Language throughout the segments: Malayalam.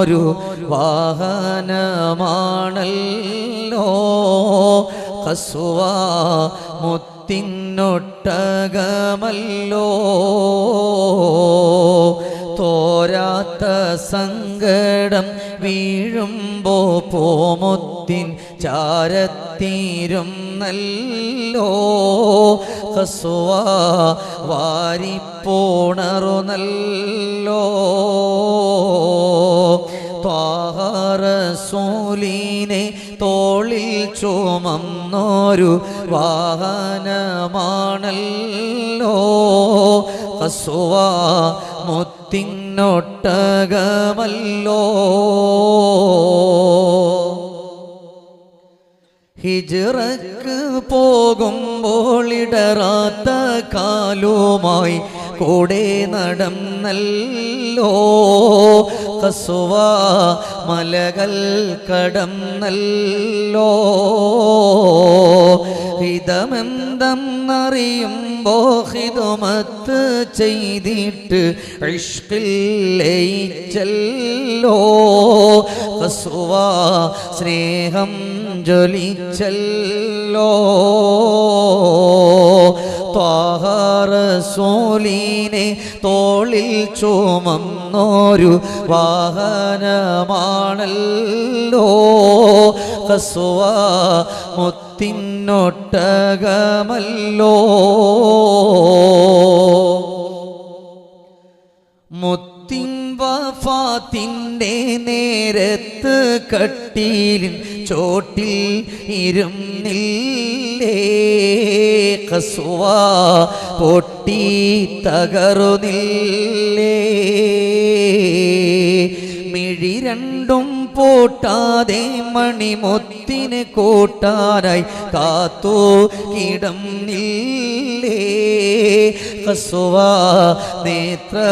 വന്നോരു വാഹനമാണല്ലോ ഖസ്വ മുത്തിനൊട്ടകമല്ലോ തോരാത്ത സങ്കടം വീഴുമ്പോ പോമുത്തിൻ ചാരത്തീരും നല്ലോ ഖസ്വ വാരിപ്പോണറുന്നല്ലോ ത്വാഹ റസൂലിനെ തോളിൽ ചുമന്നോരു വാഹനമാണല്ലോ ഖസ്വ മുത്തിനൊട്ടകമല്ലോ ഹിജ്റക്ക് പോകുമ്പോൾ ഇടറാത്ത കാലുമായി കൂടെ നടന്നല്ലോ ഖസ്വ മലകൾ കടന്നല്ലോ ഹിതമെന്തെന്നറിയുമ്പോ ഹിദമത്ത് ചെയ്തിട്ട് ഇഷ്കിൽ ലയിച്ചല്ലോ ഖസ്വ സ്നേഹം ജ്വലിച്ചല്ലോ ത്വാഹ റസൂലിനെ തോളിൽ ചുമന്നോരു വാഹനമാണല്ലോ ഖസ്വ മുത്തിനൊട്ടകമല്ലോ മുത്തിൻ വഫാത്തിൻ്റെ നേരത്ത് കട്ടിലിൻ ചോട്ടിൽ ഇരുന്നില്ലേ ഖസ്വ പൊട്ടി തകർന്നില്ലേ മിഴി രണ്ടും പൂട്ടാതെ മണിമുത്തിനെ കൂട്ടാനായി കാത്തു കിടന്നില്ലേ ഖസ്വ നേത്രമടർന്നില്ലേ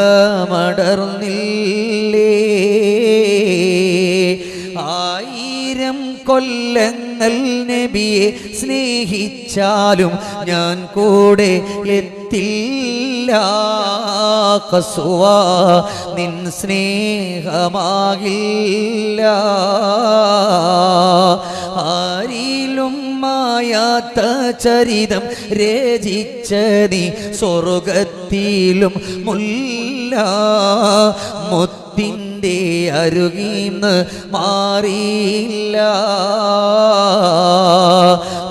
ആയിരം കൊല്ലങ്ങൾ നബിയെ സ്നേഹിച്ചാലും ഞാൻ കൂടെ എത്തില്ല ഖസ്വ നിൻ സ്നേഹമാകില്ല ആരിലും മായാത്ത ചരിതം രചിച്ച നീ സ്വർഗത്തിലും മുല്ല മുത്തിൻ്റെ അരുകീന്ന് മാറിയില്ല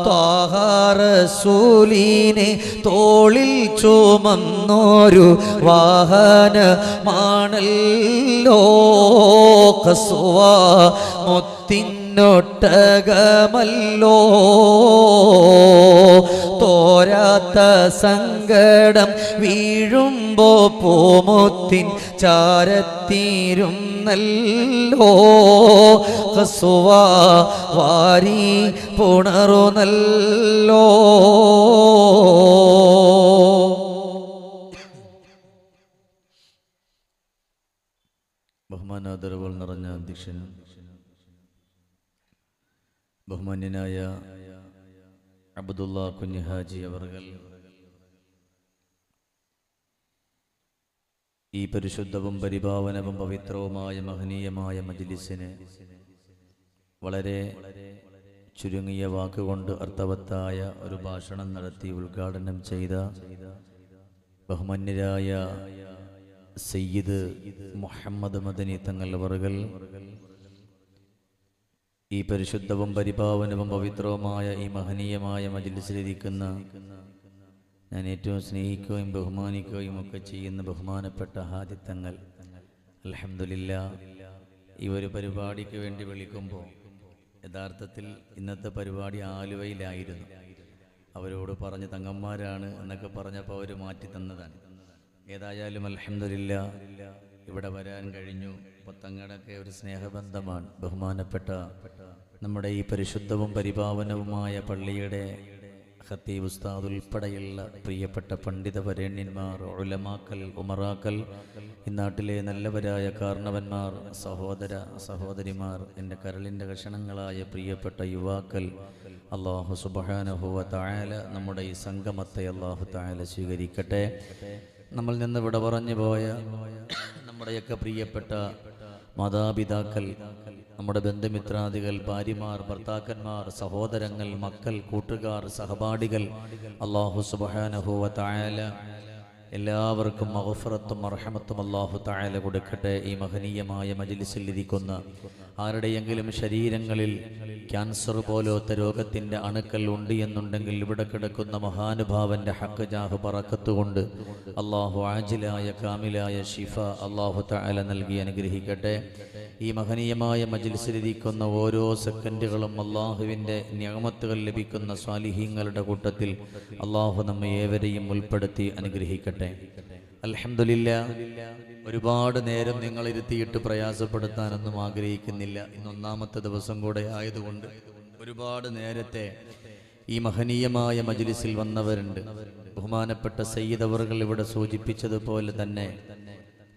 ത്വാഹ റസൂലിനെ തോളിൽ ചുമന്നോരു വാഹനമാണല്ലോ ഖസ്വ മുത്തിനൊട്ടകമല്ലോ തോരാത്ത സങ്കടം വീഴുമ്പോ പൂമുത്തിൻ ചാരത്തീരും നല്ലോ ഖസ്വ വാരി പുണറുന്നല്ലോ ബഹുമാനാദരവുകൾ നിറഞ്ഞ അധ്യക്ഷൻ ബഹുമാന്യനായ അബ്ദുള്ള കുഞ്ഞി ഹാജി അവർകൾ ഈ പരിശുദ്ധവും പരിപാവനവും പവിത്രവുമായ മഹനീയമായ മജ്ലിസിനെ വളരെ ചുരുങ്ങിയ വാക്കുകൊണ്ട് അർത്ഥവത്തായ ഒരു ഭാഷണം നടത്തി ഉദ്ഘാടനം ചെയ്ത ബഹുമാന്യരായ സയ്യിദ് മുഹമ്മദ് മദനി തങ്ങൾ അവർകൾ ഈ പരിശുദ്ധവും പരിപാവനവും പവിത്രവുമായ ഈ മഹനീയമായ മജ്ലിസിലിരിക്കുന്ന ഞാൻ ഏറ്റവും സ്നേഹിക്കുകയും ബഹുമാനിക്കുകയും ഒക്കെ ചെയ്യുന്ന ബഹുമാനപ്പെട്ട ഹാദിത്തങ്ങൾ അൽഹംദുലില്ലാഹ് ഈ ഒരു പരിപാടിക്ക് വേണ്ടി വിളിക്കുമ്പോൾ യഥാർത്ഥത്തിൽ ഇന്നത്തെ പരിപാടി ആലുവയിലായിരുന്നു. അവരോട് പറഞ്ഞ് തങ്ങന്മാരാണ് എന്നൊക്കെ പറഞ്ഞപ്പോൾ അവർ മാറ്റി തന്നതാണ്. ഏതായാലും അൽഹംദുലില്ലാഹ് ഇവിടെ വരാൻ കഴിഞ്ഞു. അപ്പോൾ തങ്ങളുടെയൊക്കെ ഒരു സ്നേഹബന്ധമാണ്. ബഹുമാനപ്പെട്ട നമ്മുടെ ഈ പരിശുദ്ധവും പരിപാവനവുമായ പള്ളിയുടെ ഖത്തീബ് ഉസ്താദ് ഉൾപ്പെടെയുള്ള പ്രിയപ്പെട്ട പണ്ഡിത വരേണ്യന്മാർ, ഉലമാക്കൽ, ഉമറാക്കൽ, ഈ നാട്ടിലെ നല്ലവരായ കാരണവന്മാർ, സഹോദര സഹോദരിമാർ, എൻ്റെ കരളിൻ്റെ കഷണങ്ങളായ പ്രിയപ്പെട്ട യുവാക്കൾ, അല്ലാഹു സുബ്ഹാനഹു വ തആല നമ്മുടെ ഈ സംഗമത്തെ അല്ലാഹു തആല സ്വീകരിക്കട്ടെ. നമ്മൾ നിന്ന് വിട പറഞ്ഞു പോയ നമ്മുടെയൊക്കെ പ്രിയപ്പെട്ട മാതാപിതാക്കൾ, നമ്മുടെ ബന്ധുമിത്രാദികൾ, ഭാര്യമാർ, ഭർത്താക്കന്മാർ, സഹോദരങ്ങൾ, മക്കൾ, കൂട്ടുകാർ, സഹപാഠികൾ, അല്ലാഹു സുബ്ഹാനഹു വ തആല എല്ലാവർക്കും മഗ്ഫിറത്തും റഹ്മത്തും അല്ലാഹു തആല കൊടുക്കട്ടെ. ഈ മഹനീയമായ മജ്ലിസിൽ ഇരിക്കുന്ന ആരുടെയെങ്കിലും ശരീരങ്ങളിൽ ക്യാൻസർ പോലത്തെ രോഗത്തിൻ്റെ അണുക്കൾ ഉണ്ട് എന്നുണ്ടെങ്കിൽ ഇവിടെ കിടക്കുന്ന മഹാനുഭാവൻ്റെ ഹക്ക് ജാഹ് ബറക്കത്ത് കൊണ്ട് അല്ലാഹു ആജിലായ കാമിലായ ഷിഫ അല്ലാഹു തആല നൽകി അനുഗ്രഹിക്കട്ടെ. ഈ മഹനീയമായ മജ്ലിസിലിരിക്കുന്ന ഓരോ സെക്കൻഡുകളും അല്ലാഹുവിൻ്റെ നിഅമത്തുകൾ ലഭിക്കുന്ന സ്വാലിഹീങ്ങളുടെ കൂട്ടത്തിൽ അല്ലാഹു നമ്മെ ഏവരെയും ഉൾപ്പെടുത്തി അനുഗ്രഹിക്കട്ടെ. അൽഹംദുലില്ലാഹ്. ഒരുപാട് നേരം നിങ്ങളിരുത്തിയിട്ട് പ്രയാസപ്പെടുത്താനൊന്നും ആഗ്രഹിക്കുന്നില്ല. ഇന്ന് ഒന്നാമത്തെ ദിവസം കൂടെ ആയതുകൊണ്ട് ഒരുപാട് നേരത്തെ ഈ മഹനീയമായ മജ്ലിസിൽ വന്നവരുണ്ട്. ബഹുമാനപ്പെട്ട സയ്യിദ് അവറുകൾ ഇവിടെ സൂചിപ്പിച്ചതുപോലെ തന്നെ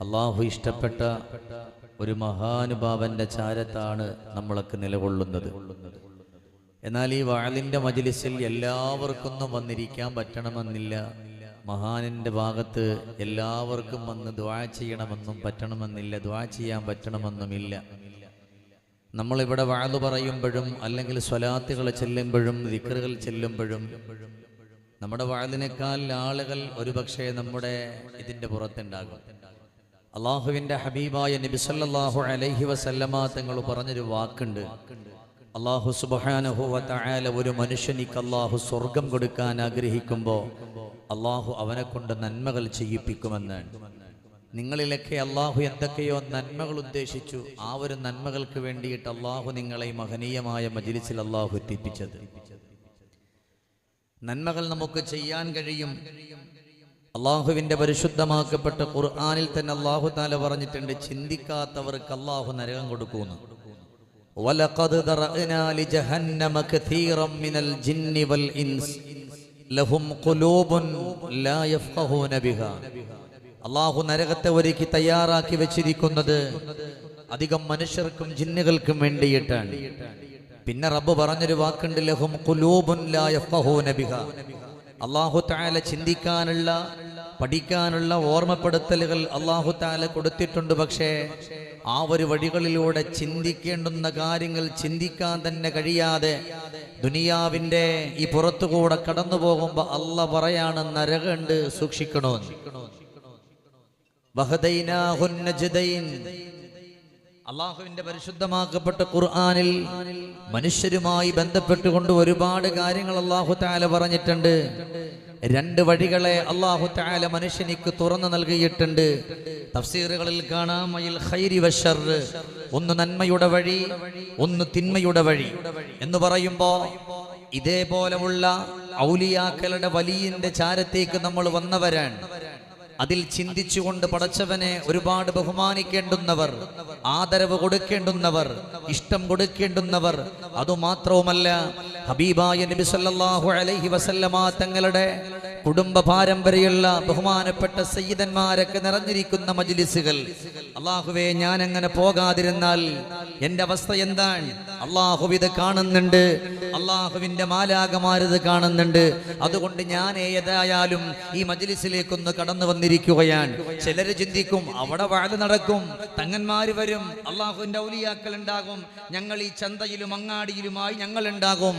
അല്ലാഹു ഇഷ്ടപ്പെട്ട ഒരു മഹാനുഭാവന്റെ ചാരത്താണ് നമ്മളൊക്കെ നിലകൊള്ളുന്നത്. എന്നാൽ ഈ വഅലിന്റെ മജ്ലിസിൽ എല്ലാവർക്കൊന്നും വന്നിരിക്കാൻ പറ്റണമെന്നില്ല. മഹാനിൻ്റെ ഭാഗത്ത് എല്ലാവർക്കും വന്ന് ദുആ ചെയ്യണമെന്നും പറ്റണമെന്നില്ല, ദുആ ചെയ്യാൻ പറ്റണമെന്നുമില്ല. നമ്മളിവിടെ വഅദ് പറയുമ്പോഴും അല്ലെങ്കിൽ സ്വലാത്തുകൾ ചെല്ലുമ്പോഴും ദിക്റുകൾ ചെല്ലുമ്പോഴും നമ്മുടെ വഅദിനേക്കാൾ ആളുകൾ ഒരുപക്ഷെ നമ്മുടെ ഇതിൻ്റെ പുറത്തുണ്ടാകും. അള്ളാഹുവിൻ്റെ ഹബീബായ നബി സല്ലല്ലാഹു അലൈഹി വസല്ലമ തങ്ങൾ പറഞ്ഞൊരു വാക്കുണ്ട്. അല്ലാഹു സുബ്ഹാനഹു വ തആല ഒരു മനുഷ്യനിക്ക് അല്ലാഹു സ്വർഗം കൊടുക്കാൻ ആഗ്രഹിക്കുമ്പോൾ അല്ലാഹു അവനെ കൊണ്ട് നന്മകൾ ചെയ്യിപ്പിക്കുമെന്നാണ്. നിങ്ങളിലൊക്കെ അല്ലാഹു എന്തൊക്കെയോ നന്മകൾ ഉദ്ദേശിച്ചു. ആ ഒരു നന്മകൾക്ക് വേണ്ടിയിട്ട് അല്ലാഹു നിങ്ങളെ ഈ മഹനീയമായ മജ്ലിസിൽ അല്ലാഹു എത്തിപ്പിച്ചത്. നന്മകൾ നമുക്ക് ചെയ്യാൻ കഴിയും. അള്ളാഹുവിൻ്റെ പരിശുദ്ധമാക്കപ്പെട്ട ഖുർആനിൽ തന്നെ അല്ലാഹു തആല പറഞ്ഞിട്ടുണ്ട്, ചിന്തിക്കാത്തവർക്ക് അല്ലാഹു നരകം കൊടുക്കുന്നു. വലഖദ് ദറഅനാ ലിജഹന്നമ കതീറൻ മിനൽ ജിന്നി വൽ ഇൻസ് ലഹും ഖുലൂബുൻ ലാ യഫ്ഖഹൂന ബിഹാ. അല്ലാഹു നരകത്തെ ഒരുക്കി തയ്യാറാക്കി വെച്ചിരിക്കുന്നത് അധികം മനുഷ്യർക്കും ജിന്നുകൾക്കും വേണ്ടിയിട്ടാണ്. പിന്നെ റബ്ബ് പറഞ്ഞൊരു വാക്കുണ്ട്, ലഹും ഖുലൂബുൻ ലാ യഫ്ഖഹൂന ബിഹാ. അല്ലാഹു തആല ചിന്തിക്കാനുള്ള, പഠിക്കാനുള്ള ഓർമ്മപ്പെടുത്തലുകൾ അല്ലാഹു തആല കൊടുത്തിട്ടുണ്ട്. പക്ഷേ ആ ഒരു വഴികളിലൂടെ ചിന്തിക്കേണ്ടുന്ന കാര്യങ്ങൾ ചിന്തിക്കാൻ തന്നെ കഴിയാതെ ദുനിയാവിൻ്റെ ഈ പുറത്തുകൂടെ കടന്നു പോകുമ്പോൾ അല്ലാഹ് പറയാണ്, നരകമുണ്ട്, സൂക്ഷിക്കണമെന്ന്. വഹദൈനാഹുൻ നജ്ദൈൻ. അള്ളാഹുവിന്റെ പരിശുദ്ധമാക്കപ്പെട്ട ഖുർആനിൽ മനുഷ്യരുമായി ബന്ധപ്പെട്ടുകൊണ്ട് ഒരുപാട് കാര്യങ്ങൾ അല്ലാഹു തആല പറഞ്ഞിട്ടുണ്ട്. രണ്ട് വഴികളെ അല്ലാഹു തആല മനുഷ്യനിക്ക് തുറന്നു നൽകിയിട്ടുണ്ട്. തഫ്സീറുകളിൽ കാണാം, അൽ ഖൈരി വശർ, ഒന്ന് നന്മയുടെ വഴി, ഒന്ന് തിന്മയുടെ വഴി എന്ന് പറയുമ്പോൾ ഇതേപോലെയുള്ള ഔലിയാക്കളുടെ വലിയന്റെ ചാരത്തേക്ക് നമ്മൾ വന്നവരാണ്. അതിൽ ചിന്തിച്ചുകൊണ്ട് പടച്ചവനെ ഒരുപാട് ബഹുമാനിക്കേണ്ടുന്നവർ, ആദരവ് കൊടുക്കേണ്ടുന്നവർ, ഇഷ്ടം കൊടുക്കേണ്ടുന്നവർ. അതുമാത്രവുമല്ല, ഹബീബായ നബി സല്ലല്ലാഹു അലൈഹി വസല്ലമ തങ്ങളുടെ കുടുംബ പാരമ്പര്യമുള്ള ബഹുമാനപ്പെട്ട സയ്യിദന്മാരൊക്കെ നിറഞ്ഞിരിക്കുന്ന മജ്ലിസുകൾ. അല്ലാഹുവേ, ഞാൻ അങ്ങനെ പോകാതിരുന്നാൽ എൻ്റെ അവസ്ഥ എന്താണ്? അല്ലാഹു ഇത് കാണുന്നുണ്ട്, അല്ലാഹുവിൻ്റെ മാലാകമാരത് കാണുന്നുണ്ട്. അതുകൊണ്ട് ഞാൻ ഏതായാലും ഈ മജ്ലിസിലേക്കൊന്ന് കടന്നു വന്നിരിക്കുകയാണ്. ചിലര് ചിന്തിക്കും, അവിടെ വഅദ് നടക്കും, തങ്ങന്മാര് വരും, അല്ലാഹുവിൻ്റെ ഔലിയാക്കൾ ഉണ്ടാകും, ഞങ്ങൾ ഈ ചന്തയിലും അങ്ങാടിയിലുമായി ഞങ്ങൾ ഉണ്ടാകും.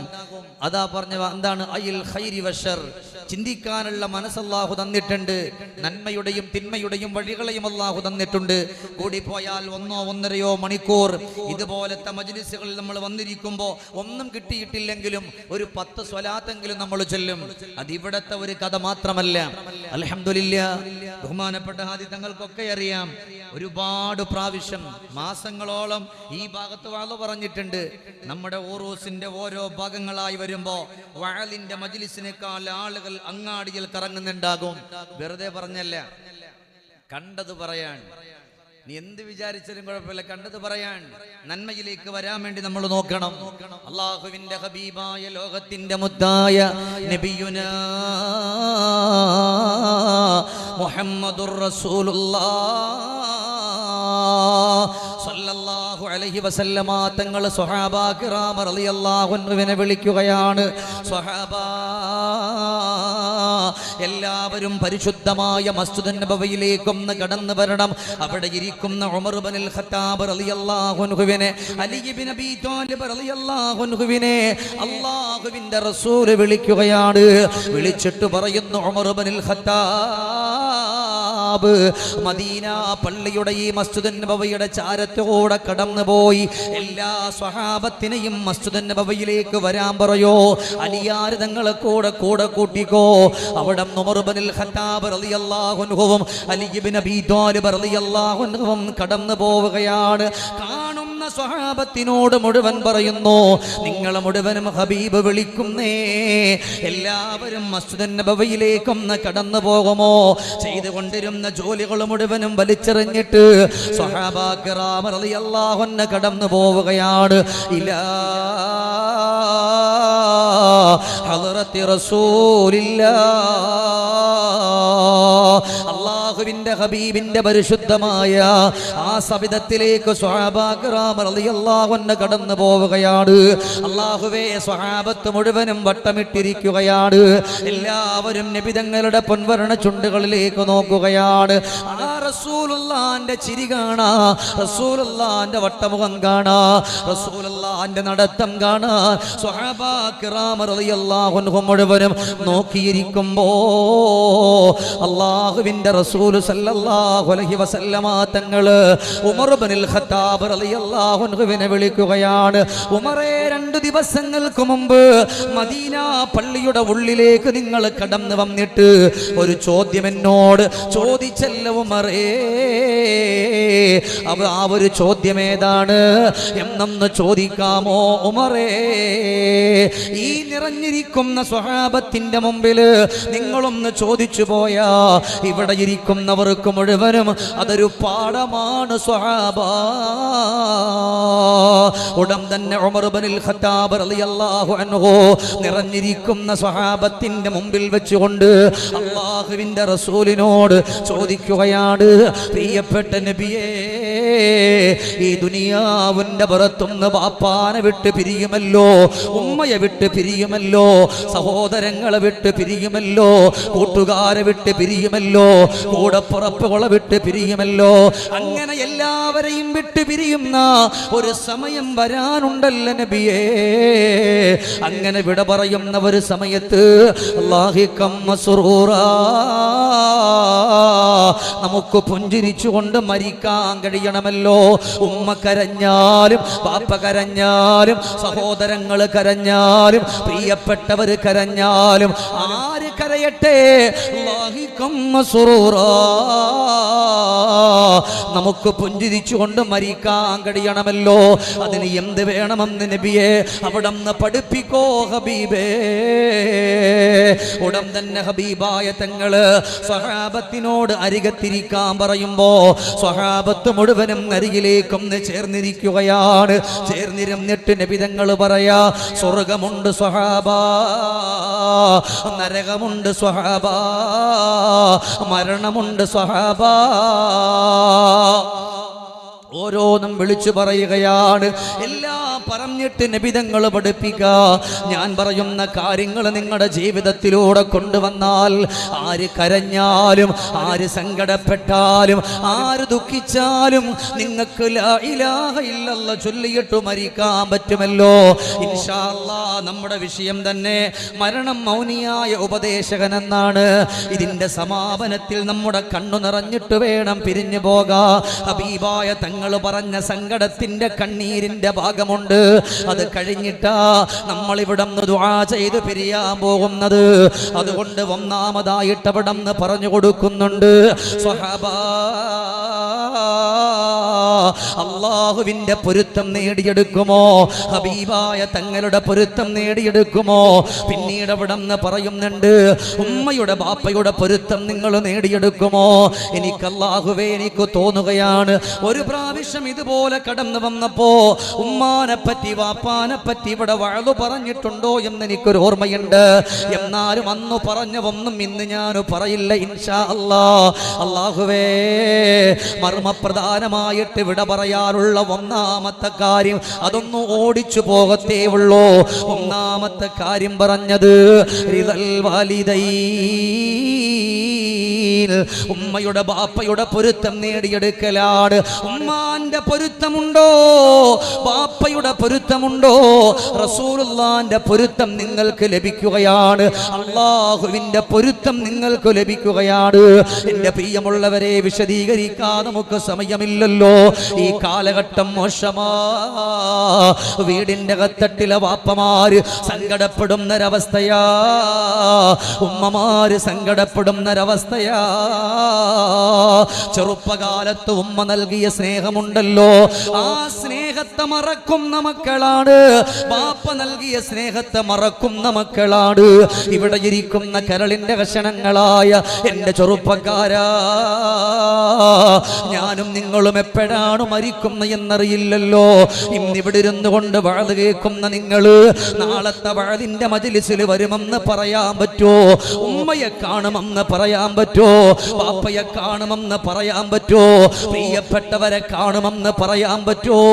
അതാ പറഞ്ഞ എന്താണ്, അൽ ഖൈരി വശർ, ചിന്തിക്കാനുള്ള മനസ്സ് അല്ലാഹു തന്നിട്ടുണ്ട്. നന്മയുടെയും തിന്മയുടെയും വഴികളെയും അല്ലാഹു തന്നിട്ടുണ്ട്. കൂടിപ്പോയാൽ 1-1.5 മണിക്കൂർ ഇതുപോലത്തെ മജ്ലിസുകളിൽ നമ്മൾ വന്നിരിക്കുമ്പോൾ ഒന്നും കിട്ടിയിട്ടില്ലെങ്കിലും ഒരു 10 സ്വലാത്തെങ്കിലും നമ്മൾ ചൊല്ലും. അതിവിടത്തെ ഒരു കഥ മാത്രമല്ല. അൽഹംദുലില്ലാഹ്, ബഹുമാനപ്പെട്ട ഹാദി തങ്ങൾക്കൊക്കെ അറിയാം, ഒരുപാട് പ്രാവശ്യം മാസങ്ങളോളം ഈ ഭാഗത്ത് വഅദ് പറഞ്ഞിട്ടുണ്ട്. നമ്മുടെ ഉറൂസിന്റെ ഓരോ ഭാഗങ്ങളായി വരുമ്പോൾ വഅലിന്റെ മജ്ലിസിനേക്കാൾ ആളുകൾ അങ്ങാടിയിൽ കറങ്ങുന്നുണ്ടാകും. വെറുതെ പറഞ്ഞല്ല, കണ്ടത് പറയാൻ. നീ എന്ത് വിചാരിച്ചാലും കുഴപ്പമില്ല, കണ്ടത് പറയാൻ. നന്മയിലേക്ക് വരാൻ വേണ്ടി നമ്മൾ നോക്കണം. അല്ലാഹുവിന്റെ ഹബീബായ ലോകത്തിന്റെ മുത്തായ നബിയുനാ മുഹമ്മദുർ റസൂലുള്ളാഹ് സ്വല്ലല്ലാഹു സല്ലല്ലാഹു അലൈഹി വസല്ലമ തങ്ങൾ സ്വഹാബാ കിറാം റളിയല്ലാഹു അൻഹുവിനെ വിളിക്കുകയാണ്. സ്വഹാബാ, എല്ലാവരും പരിശുദ്ധമായ മസ്ജിദുൻ നബവിയിലേക്കൊന്ന് കടന്നു വരണം. അവിടെ ഇരിക്കുന്ന ഉമർ ഇബ്നുൽ ഖത്താബ് റളിയല്ലാഹു അൻഹുവിനെ, അലി ഇബ്നു അബീ ത്വാലിബ് റളിയല്ലാഹു അൻഹുവിനെ അല്ലാഹുവിന്റെ റസൂൽ വിളിക്കുകയാണ്. വിളിച്ചിട്ട് പറയുന്നു, ഉമർ ഇബ്നുൽ ഖത്താബ് മദീന പള്ളിയുടെ ഈ മസ്ജിദുൻ നബവിയുടെ ചാരത്തോടെ കടന്നുപോയി എല്ലാ സ്വഹാബത്തിനെയും മസ്ജിദുൻ നബവിയിലേക്ക് വരാൻ പറയോ. അലിയാർ തങ്ങളെ കൂടെ കൂട്ടിക്കോ. അവിടെ ഉമർ ഇബ്നുൽ ഖത്താബ് റളിയല്ലാഹു അൻഹുവും അലി ഇബ്നു അബീ ത്വാലിബ് റളിയല്ലാഹു അൻഹുവും കടന്നു പോവുകയാണ്. കാണുന്ന സ്വഹാബത്തിനോട് മുഴുവൻ പറയുന്നു, നിങ്ങളെ മുഴുവനും ഹബീബ് വിളിക്കുന്നേ, എല്ലാവരും മസ്ജിദുൻ നബവിയിലേക്കൊന്ന് കടന്നു പോകുമോ. ചെയ്തുകൊണ്ടിരുന്ന ജോലികൾ മുഴുവനും വലിച്ചെറിഞ്ഞിട്ട് സ്വഹാബാ കിറാം റളിയല്ലാഹു അൻഹു കടന്നു പോവുകയാണ്. ഇലാ ഹളറത്തി റസൂലില്ലാഹ്, അല്ലാഹുവിന്റെ ഹബീബിന്റെ പരിശുദ്ധമായ ആ സവിധത്തിലേക്ക് സ്വഹാബാ കിറാം റളിയല്ലാഹു അൻഹു കടന്നു പോവുകയാണ്. അല്ലാഹുവേ, സ്വഹാബത്ത് മുഴുവനും വട്ടമിട്ടിരിക്കുകയാണ്. എല്ലാവരും നബി തങ്ങളുടെ പൊൻവർണ്ണ ചുണ്ടുകളിലേക്ക് നോക്കുകയാണ്. ആ റസൂലുള്ളാഹിന്റെ ചിരി കാണാ, റസൂലുള്ളാഹിന്റെ വട്ടമുഖം കാണാ, റസൂലുള്ളാഹിന്റെ നടത്തം കാണാ. സ്വഹാബാ കിറാം റളിയല്ലാഹു അൻഹു മുഴുവനും നോക്കിയിരിക്കുമ്പോ അല്ലാഹുവിന്റെ റസൂൽ സല്ലല്ലാഹു അലൈഹി വസല്ലമ തങ്ങള് ഉമർ ഇബ്നുൽ ഖത്താബ് റളിയല്ലാഹു അൻഹുവിനെ വിളിക്കുകയാണ്. ഉമറേ, 2 ദിവസങ്ങൾക്ക് മുമ്പ് മദീന പള്ളിയുടെ ഉള്ളിലേക്ക് നിങ്ങൾ കടന്നു വന്നിട്ട് ഒരു ചോദ്യം എന്നോട് ചോദിച്ചല്ലോ ഉമറേ. ആ ഒരു ചോദ്യം ഏതാണ് എന്നൊന്ന് ചോദിക്കാമോ ഉമറേ? ഈ നിറഞ്ഞിരിക്കുന്ന സ്വഹാബത്തിന്റെ മുമ്പില് നിങ്ങളൊന്ന് ചോദിച്ചു പോയാ ഇവിടെ ഇരിക്കുന്നവർക്ക് മുഴുവനും അതൊരു പാഠമാണ് സ്വഹാബാ. ഉടൻ തന്നെ ഉമർ ഇബ്നുൽ ഖത്താബ് റളിയല്ലാഹു അൻഹു നിറഞ്ഞിരിക്കുന്ന സ്വഹാബത്തിന്റെ മുമ്പിൽ വെച്ചുകൊണ്ട് അല്ലാഹുവിന്റെ റസൂലിനോട് ചോദിക്കുകയാണ്, പ്രിയപ്പെട്ട നബിയേ, ഈ ദുനിയാവിന്റെ പുറത്തുനിന്ന് ബാപ്പാനെ വിട്ട് പിരിയുമല്ലോ, ഉമ്മയെ വിട്ട് പിരിയുമല്ലോ, സഹോദരങ്ങളെ വിട്ട് പിരിയുമല്ലോ, കൂട്ടുകാരെ വിട്ട് പിരിയുമല്ലോ, കൂടപ്പുറപ്പുകളെ വിട്ട് പിരിയുമല്ലോ. അങ്ങനെ എല്ലാവരെയും വിട്ട് പിരിയുന്ന ഒരു സമയം വരാനുണ്ടല്ലോ നബിയേ. അങ്ങനെ വിട പറയുന്ന ഒരു സമയത്ത് അല്ലാഹികം മസ്റൂറാ, നമുക്ക് പുഞ്ചിരിച്ചുകൊണ്ട് മരിക്കാൻ കഴിയണമല്ലോ. ഉമ്മ കരഞ്ഞാലും ബാപ്പ കരഞ്ഞാലും സഹോദരങ്ങൾ കരഞ്ഞാലും പ്രിയപ്പെട്ടവർ കരഞ്ഞാലും ആര് കരയട്ടെ, അല്ലാഹികം മസ്റൂറാ, നമുക്ക് പുഞ്ചിരിച്ചുകൊണ്ട് മരിക്കാൻ കഴിയണമല്ലോ. അതിന് എന്ത് വേണമെന്ന് നബിയെ അവിടുന്ന് പഠിപ്പിക്കോ ഹബീബേ. ഉടൻ തന്നെ ഹബീബായ തങ്ങള് സ്വഹാബത്തിനോട് അരികത്തിരിക്കാൻ പറയുമ്പോ സ്വഹാബത്ത് മുഴുവനും അരികിലേക്കൊന്ന് ചേർന്നിരിക്കുകയാണ്. ചേർന്നിരുന്നിട്ട് നബി തങ്ങൾ പറയാ, സ്വർഗമുണ്ട് സ്വഹാബാ, നരകമുണ്ട് സ്വഹാബാ, മരണമുണ്ട് സ്വഹാബാ. ഓരോന്നും വിളിച്ചു പറയുകയാണ്. എല്ലാം പറഞ്ഞിട്ട് നബിതങ്ങൾ പഠിപ്പിക്കുക, ഞാൻ പറയുന്ന കാര്യങ്ങൾ നിങ്ങളുടെ ജീവിതത്തിലൂടെ കൊണ്ടുവന്നാൽ ആര് കരഞ്ഞാലും ആര് സങ്കടപ്പെട്ടാലും ആര് ദുഃഖിച്ചാലും നിങ്ങൾക്ക് ലാ ഇലാഹ ഇല്ലല്ലാഹ് ചൊല്ലിയിട്ട് മരിക്കാൻ പറ്റുമല്ലോ. ഇൻഷാ അല്ലാഹ് നമ്മുടെ വിഷയം തന്നെ മരണം മൗനിയായ ഉപദേശകൻ എന്നാണ്. ഇതിന്റെ സമാപനത്തിൽ നമ്മുടെ കണ്ണു നിറഞ്ഞിട്ട് വേണം പിരിഞ്ഞു പോകാൻ. ഹബീബായ തങ്ങൾ പറഞ്ഞ സങ്കടത്തിന്റെ കണ്ണീരിന്റെ ഭാഗമുണ്ട്. അത് കഴിഞ്ഞിട്ടാ നമ്മൾ ഇവിടെ ദുആ ചെയ്ത് പിരിയാൻ പോകുന്നത്. അതുകൊണ്ട് ഒന്നാമതായിട്ട് അവിടെ പറഞ്ഞു കൊടുക്കുന്നുണ്ട്, സ്വഹാബാ, അല്ലാഹുവിന്റെ പൊരുത്തം നേടിയെടുക്കുമോ, ഹബീബായ തങ്ങളുടെ പൊരുത്തം നേടിയെടുക്കുമോ? പിന്നീട് അവിടെ പറയുന്നുണ്ട്, ഉമ്മയുടെ ബാപ്പയുടെ പൊരുത്തം നിങ്ങൾ നേടിയെടുക്കുമോ? എനിക്ക് അല്ലാഹുവേ, എനിക്ക് തോന്നുകയാണ്, ഒരു പ്രാവശ്യം ഇതുപോലെ കടന്നു വന്നപ്പോ ഉമ്മാനെ പറ്റി വാപ്പാനെ പറ്റി ഇവിടെ വഅദ് പറഞ്ഞിട്ടുണ്ടോ എന്ന് എനിക്കൊരു ഓർമ്മയുണ്ട്. എന്നാലും അന്ന് പറഞ്ഞ ഒന്നും ഇന്ന് ഞാൻ പറയില്ല ഇൻഷാ അല്ലാഹ്. അല്ലാഹുവേ, മർമ്മപ്രധാനമായിട്ട് വിട പറയാറുള്ള ഒന്നാമത്തെ കാര്യം അതൊന്ന് ഓടിച്ചു പോകത്തേ ഉള്ളൂ. ഒന്നാമത്തെ കാര്യം പറഞ്ഞത് റിദൽ വാലിദൈൻ, ഉമ്മയുടെ ബാപ്പയുടെ പൊരുത്തം നേടിയെടുക്കലാണ്. ഉമ്മാന്റെ പൊരുത്തമുണ്ടോ, ബാപ്പയുടെ പൊരുത്തമുണ്ടോ, റസൂലുള്ളാന്റെ പൊരുത്തം നിങ്ങൾക്ക് ലഭിക്കുകയാണ്, അല്ലാഹുവിന്റെ പൊരുത്തം നിങ്ങൾക്ക് ലഭിക്കുകയാണ്. എന്റെ പ്രിയമുള്ളവരെ, വിശദീകരിക്കാൻ നമുക്ക് സമയമില്ലല്ലോ. ഈ കാലഘട്ടം മോശമാ. വീടിന്റെ കത്തട്ടിലെ വാപ്പമാര് സങ്കടപ്പെടുന്നൊരവസ്ഥയാ, ഉമ്മമാര് സങ്കടപ്പെടുന്നൊരവസ്ഥയാ. ചെറുപ്പകാലത്ത് ഉമ്മ നൽകിയ സ്നേഹമുണ്ടല്ലോ, ആ സ്നേഹത്തെ മറക്കുന്ന മക്കളാണ്. ബാപ്പ നൽകിയ സ്നേഹത്തെ മറക്കുന്ന മക്കളാണ്. ഇവിടെ ഇരിക്കുന്ന കരളിന്റെ കഷണങ്ങളായ എന്റെ ചെറുപ്പക്കാരാ, ഞാനും നിങ്ങളും എപ്പോഴാണ് മരിക്കുന്ന എന്നറിയില്ലല്ലോ. ഇന്നിവിടെ ഇരുന്നു കൊണ്ട് വഅദ് കേൾക്കുന്ന നിങ്ങള് നാളത്തെ വഅദിന്റെ മജ്ലിസിൽ വരുമെന്ന് പറയാൻ പറ്റുമോ? ഉമ്മയെ കാണുമെന്ന് പറയാൻ പറ്റുമോ? ബാപ്പയെ കാണുമെന്ന് പറയാൻ പറ്റുമോ? പ്രിയപ്പെട്ടവരെ കാണുമെന്ന് പറയാൻ പറ്റുമോ?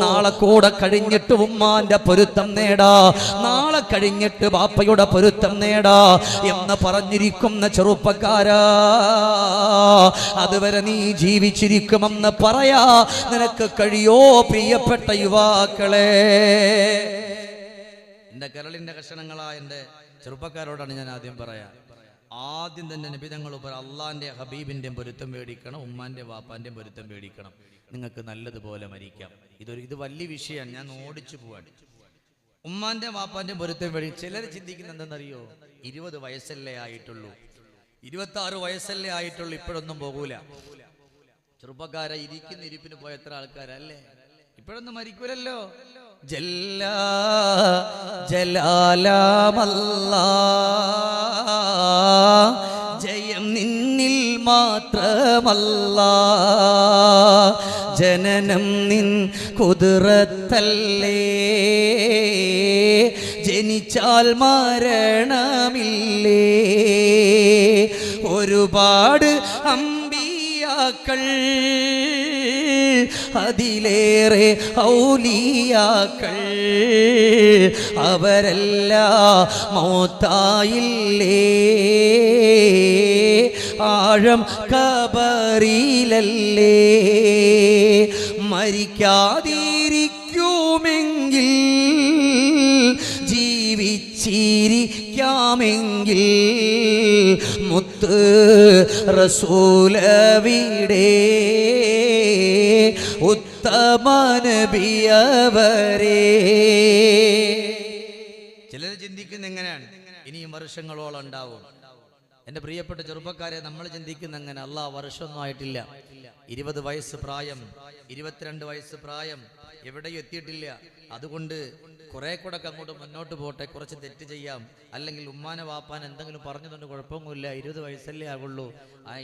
നാളെ കൂടെ കഴിഞ്ഞിട്ട് ഉമ്മാന്റെ പൊരുത്തം നേടാ, നാളെ കഴിഞ്ഞിട്ട് ബാപ്പയുടെ പൊരുത്തം നേടാ എന്ന് പറഞ്ഞിരിക്കുന്ന ചെറുപ്പക്കാരാ, അതുവരെ നീ ജീവിച്ചിരിക്കുമെന്ന് പറയാ നിനക്ക് കഴിയോ? പ്രിയപ്പെട്ട യുവാക്കളെ, എന്റെ കരളിന്റെ കഷണങ്ങളായ എന്റെ ചെറുപ്പക്കാരോടാണ് ഞാൻ ആദ്യം പറയാം. ആദ്യം തന്നെ നബി തങ്ങൾ അള്ളാന്റെ ഹബീബിന്റെ പൊരുത്തം മേടിക്കണം, ഉമ്മാന്റെ വാപ്പാന്റെ പൊരുത്തം മേടിക്കണം. നിങ്ങൾക്ക് നല്ലതുപോലെ മരിക്കാം. ഇത് വലിയ വിഷയമാണ്, ഞാൻ ഓടിച്ചു പോവാണ്. ഉമ്മാന്റെ വാപ്പാന്റെ പൊരുത്തം മേടി. ചിലർ ചിന്തിക്കുന്ന എന്തെന്നറിയോ? 20 വയസ്സല്ലേ ആയിട്ടുള്ളൂ, 26 വയസ്സല്ലേ ആയിട്ടുള്ളൂ, ഇപ്പോഴൊന്നും പോകൂല. ചെറുപ്പക്കാരെ ഇരിക്കുന്ന ഇരിപ്പിന് പോയ എത്ര ആൾക്കാരല്ലേ, ഇപ്പോഴൊന്നും മരിക്കൂലല്ലോ. ജലാലമല്ലാ, ജയം നിന്നിൽ മാത്രമല്ലാ, ജനനം നിൻ കുദ്റത്തല്ലേ, ജനിച്ചാൽ മരണമില്ലേ. ഒരുപാട് അമ്പിയാക്കൾ, അതിലേറെ ഔലിയാക്കൾ, അവരെല്ലാം മൗത്തായില്ലേ, ആഴം കബറിലല്ലേ. മരിക്കാതിരിക്കുമെങ്കിൽ, ജീവിച്ചിരിക്കാമെങ്കിൽ, മുത്ത് റസൂലവിടെ, ഉത്തമ നബിയവരെ. ചിലർ ചിന്തിക്കുന്ന എങ്ങനെയാണ്? ഇനിയും വർഷങ്ങളോളം ഉണ്ടാവും. എന്റെ പ്രിയപ്പെട്ട ചെറുപ്പക്കാരെ, നമ്മൾ ചിന്തിക്കുന്ന എങ്ങനെ? അല്ലാ, വർഷമൊന്നും ആയിട്ടില്ല. 20 വയസ്സ് പ്രായം, 22 വയസ്സ് പ്രായം, എവിടെയും എത്തിയിട്ടില്ല. അതുകൊണ്ട് കുറെ കൂടെ അങ്ങോട്ട് മുന്നോട്ട് പോട്ടെ, കുറച്ച് തെറ്റ് ചെയ്യാം, അല്ലെങ്കിൽ ഉമ്മാനെ വാപ്പാൻ എന്തെങ്കിലും പറഞ്ഞതുകൊണ്ട് കുഴപ്പമൊന്നുമില്ല, 20 വയസ്സല്ലേ ആകുള്ളൂ.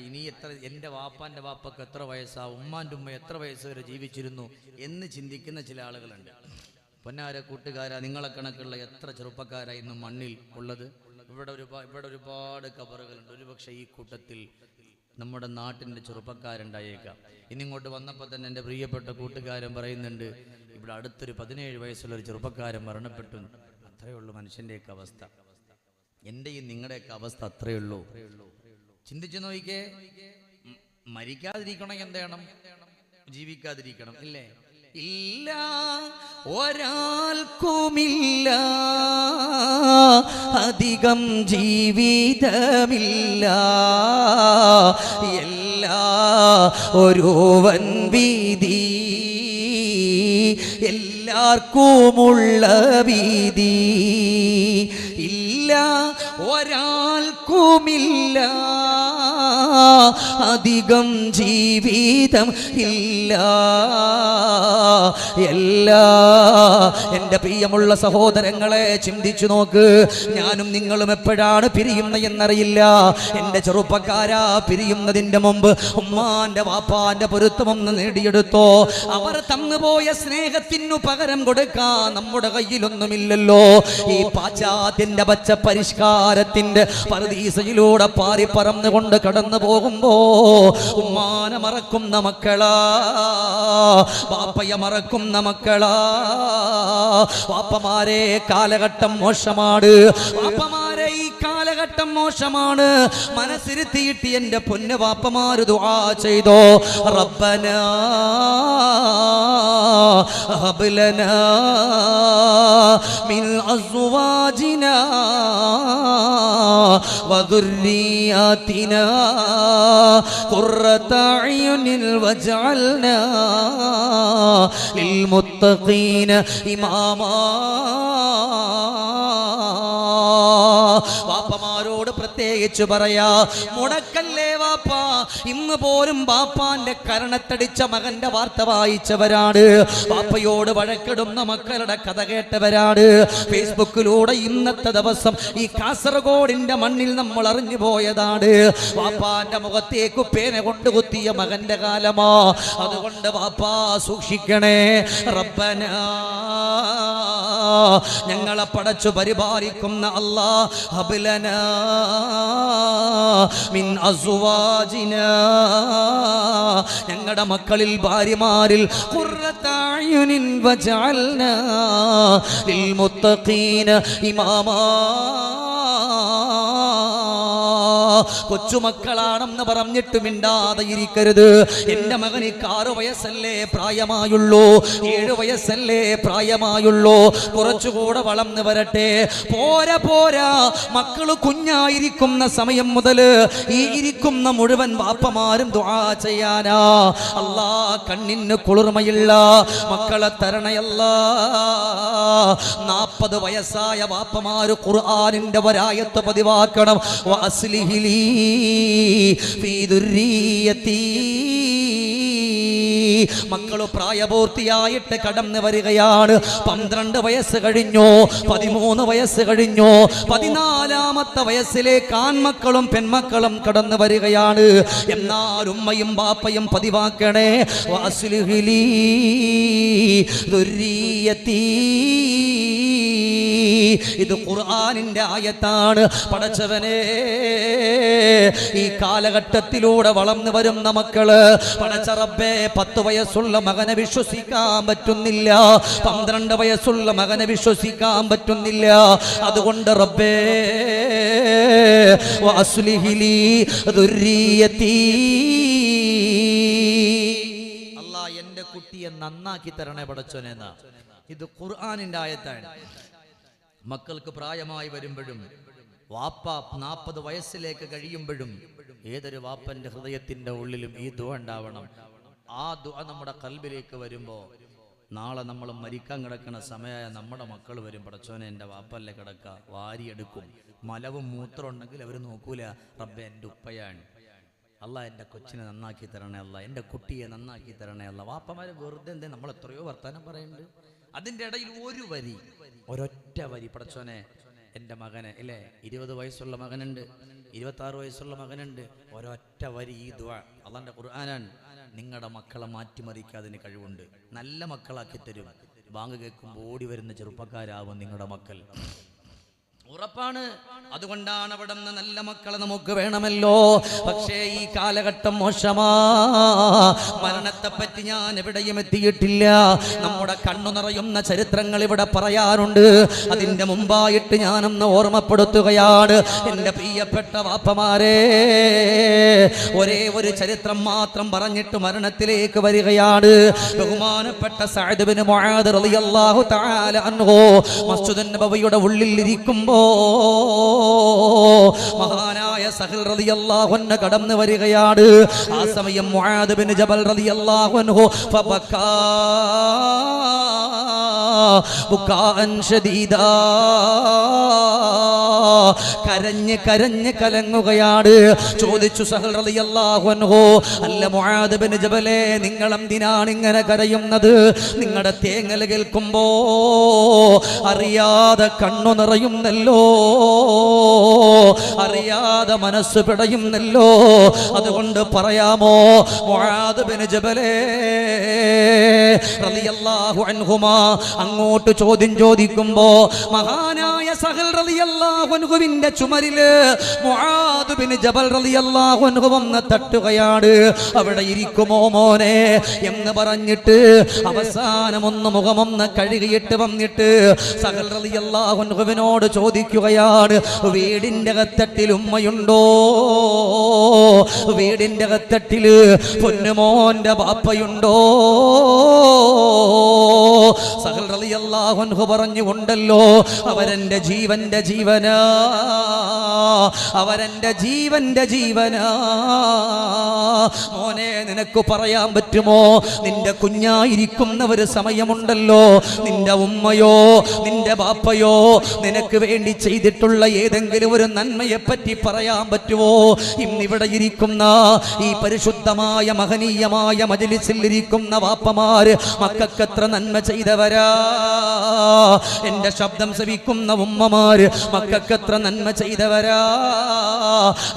ഇനി എത്ര, എൻ്റെ വാപ്പാൻ്റെ വാപ്പക്ക് എത്ര വയസ്സാ, ഉമ്മാൻ്റെ ഉമ്മ എത്ര വയസ്സ് വരെ ജീവിച്ചിരുന്നു എന്ന് ചിന്തിക്കുന്ന ചില ആളുകളുണ്ട്. പൊന്നാര കൂട്ടുകാരാ, നിങ്ങളെ കണക്കുള്ള എത്ര ചെറുപ്പക്കാരാ ഇന്ന് മണ്ണിൽ ഉള്ളത്? ഇവിടെ ഒരുപാട് കബറുകളുണ്ട്. ഒരുപക്ഷെ ഈ കൂട്ടത്തിൽ നമ്മുടെ നാട്ടിൻ്റെ ചെറുപ്പക്കാരുണ്ടായേക്കാം. ഇനി ഇങ്ങോട്ട് വന്നപ്പോൾ തന്നെ എൻ്റെ പ്രിയപ്പെട്ട കൂട്ടുകാരൻ പറയുന്നുണ്ട്, ഇവിടെ അടുത്തൊരു 17 വയസ്സുള്ളൊരു ചെറുപ്പക്കാരൻ മരണപ്പെട്ടു. അത്രയേ ഉള്ളൂ മനുഷ്യൻ്റെയൊക്കെ അവസ്ഥ, എൻ്റെയും നിങ്ങളുടെയൊക്കെ അവസ്ഥ അത്രയേ ഉള്ളൂ. ചിന്തിച്ചു നോക്കിക്കേ, മരിക്കാതിരിക്കണം, എന്താണ്? ജീവിക്കാതിരിക്കണം, ഇല്ലേ? ഇല്ല, ഒരാൾക്കുമില്ല അധികം ജീവിതമില്ല, എല്ലാ ഒരുവൻ വിധി, എല്ലാവർക്കുമുള്ള വിധി. ഇല്ല, ഒരാൾക്കുമില്ല അധികം ജീവിതം ഇല്ല, എല്ലാ. എൻ്റെ പ്രിയമുള്ള സഹോദരങ്ങളെ, ചിന്തിച്ചു നോക്ക്. ഞാനും നിങ്ങളും എപ്പോഴാണ് പിരിയുന്ന എന്നറിയില്ല. എൻ്റെ ചെറുപ്പക്കാരാ, പിരിയുന്നതിൻ്റെ മുമ്പ് ഉമ്മാന്റെ വാപ്പാന്റെ പൊരുത്തമൊന്ന് നേടിയെടുത്തോ. അവർ തന്നുപോയ സ്നേഹത്തിനു പകരം പകരം കൊടുക്കാൻ നമ്മുടെ കയ്യിലൊന്നുമില്ലല്ലോ. ഈ പാശ്ചാത്യന്റെ പച്ച പരിഷ്കാരത്തിന്റെ പറുദീസയിലൂടെ പാറി പറന്നുകൊണ്ട് കടന്നു പോകുമ്പോ ഉമ്മാനെ മറക്കുന്ന മക്കളാ, വാപ്പയെ മറക്കുന്ന മക്കളാ. വാപ്പമാരെ കാലഘട്ടം മോശമാണ്, വാപ്പമാരെ ഈ കാലഘട്ടം മോശമാണ്. മനസ്സിരുത്തിയിട്ട് എന്റെ പൊന്നു വാപ്പമാര് ദുആ ചെയ്തോ, റബ്ബനാ ഹബ് ലനാ മിൻ അസ്വാജിനാ വദുർരിയാതിനാ ഖുർറത അയുനിൻ വജഅൽനാ ലിൽമുത്തഖീന ഇമാമാ. വാപ്പമാരോട് പ്രത്യേകിച്ച് പറയാ, മുടക്കല്ലേ വാപ്പ. ഇന്ന് പോലും ബാപ്പാന്റെ കരണത്തടിച്ച മകന്റെ വാർത്ത വായിച്ചവരാണ്, വാപ്പയോട് വഴക്കിടുന്ന മക്കളുടെ കഥ കേട്ടവരാണ്. ഫേസ്ബുക്കിലൂടെ ഇന്നത്തെ ദിവസം ഈ കാസർഗോഡിന്റെ മണ്ണിൽ നമ്മൾ അറിഞ്ഞു പോയതാണ്. വാപ്പാന്റെ മുഖത്തേക്ക് പേന കൊണ്ട് കുത്തിയ മകന്റെ കാലമാ. അതുകൊണ്ട് വാപ്പാ സൂക്ഷിക്കണേ. റബ്ബനാ, ഞങ്ങളെ പടച്ചു പരിപാലിക്കുന്ന അല്ലാ, ഹബ് ലനാ മിൻ അസ്വാജിനാ, ഞങ്ങളുടെ മക്കളിൽ ഭാര്യമാരിൽ ഖുർറത അയുനിൻ വജഅൽനാ ലിൽമുത്തഖീന ഇമാമാ. കൊച്ചുമക്കളാണെന്ന് പറഞ്ഞിട്ട് മിണ്ടാതെ ഇരിക്കരുത്. എന്റെ മകനിക്ക് 6 വയസ്സല്ലേ പ്രായമായുള്ളൂ, 7 വയസ്സല്ലേ പ്രായമായുള്ളൂ, കുറച്ചുകൂടെ വളർന്നു വരട്ടെ. പോരാ പോരാ, മക്കള് കുഞ്ഞായിരിക്കുന്ന സമയം മുതൽ ഈ ഇരിക്കുന്ന മുഴുവൻ വാപ്പമാരും ദുആ ചെയ്യാനാ. അല്ലാ, കണ്ണിന് കുളിർമയുള്ള മക്കളെ തരണയല്ലാ. 40 വയസ്സായ വാപ്പമാര് ഖുർആനിന്റെ ഒരായത്ത് പതിവാക്കണം. വഅസ്ലിഹി ലീ ഫീ ദുർരിയതി. മക്കള് പ്രായപൂർത്തിയായിട്ട് കടന്നു വരികയാണ്. 12 വയസ്സ് കഴിഞ്ഞു, 13 വയസ്സ് കഴിഞ്ഞു, 14ാമത്തെ വയസ്സിലേക്ക് ആൺമക്കളും പെൺമക്കളും കടന്നു വരികയാണ്. എന്നാൽ ഉമ്മയും ബാപ്പയും പതിവാക്കണേ, വഅസ്ലിഹി ലീ ദുർരിയതി. ഇത് ഖുർആനിന്റെ ആയത്താണ്. പടച്ചവനെ, ഈ കാലഘട്ടത്തിലൂടെ വളർന്നു വരുന്ന മക്കള്, പടച്ച റബ്ബേ, 10 വയസ്സുള്ള മകനെ വിശ്വസിക്കാൻ പറ്റുന്നില്ല, 12 വയസ്സുള്ള മകനെ വിശ്വസിക്കാൻ പറ്റുന്നില്ല. അതുകൊണ്ട് റബ്ബേ, വഅസ്ലിഹി ലീ ദുർരിയതി. അല്ലാ, എന്റെ കുട്ടിയെ നന്നാക്കി തരണേ പടച്ചോനെ. ഇത് ഖുർആനിന്റെ ആയത്താണ്. മക്കൾക്ക് പ്രായമായി വരുമ്പോഴും വാപ്പ 40 വയസ്സിലേക്ക് കഴിയുമ്പോഴും ഏതൊരു വാപ്പന്റെ ഹൃദയത്തിന്റെ ഉള്ളിലും ഈ ദുആ ഉണ്ടാവണം. ആ ദുആ നമ്മുടെ ഖൽബിലേക്ക് വരുമ്പോൾ നാളെ നമ്മൾ മരിക്കാൻ കിടക്കുന്ന സമയമായ നമ്മുടെ മക്കൾ വരും, പടച്ചോനെ എൻ്റെ വാപ്പല്ലേ കിടക്ക, വാരിയെടുക്കും. മലവും മൂത്രം ഉണ്ടെങ്കിൽ അവർ നോക്കൂല, റബ്ബേ എൻ്റെ ഉപ്പയാണ്, അല്ലാ എൻ്റെ കൊച്ചിനെ നന്നാക്കി തരണേ, അല്ല എൻ്റെ കുട്ടിയെ നന്നാക്കി തരണേ, അല്ല. വാപ്പമാരെ വെറുതെ എന്തേ നമ്മൾ എത്രയോ വർത്താനം പറയുന്നുണ്ട്. അതിൻ്റെ ഇടയിൽ ഒരു വരി, ഒരൊറ്റ വരി, പടച്ചോനെ എൻ്റെ മകനെ, ഇല്ലേ 20 വയസ്സുള്ള മകനുണ്ട്, 26 വയസ്സുള്ള മകനുണ്ട്, ഒരൊറ്റ വരി ഈ ദുആ അല്ലാഹുവിൻ്റെ ഖുർആനാണ്. നിങ്ങളുടെ മക്കളെ മാറ്റിമറിക്കാതിന് കഴിവുണ്ട്, നല്ല മക്കളാക്കി തരും. ബാങ്ക് കേൾക്കുമ്പോൾ ഓടി വരുന്ന ചെറുപ്പക്കാരാവും നിങ്ങളുടെ മക്കൾ, ഉറപ്പാണ്. അതുകൊണ്ടാണ് അവിടെ നിന്ന് നല്ല മക്കളെ നമുക്ക് വേണമല്ലോ. പക്ഷേ ഈ കാലഘട്ടം മോശമാ. മരണത്തെപ്പറ്റി ഞാൻ എവിടെയും എത്തിയിട്ടില്ല. നമ്മുടെ കണ്ണു നിറയുന്ന ചരിത്രങ്ങൾ ഇവിടെ പറയാറുണ്ട്. അതിൻ്റെ മുമ്പായിട്ട് ഞാനൊന്ന് ഓർമ്മപ്പെടുത്തുകയാണ് എൻ്റെ പ്രിയപ്പെട്ട വാപ്പമാരെ. ഒരേ ഒരു ചരിത്രം മാത്രം പറഞ്ഞിട്ട് മരണത്തിലേക്ക് വരികയാണ്. ബഹുമാനപ്പെട്ട സഅദ് ബിൻ മുആദ് റളിയല്ലാഹു തആല അൻഹു മസ്ജിദുൻ നബവിയുടെ ഉള്ളിൽ ഇരിക്കുമ്പോൾ മഹാനായ സഹൽ റളിയല്ലാഹു അൻഹു കടന്നു വരികയാണ്. ആ സമയം മുആദ് ബിൻ ജബൽ റളിയല്ലാഹു അൻഹു ഫബക്കാ ബുകാഅൻ ശദീദാ. കരഞ്ഞ് കരഞ്ഞ് കലങ്ങുകയാണ്. ചോദിച്ചു സഹൽ റളിയല്ലാഹു അൻഹു, അല്ല മുആദ് ബിൻ ജബലേ, നിങ്ങൾ എന്തിനാണ് ഇങ്ങനെ കരയുന്നത്? നിങ്ങളുടെ തേങ്ങൽ കേൾക്കുമ്പോ അറിയാതെ കണ്ണു നിറയുന്നല്ലോ, അറിയാതെ മനസ്സ് പിടയുന്നല്ലോ. അതുകൊണ്ട് പറയാമോ മുആദ് ബിൻ ജബലേ റളിയല്ലാഹു അൻഹുമാ അങ്ങോട്ട് ചോദ്യം ചോദിക്കുമ്പോ മഹാനായ സഹൽ റളിയല്ലാഹു അൻഹുവിന്റെ ചുമരില് മുആദ് ബിൻ ജബൽ റളിയല്ലാഹു അൻഹു വന്ന് തട്ടുകയാണ്. അവിടെ ഇരിക്കുമോ മോനെ എന്ന് പറഞ്ഞിട്ട് അവസാനം ഒന്ന് മുഖമൊന്ന് കഴുകിയിട്ട് വന്നിട്ട് സഹൽ റളിയല്ലാഹു അൻഹുവിനോട് ചോദിക്കുകയാണ്, വീടിന്റെ അകത്തട്ടിൽ ഉമ്മയുണ്ടോ? വീടിന്റെ അകത്തട്ടില് പൊന്നുമോന്റെ ബാപ്പയുണ്ടോ? സഹൽ റളിയല്ലാഹു അൻഹു പറഞ്ഞുകൊണ്ടല്ലോ, അവരെന്റെ ജീവന്റെ ജീവനാ, അവരെന്റെ ജീവന്റെ ജീവനാ. മോനെ, നിനക്ക് പറയാൻ പറ്റുമോ, നിന്റെ കുഞ്ഞായിരിക്കുന്ന ഒരു സമയമുണ്ടല്ലോ, നിന്റെ ഉമ്മയോ നിന്റെ ബാപ്പയോ നിനക്ക് വേണ്ടി ചെയ്തിട്ടുള്ള ഏതെങ്കിലും ഒരു നന്മയെ പറ്റി പറയാൻ പറ്റുമോ? ഇന്നിവിടെ ഇരിക്കുന്ന ഈ പരിശുദ്ധമായ മഹനീയമായ മജ്‌ലിസിൽ ഇരിക്കുന്ന വാപ്പമാര് മക്കൾക്കെത്ര നന്മ ചെയ്തവരാ. എന്റെ ശബ്ദം ശ്രവിക്കുന്ന ഉമ്മമാര് മക്കൾക്കെത്ര നന്മ ചെയ്തവരാ.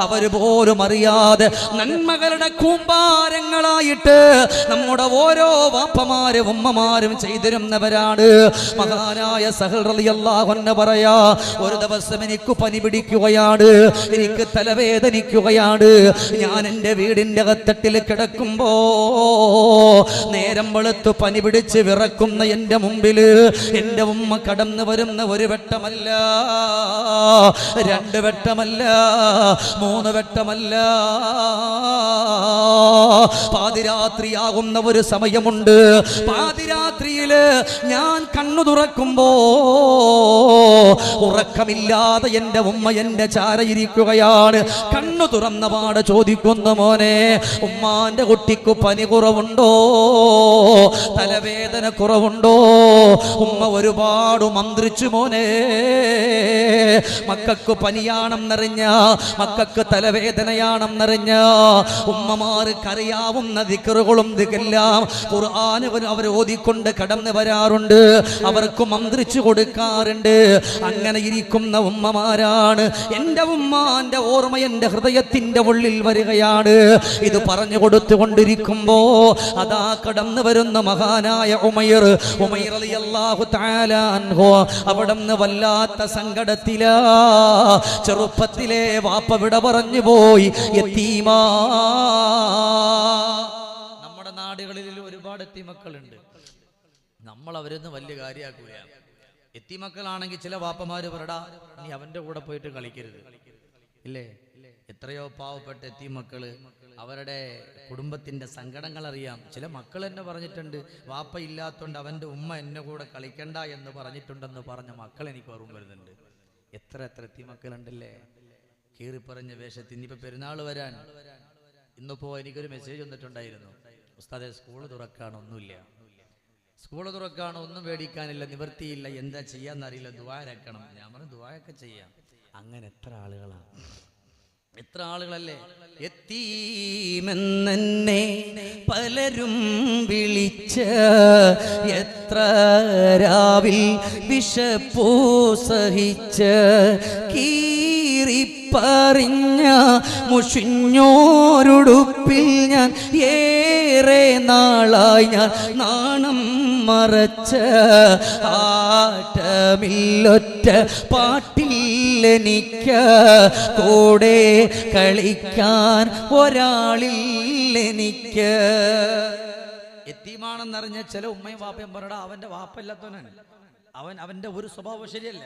അവര് പോലും അറിയാതെ നന്മകളുടെ കൂമ്പാരങ്ങളായിട്ട് നമ്മുടെ ഓരോ വാപ്പമാരും ഉമ്മമാരും ചെയ്തിരുന്നവരാണ്. മഹാനായ സഹൽ റളിയല്ലാഹു അൻഹു പറയാ, ഒരു ദിവസം എനിക്ക് പനി പിടിക്കുകയാണ്, എനിക്ക് തലവേദനിക്കുകയാണ്. ഞാൻ എൻ്റെ വീടിൻ്റെ അകത്തട്ടിൽ കിടക്കുമ്പോ നേരം വെളുത്ത് പനി പിടിച്ച് വിറക്കുന്ന എൻ്റെ മുമ്പില് എൻ്റെ ഉമ്മ കടന്നു വരുന്ന ഒരു വെട്ടമല്ല, രണ്ട് വെട്ടമല്ല, മൂന്ന് വെട്ടമല്ല, പാതിരാത്രിയാകുന്ന ഒരു സമയമുണ്ട്. പാതിരാത്രിയില് ഞാൻ കണ്ണു തുറക്കുമ്പോ ഉറക്കമില്ലാതെ എൻ്റെ ഉമ്മ എൻ്റെ ചാരയിരിക്കുകയാണ്. കണ്ണു തുറന്ന പാട് ചോദിക്കുന്നു, മോനെ, ഉമ്മാന്റെ കുട്ടിക്ക് പനി കുറവുണ്ടോ? തലവേദന കുറവുണ്ടോ? ഉമ്മ ഒരുപാട് മന്ത്രിച്ചു മോനെ. മക്കൾക്ക് പനിയാണെന്നറിഞ്ഞ, മക്കൾക്ക് തലവേദനയാണെന്നറിഞ്ഞ ഉമ്മമാർക്ക് അറിയാവുന്ന ദിക്റുകളും ദിക്റെല്ലാം ഖുർആൻ അവർ ഓതിക്കൊണ്ട് കടന്നു വരാറുണ്ട്, അവർക്ക് മന്ത്രിച്ചു കൊടുക്കാറുണ്ട്. അങ്ങനെ ഇരിക്കുന്ന ഉമ്മമാരാണ്. എൻ്റെ ഉമ്മാന്റെ ഓർമ്മ എൻ്റെ ഹൃദയത്തിന്റെ ഉള്ളിൽ വരികയാണ്. ഇത് പറഞ്ഞു കൊടുത്തുകൊണ്ടിരിക്കുമ്പോ അതാ കടന്നു വരുന്ന മഹാനായ ഉമൈർ റളിയല്ലാഹു തആല അൻഹു അവിടുന്ന് വല്ലാത്ത സങ്കടത്തിലാ. ചെറുപ്പത്തിലെ വാപ്പ വിട പറഞ്ഞു പോയി, യതീമാ. നമ്മുടെ നാടുകളിൽ ഒരുപാട് എത്തിമക്കളുണ്ട്, നമ്മൾ അവരൊന്നും വലിയ കാര്യമാക്കൂല. എത്തിമക്കളാണെങ്കിൽ ചില വാപ്പമാര് പറടാ, നീ അവന്റെ കൂടെ പോയിട്ട് കളിക്കരുത്, ഇല്ലേ? എത്രയോ പാവപ്പെട്ട എത്തിമക്കള് അവരുടെ കുടുംബത്തിന്റെ സങ്കടങ്ങൾ അറിയാം. ചില മക്കൾ എന്നെ പറഞ്ഞിട്ടുണ്ട്, വാപ്പ ഇല്ലാത്തോണ്ട് അവന്റെ ഉമ്മ എന്നെ കൂടെ കളിക്കണ്ട എന്ന് പറഞ്ഞിട്ടുണ്ടെന്ന് പറഞ്ഞ മക്കൾ എനിക്ക് ഓർമ്മ വരുന്നുണ്ട്. എത്ര എത്ര എത്തിമക്കളുണ്ടല്ലേ കീറിപ്പറഞ്ഞ വേഷത്തിൽ. ഇനിയിപ്പോ പെരുന്നാൾ വരാൻ, ഇന്നിപ്പോ എനിക്കൊരു മെസ്സേജ് വന്നിട്ടുണ്ടായിരുന്നു, ഉസ്താദെ സ്കൂള് തുറക്കാണ്, ഒന്നുമില്ല, സ്കൂള് തുറക്കാണ്, ഒന്നും പേടിക്കാനില്ല, നിവൃത്തിയില്ല, എന്താ ചെയ്യാന്നറിയില്ല, ദുആരക്കണം. ഞാൻ പറഞ്ഞു ദുആയൊക്കെ ചെയ്യാം. അങ്ങനെ എത്ര ആളുകളാണ്, എത്ര ആളുകളല്ലേ. എത്തീമെന്നെ പലരും വിളിച്ച, എത്ര രാവിൽ വിശപ്പൂ സഹിച്ച, കീറിപ്പറിഞ്ഞ മുഷിഞ്ഞോരുടുപ്പിൽ ഞാൻ ഏറെ നാളായി ഞാൻ നാണം മറച്ച, ആട്ടമില്ലൊറ്റ പാട്ടില്ലെനിക്ക്, കൂടെ കളിക്കാൻ ഒരാളില്ലെനിക്ക്. എത്തീമാണെന്നറിഞ്ഞ ചില ഉമ്മയും വാപ്പയും പറയടാ, അവന്റെ വാപ്പല്ലാത്തവനാണ്, അവന്റെ ഒരു സ്വഭാവം ശരിയല്ല,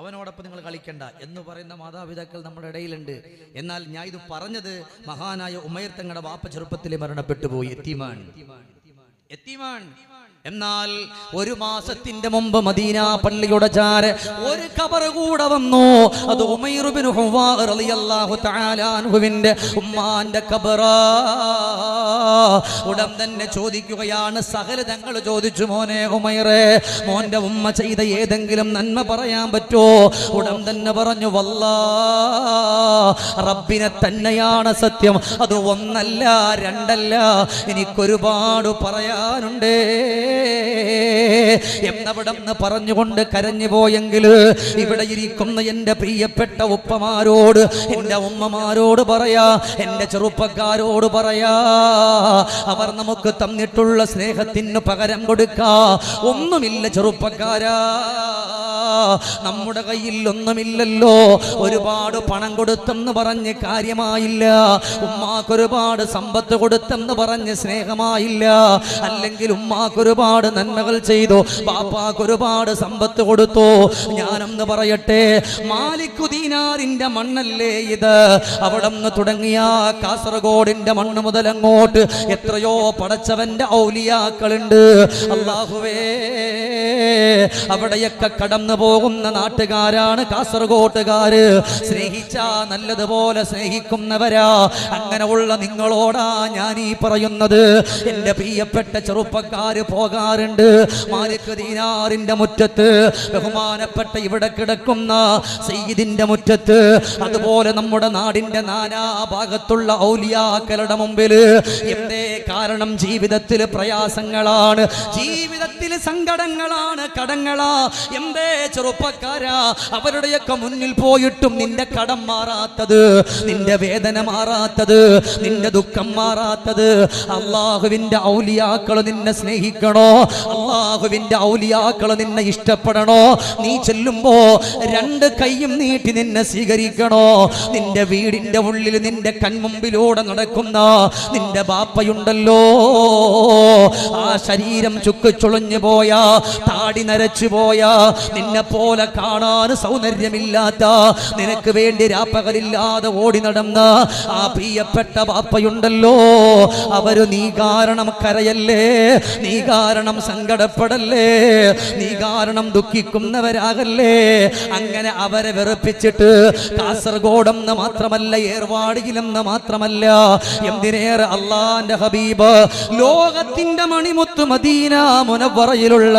അവനോടൊപ്പം നിങ്ങൾ കളിക്കണ്ട എന്ന് പറയുന്ന മാതാപിതാക്കൾ നമ്മുടെ ഇടയിലുണ്ട്. എന്നാൽ ഞാൻ ഇത് പറഞ്ഞത് മഹാനായ ഉമൈർ തങ്ങളുടെ വാപ്പ ചെറുപ്പത്തിൽ മരണപ്പെട്ടു പോയി. യതീമാൻ, യതീമാൻ. എന്നാൽ ഒരു മാസത്തിന്റെ മുമ്പ് മദീന പള്ളിയുടെ ചാര ഒരു ഖബർ കൂടെ വന്നു. അത് ഉമൈർ ഇബ്നു ഹുവാ റളിയല്ലാഹു തആല അൻഹുവിന്റെ ഉമ്മാന്റെ ഖബറ. ഉടൻ തന്നെ ചോദിക്കുകയാണ്, സഹല തങ്ങൾ ചോദിച്ചു, മോനെ ഉമൈറേ, മോന്റെ ഉമ്മ ചെയ്ത ഏതെങ്കിലും നന്മ പറയാൻ പറ്റോ? ഉടൻ തന്നെ പറഞ്ഞു, വല്ലാഹ് റബ്ബിനെ തന്നെയാണ് സത്യം, അത് ഒന്നല്ല രണ്ടല്ല, എനിക്കൊരുപാട് പറയാനുണ്ട് എന്നവിടെന്ന് പറഞ്ഞുകൊണ്ട് കരഞ്ഞു പോയെങ്കിൽ ഇവിടെ ഇരിക്കുന്ന എൻ്റെ പ്രിയപ്പെട്ട ഉപ്പമാരോട്, എൻ്റെ ഉമ്മമാരോട് പറയാ, എൻ്റെ ചെറുപ്പക്കാരോട് പറയാ, അവർ നമുക്ക് തന്നിട്ടുള്ള സ്നേഹത്തിന് പകരം കൊടുക്കാ ഒന്നുമില്ല ചെറുപ്പക്കാരാ. നമ്മുടെ കയ്യിൽ ഒന്നുമില്ലല്ലോ, ഒരുപാട് പണം കൊടുത്തെന്ന് പറഞ്ഞ് കാര്യമായില്ല, ഉമ്മാക്കൊരുപാട് സമ്പത്ത് കൊടുത്തെന്ന് പറഞ്ഞ് സ്നേഹമായില്ല, അല്ലെങ്കിൽ ഉമ്മാക്കൊരുപാട് നന്മകൾ ചെയ്തു, ബാപ്പാക്കൊരുപാട് സമ്പത്ത് കൊടുത്തു. ഞാനൊന്ന് പറയട്ടെ, മാലിക് ദീനാറിന്റെ മണ്ണല്ലേ ഇത്? അവിടെ നിന്ന് തുടങ്ങിയ കാസർഗോഡിന്റെ മണ്ണ് മുതൽ അങ്ങോട്ട് എത്രയോ പടച്ചവന്റെ ഔലിയാക്കളുണ്ട്. അല്ലാഹുവേ, അവിടെയൊക്കെ കടന്നു പോകുന്ന നാട്ടുകാരാണ് കാസർഗോട്ടുകാര്. സ്നേഹിച്ചാ നല്ലതുപോലെ സ്നേഹിക്കുന്നവരാ. അങ്ങനെ ഉള്ള നിങ്ങളോടാ ഞാൻ ഈ പറയുന്നത്. എൻ്റെ പ്രിയപ്പെട്ട ചെറുപ്പക്കാര് പോകാറുണ്ട് മാലിക് ദീനാറിന്റെ മുറ്റത്ത്, ബഹുമാനപ്പെട്ട ഇവിടെ കിടക്കുന്ന സയ്യിദിന്റെ മുറ്റത്ത്, അതുപോലെ നമ്മുടെ നാടിന്റെ നാനാ ഭാഗത്തുള്ള ഔലിയാക്കളുടെ മുമ്പിൽ. എന്തേ കാരണം? ജീവിതത്തിൽ പ്രയാസങ്ങളാണ്, ജീവിതത്തിൽ സങ്കടങ്ങളാണ്, കടങ്ങളാ. എന്തേ ചെറുപ്പക്കാരാ, അവരുടെയൊക്കെ മുന്നിൽ പോയിട്ടും നിന്റെ കടം മാറാത്തത്, നിന്റെ വേദന മാറാത്തത്, നിന്റെ ദുഃഖം മാറാത്തത്? അള്ളാഹുവിന്റെ ഔലിയാക്കൾ നിന്നെ സ്നേഹിക്കണോ? അള്ളാഹുവിന്റെ ഔലിയാക്കൾ നിന്നെ ഇഷ്ടപ്പെടണോ? നീ ചെല്ലുമ്പോ രണ്ട് കൈയും നീട്ടി നിന്നെ സ്വീകരിക്കണോ? നിന്റെ വീടിന്റെ ഉള്ളിൽ നിന്റെ കൺമുമ്പിലൂടെ നടക്കുന്ന നിന്റെ ബാപ്പയുണ്ടല്ലോ, ആ ശരീരം ചുക്കുചുളഞ്ഞു പോയാ, താടി നരച്ചു പോയാ, നിന്നെ പോലെ കാണാൻ സൗന്ദര്യമില്ലാത്ത, നിനക്ക് വേണ്ടി രാപ്പകലില്ലാതെ ഓടി നടന്ന ആ പ്രിയപ്പെട്ട ബാപ്പയുണ്ടല്ലോ, അവര് നീ കാരണം കരയല്ലേ, നീ കാരണം സങ്കടപ്പെടല്ലേ, നീ കാരണം ദുഃഖിക്കുന്നവരാകല്ലേ. അങ്ങനെ അവരെ വെറുപ്പിച്ചിട്ട് കാസർഗോഡെന്ന് മാത്രമല്ല, ഏർവാടിയിലെന്ന് മാത്രമല്ല, എന്തിനേറെ അള്ളാന്റെ ഹബീബ്, ലോകത്തിന്റെ മണിമുത്ത് മദീന മുനവ്വറയിലുള്ള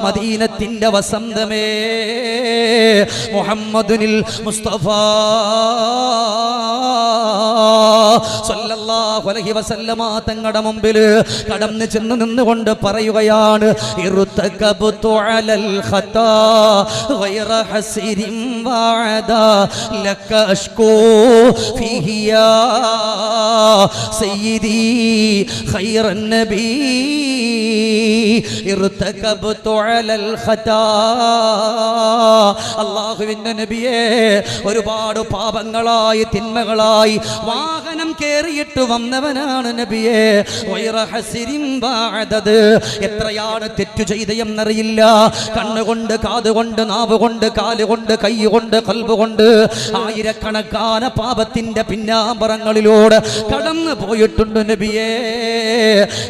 മദീനത്തിന്റെ വസന്തമേ മുഹമ്മദുനിൽ മുസ്തഫ സല്ലല്ലാഹു അലൈഹി വസല്ലമ തങ്ങളുടെ മുമ്പിൽ കടന്നു ചെന്ന് നിന്നുകൊണ്ട് പറയുകയാണ്, ഇർതകബതു അലൽ ഖതാ ഗൈറ ഹസിരിൻ വഅദാ ലക അഷ്കൂ ഫീഹി യാ സയ്യിദി ഖൈറൻ നബി ഇർതകബതു അലൽ ഖതാ. അല്ലാഹുവിന്റെ നബിയേ, ഒരുപാട് പാപങ്ങളായി തിന്മകളായി വാഹനം കേറിയിട്ട് വന്നവനാണ് നബിയേ. എത്രയാണ് തെറ്റു ചെയ്തയെന്നറിയില്ല. കണ്ണുകൊണ്ട്, കാതുകൊണ്ട്, നാവുകൊണ്ട്, കാലുകൊണ്ട്, കൈകൊണ്ട്, കൽബുകൊണ്ട് ആയിരക്കണക്കാന പാപത്തിന്റെ പിന്നാമ്പറങ്ങളിലൂടെ കടന്നു പോയിട്ടുണ്ട് നബിയേ.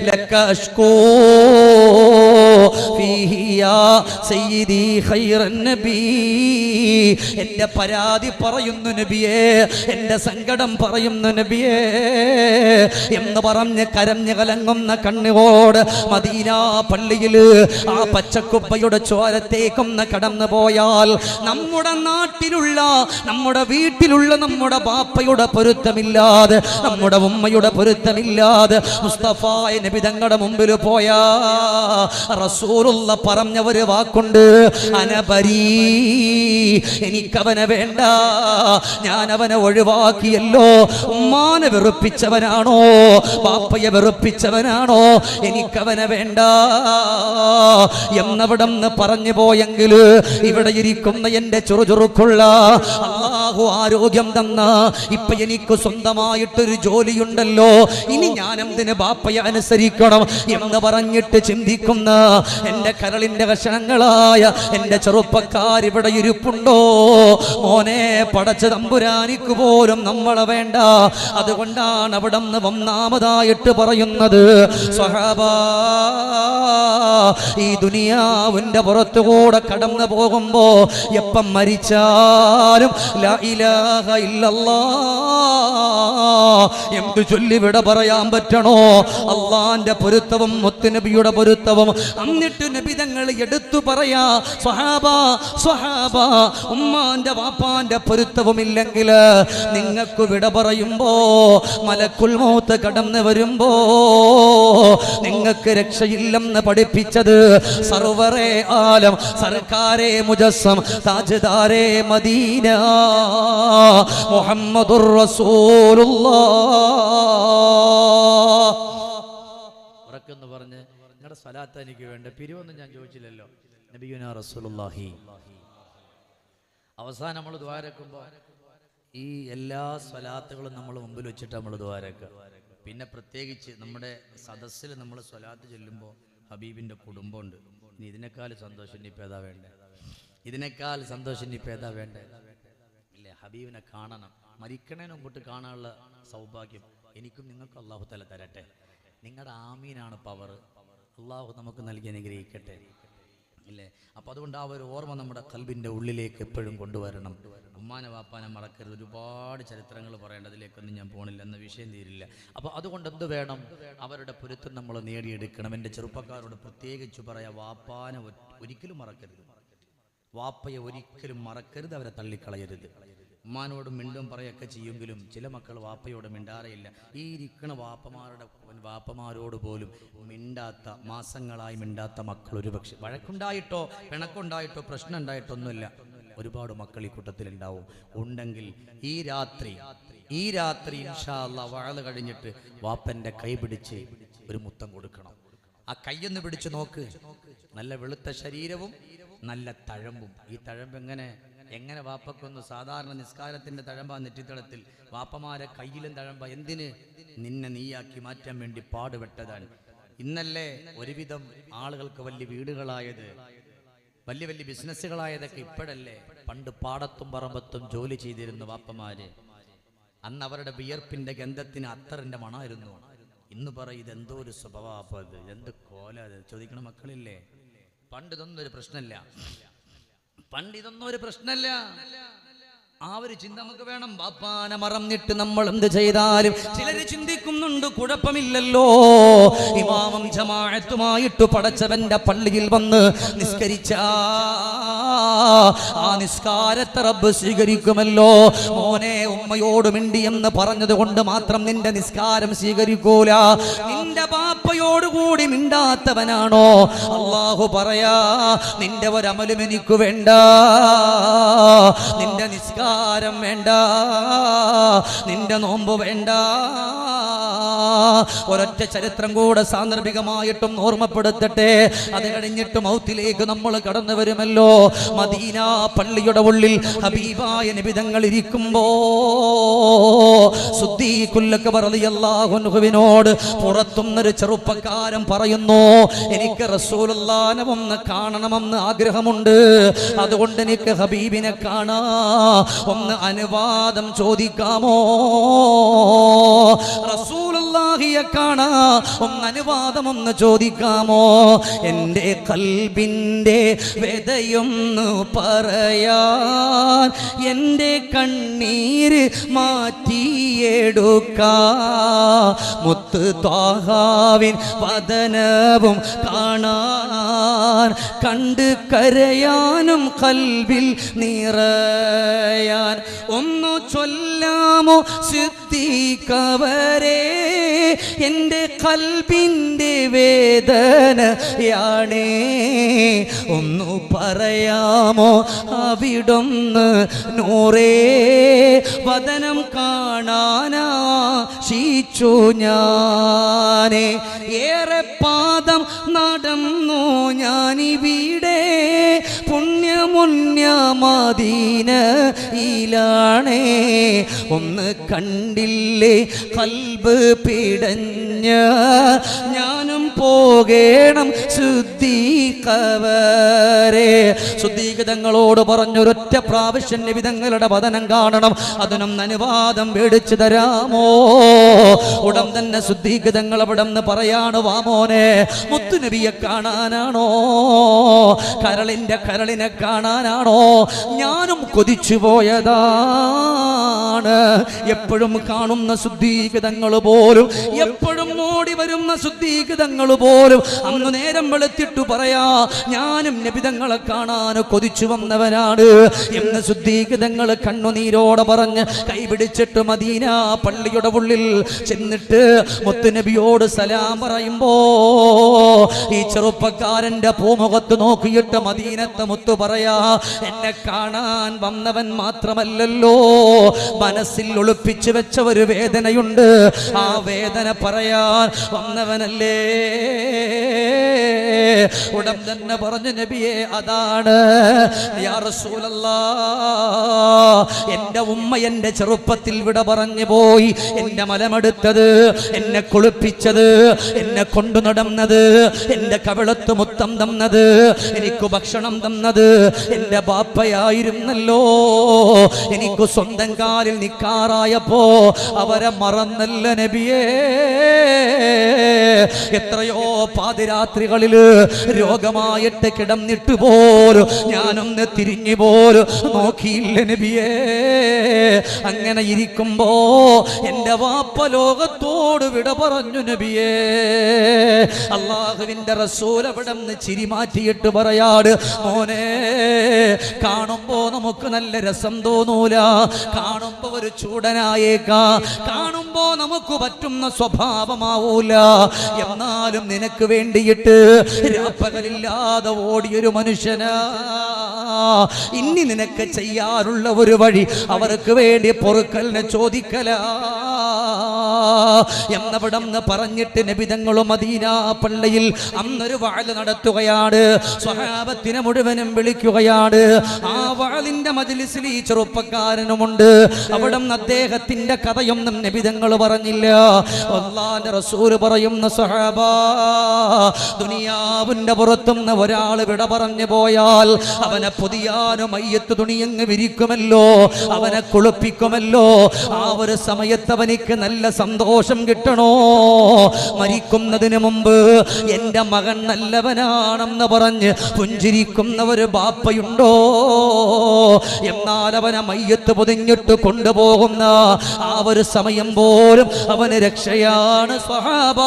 ലക അഷ്കൂ ഫീഹി യാ സയ്യിദി ഖൈറൻ നബി. എന്റെ പരാതി പറയുന്നു നബിയേ, എന്റെ സങ്കടം പറയുന്നു നബിയേ എന്ന് പറഞ്ഞ് കരഞ്ഞു കലങ്ങുന്ന കണ്ണുകോട് മദീന പള്ളിയിൽ ആ പച്ചക്കുപ്പയുടെ ചോരത്തേക്കൊന്ന് കടന്നു പോയാൽ, നമ്മുടെ നാട്ടിലുള്ള, നമ്മുടെ വീട്ടിലുള്ള നമ്മുടെ ബാപ്പയുടെ പൊരുത്തമില്ലാതെ, നമ്മുടെ ഉമ്മയുടെ പൊരുത്തമില്ലാതെ മുസ്തഫായ നബി തങ്ങളുടെ മുമ്പിൽ പോയാ റസൂലുള്ള പറഞ്ഞ ഒരു വാക്കുണ്ട്, അനബരീ, എനിക്കവനെ വേണ്ട, ഞാൻ അവനെ ഒഴിവാക്കിയല്ലോ. ഉമ്മാനെ വെറുപ്പിച്ചവനാണോ, ബാപ്പയെ വെറുപ്പിച്ചവനാണോ, എനിക്കവനെ വേണ്ട എന്നവിടെന്ന് പറഞ്ഞു പോയെങ്കിൽ, ഇവിടെ ഇരിക്കുന്ന എൻ്റെ ചുറുചുറുക്കുള്ള അല്ലാഹു ആരോഗ്യം തന്ന, ഇപ്പൊ എനിക്ക് സ്വന്തമായിട്ടൊരു ജോലിയുണ്ടല്ലോ, ഇനി ഞാൻ എന്തിന് ബാപ്പയെ അനുസരിക്കണം എന്ന് പറഞ്ഞിട്ട് ചിന്തിക്കുന്ന എൻ്റെ കരളിന് കണ്ണിന്റെ കഷണങ്ങളായ എന്റെ ചെറുപ്പക്കാരിവിടെ ഇരിപ്പുണ്ടോ? മോനെ, പടച്ച തമ്പുരാനിക്ക് പോലും നമ്മളെ വേണ്ട. അതുകൊണ്ടാണ് അവിടെ നിന്ന് ഒന്നാമതായിട്ട് പറയുന്നത്, സ്വഹാബാ, ഈ ദുനിയാവിന്റെ പുറത്തുകൂടെ കടന്നു പോകുമ്പോ എപ്പം മരിച്ചാലും ലാ ഇലാഹ ഇല്ലല്ലാഹ് എന്ത് ചൊല്ലി വിട പറയാൻ പറ്റണോ? അള്ളാന്റെ പൊരുത്തവും മുത്തുനബിയുടെ പൊരുത്തവും. എന്നിട്ട് നബി തങ്ങൾ എടുത്തു പറയാ, സ്വഹാബാ സ്വഹാബാ, ഉമ്മാന്റെ വാപ്പാന്റെ പൊരുത്തവും ഇല്ലെങ്കിൽ നിങ്ങൾക്ക് വിട പറയുമ്പോ മലക്കുൽ മൗത്ത് കടന്നു വരുമ്പോ നിങ്ങൾക്ക് രക്ഷയില്ലെന്ന് പഠിപ്പിച്ചത് സർവറേ ആലം സർക്കാരെ മുജസ്സം താജ്ദാരെ മദീന മുഹമ്മദുർ റസൂലുള്ളാഹ്. ഉറക്കെന്ന് പറഞ്ഞ് നിങ്ങളുടെ സ്വലാത്ത് എനിക്ക് വേണ്ട, പിരിവൊന്നും ഞാൻ ചോദിച്ചില്ലല്ലോ. നബിയുനാ റസൂലുള്ളാഹി. അവസാനം നമ്മൾ ദ്വാരക്കുമ്പോൾ ഈ എല്ലാ സ്വലാത്തുകളും നമ്മൾ മുമ്പിൽ വെച്ചിട്ട് നമ്മൾ ദ്വാരക്കുക. പിന്നെ പ്രത്യേകിച്ച് നമ്മുടെ സദസ്സിൽ നമ്മൾ സ്വലാത്ത് ചൊല്ലുമ്പോൾ ഹബീബിൻ്റെ കുടുംബമുണ്ട്. ഇനി ഇതിനേക്കാൾ സന്തോഷം ഇനിയിപ്പോൾ ഏതാ വേണ്ടേ? ഇതിനേക്കാൾ സന്തോഷം ഇനിയിപ്പോൾ ഏതാ വേണ്ടേ? ഇല്ലേ, ഹബീബിനെ കാണണം. മരിക്കണേന് മുമ്പിട്ട് കാണാനുള്ള സൗഭാഗ്യം എനിക്കും നിങ്ങൾക്കും അള്ളാഹു തആല തരട്ടെ. നിങ്ങളുടെ ആമീനാണ് പവർ. അള്ളാഹു നമുക്ക് നൽകി അനുഗ്രഹിക്കട്ടെ. ഇല്ലേ, അപ്പോൾ അതുകൊണ്ട് ആ ഒരു ഓർമ്മ നമ്മുടെ ഖൽബിൻ്റെ ഉള്ളിലേക്ക് എപ്പോഴും കൊണ്ടുവരണം. ഉമ്മാനെ വാപ്പാനെ മറക്കരുത്. ഒരുപാട് ചരിത്രങ്ങൾ പറയേണ്ടത്, അതിലേക്കൊന്നും ഞാൻ പോണില്ല, എന്ന വിഷയം തീരില്ല. അപ്പോൾ അതുകൊണ്ട് എന്ത് വേണം? അവരുടെ പൊരുത്തം നമ്മൾ നേടിയെടുക്കണം. എൻ്റെ ചെറുപ്പക്കാരോട് പ്രത്യേകിച്ച് പറയാം, വാപ്പാനെ ഒരിക്കലും മറക്കരുത്. വാപ്പയെ ഒരിക്കലും മറക്കരുത്, അവരെ തള്ളിക്കളയരുത്. ഉമ്മാനോട് മിണ്ടും പറയൊക്കെ ചെയ്യുമെങ്കിലും ചില മക്കൾ വാപ്പയോട് മിണ്ടാറേയില്ല. ഈ ഇരിക്കണ വാപ്പമാരോട് പോലും മിണ്ടാത്ത, മാസങ്ങളായി മിണ്ടാത്ത മക്കൾ ഒരുപക്ഷെ വഴക്കുണ്ടായിട്ടോ പിണക്കുണ്ടായിട്ടോ പ്രശ്നം ഉണ്ടായിട്ടൊന്നുമില്ല, ഒരുപാട് മക്കൾ ഈ കൂട്ടത്തിലുണ്ടാവും. ഉണ്ടെങ്കിൽ ഈ രാത്രി ഇൻഷാ അല്ലാഹ് വഅള് കഴിഞ്ഞിട്ട് വാപ്പൻ്റെ കൈ പിടിച്ച് ഒരു മുത്തം കൊടുക്കണം. ആ കൈയൊന്ന് പിടിച്ച് നോക്ക്. നല്ല വെളുത്ത ശരീരവും നല്ല തഴമ്പും. ഈ തഴമ്പ് എങ്ങനെ വാപ്പക്കൊന്ന് സാധാരണ നിസ്കാരത്തിൻ്റെ തഴമ്പ നെറ്റിത്തളത്തിൽ, വാപ്പമാരെ കയ്യിലും തഴമ്പ. എന്തിന്? നിന്നെ നീയാക്കി മാറ്റാൻ വേണ്ടി പാടുപെട്ടതാണ്. ഇന്നല്ലേ ഒരുവിധം ആളുകൾക്ക് വലിയ വീടുകളായത്, വലിയ വലിയ ബിസിനസ്സുകളായതൊക്കെ ഇപ്പോഴല്ലേ. പണ്ട് പാടത്തും പറമ്പത്തും ജോലി ചെയ്തിരുന്നു വാപ്പമാര്. അന്ന് അവരുടെ വിയർപ്പിന്റെ ഗന്ധത്തിന് അത്തറിന്റെ മണമായിരുന്നു. ഇന്ന് പറയും ഇതെന്തോ ഒരു സ്വഭാവം, അത് എന്ത് കോല ചോദിക്കണ മക്കളില്ലേ. പണ്ട് ഇതൊന്നും ഒരു പ്രശ്നമല്ല. ആ ഒരു ചിന്ത നമുക്ക് വേണം. ബാപ്പാനെ മറന്നിട്ട് നമ്മൾ എന്ത് ചെയ്താലും ചിലര് ചിന്തിക്കുന്നുണ്ട്, കുഴപ്പമില്ലല്ലോ, ഇമാമും ജമാഅത്തുമായിട്ട് പടച്ചവന്റെ പള്ളിയിൽ വന്ന് നിസ്കരിച്ച ആ നിസ്കാരത്തെ റബ്ബ് സ്വീകരിക്കുമല്ലോ. മോനെ, ഉമ്മയോട് മിണ്ടി എന്ന് പറഞ്ഞത് കൊണ്ട് മാത്രം നിന്റെ നിസ്കാരം സ്വീകരിക്കൂല. നിന്റെ ബാപ്പയോടുകൂടി മിണ്ടാത്തവനാണോ അല്ലാഹു പറയാ, നിന്റെ ഒരമലും എനിക്ക് വേണ്ട, നിന്റെ നിസ്കാരം വേണ്ട, നിന്റെ നോമ്പ് വേണ്ട. ഒരൊറ്റ ചരിത്രം കൂടെ സാന്ദർഭികമായിട്ടും ഓർമ്മപ്പെടുത്തട്ടെ. അത് കഴിഞ്ഞിട്ട് മൗത്തിലേക്ക് നമ്മൾ കടന്നു വരുമല്ലോ. മദീന പള്ളിയുടെ ഉള്ളിൽ ഹബീബായ നബി തങ്ങൾ ഇരിക്കുമ്പോ സിദ്ദീഖുൽ അക്ബർ റളിയല്ലാഹു അൻഹുവിനോട് പുറത്തുനിന്നൊരു ചെറുപ്പക്കാരൻ പറയുന്നു, എനിക്ക് റസൂലുള്ളാഹിനെ ഒന്ന് കാണണമെന്ന് ആഗ്രഹമുണ്ട്, അതുകൊണ്ട് എനിക്ക് ഹബീബിനെ കാണാ, ഒന്ന് അനുവാദം ചോദിക്കാമോ? റസൂലുള്ളാഹിയെ കാണാ ഒന്ന് അനുവാദം ഒന്ന് ചോദിക്കാമോ? എൻ്റെ ഖൽബിൻ്റെ വേദയൊന്ന് പറയാൻ, എൻ്റെ കണ്ണീര് മാറ്റിയെടുക്കാൻ, മുത്ത് ത്വാഹാവിൻ വദനവും കാണാൻ, കണ്ട് കരയാനും ഖൽബിൽ നിറയാൻ, ഒന്നു ചൊല്ലാമോ സിദ്ദീഖവരേ, എൻ്റെ ഖൽബിൻ്റെ വേദനയാണേ, ഒന്നു പറയാമോ അവിടൊന്ന് നൂറേ, വദനം കാണാനാശിച്ചു ഞാനേ, ഏറെ പാദം നടന്നു ഞാനിവിടെ, പുണ്യമു മുന്ന മദീനയിലാണേ ഒന്ന് കണ്ടില്ലേ കൽബ് പിടഞ്ഞ ഞാനും പോകേണം ശുദ്ധീകവരെ. ശുദ്ധീകതങ്ങളോട് പറഞ്ഞൊരൊറ്റ പ്രാവശ്യം നബി തങ്ങളുടെ വദനം കാണണം. അതിനും അനുവാദം മേടിച്ചു തരാമോ? ഉടൻ തന്നെ ശുദ്ധീകതങ്ങൾ അവിടെ നിന്ന് പറയാണ്, വാമോനെ മുത്തുനബിയെ കാണാനാണോ? കരളിനെ കാണാനാണോ? ഞാനും കൊതിച്ചു പോയതാണ്. എപ്പോഴും കാണുന്ന ശുദ്ധീകതങ്ങൾ പോലും, എപ്പോഴും ഓടി വരുന്ന ശുദ്ധീകതങ്ങൾ പോലും അന്ന് നേരം വെളുത്തിട്ടു പറയാ, ഞാനും നബിതങ്ങളെ കാണാൻ കൊതിച്ചു വന്നവനാണ് എന്ന് ശുദ്ധീകതങ്ങൾ കണ്ണുനീരോടെ പറഞ്ഞ് കൈപിടിച്ചിട്ട് മദീന പള്ളിയുടെ ഉള്ളിൽ ചെന്നിട്ട് മുത്തുനബിയോട് സലാം പറയുമ്പോ ഈ ചെറുപ്പക്കാരന്റെ പൂമുഖത്ത് നോക്കിയിട്ട് മദീനത്തെ മുത്തു പറയാ, എന്നെ കാണാൻ വന്നവൻ മാത്രമല്ലല്ലോ, മനസ്സിൽ ഒളിപ്പിച്ചു വെച്ച ഒരു വേദനയുണ്ട്, ആ വേദന പറയാൻ വന്നവനല്ലേ. ഉടൻ തന്നെ പറഞ്ഞു, നബിയെ അതാണ് യാ റസൂലല്ലാഹ്, എന്റെ ഉമ്മ എന്റെ ചെറുപ്പത്തിൽ വിട പറഞ്ഞു പോയി. എന്നെ മലമെടുത്തത്, എന്നെ കുളിപ്പിച്ചത്, എന്നെ കൊണ്ടു നടന്നത്, എന്റെ കവിളത്ത് മുത്തം തന്നത്, എനിക്ക് ഭക്ഷണം തന്നത് എന്റെ ബാപ്പയായിരുന്നല്ലോ. എനിക്ക് സ്വന്തം കാലിൽ നിക്കാറായപ്പോ അവരെ മറന്നല്ല നബിയേ. എത്രയോ പാതിരാത്രികളില് രോഗമായിട്ട് കിടന്നിട്ട് പോലും ഞാനൊന്ന് തിരിഞ്ഞു പോലും നോക്കിയില്ല നബിയേ. അങ്ങനെ ഇരിക്കുമ്പോ എന്റെ വാപ്പ ലോകത്തോട് വിട പറഞ്ഞു നബിയേ. അള്ളാഹുവിന്റെ റസൂൽ അവിടെ നിന്ന് ചിരി മാറ്റിയിട്ട് പറയാട്, മോനെ കാണുമ്പോ നമുക്ക് നല്ല രസം തോന്നൂല, കാണുമ്പോ ഒരു ചൂടനായേക്കാ, കാണുമ്പോ നമുക്ക് പറ്റുന്ന സ്വഭാവമാവൂല, എന്നാലും നിനക്ക് വേണ്ടിയിട്ട് രാപ്പകലില്ലാതെ ഓടിയൊരു മനുഷ്യനാ. ഇനി നിനക്ക് ചെയ്യാറുള്ള ഒരു വഴി അവർക്ക് വേണ്ടി പൊറുക്കലിനെ ചോദിക്കല എന്നവിടം പറഞ്ഞിട്ട് നബിതങ്ങളും മദീന പള്ളിയിൽ അന്നൊരു വഅല് നടത്തുകയാണ്. സ്വഹാബത്തിനെ മുഴുവനും വിളിക്കുകയാണ്. ആ വഅലിന്റെ മജ്ലിസിൽ ഈ ചെറുപ്പക്കാരനുമുണ്ട്. അവിടെ അദ്ദേഹത്തിന്റെ കഥയൊന്നും നബിതങ്ങൾ പറഞ്ഞില്ല. അല്ലാഹുവിന്റെ റസൂൽ പറയുന്ന, സ്വഹാബ, ദുനിയാവിന്റെ പുറത്തുനിന്ന് ഒരാൾ വിട പറഞ്ഞു പോയാൽ അവനെ പൊതിയാനും മയ്യത്ത് തുണിയങ്ങ് വിരിക്കുമല്ലോ, അവനെ കുളിപ്പിക്കുമല്ലോ. ആ ഒരു സമയത്ത് അവനിക്ക് നല്ല സന്തോഷം കിട്ടണോ? മരിക്കുന്നതിന് മുമ്പ് എന്റെ മകൻ നല്ലവനാണെന്ന് പറഞ്ഞ് പുഞ്ചിരിക്കുന്ന ഒരു ബാപ്പയുണ്ടോ? എന്നാൽ അവനെ മയ്യത്ത് പൊതിഞ്ഞിട്ട് കൊണ്ടുപോകുന്ന ആ ഒരു സമയം പോലും അവന് രക്ഷയാണ് സ്വഹാബ.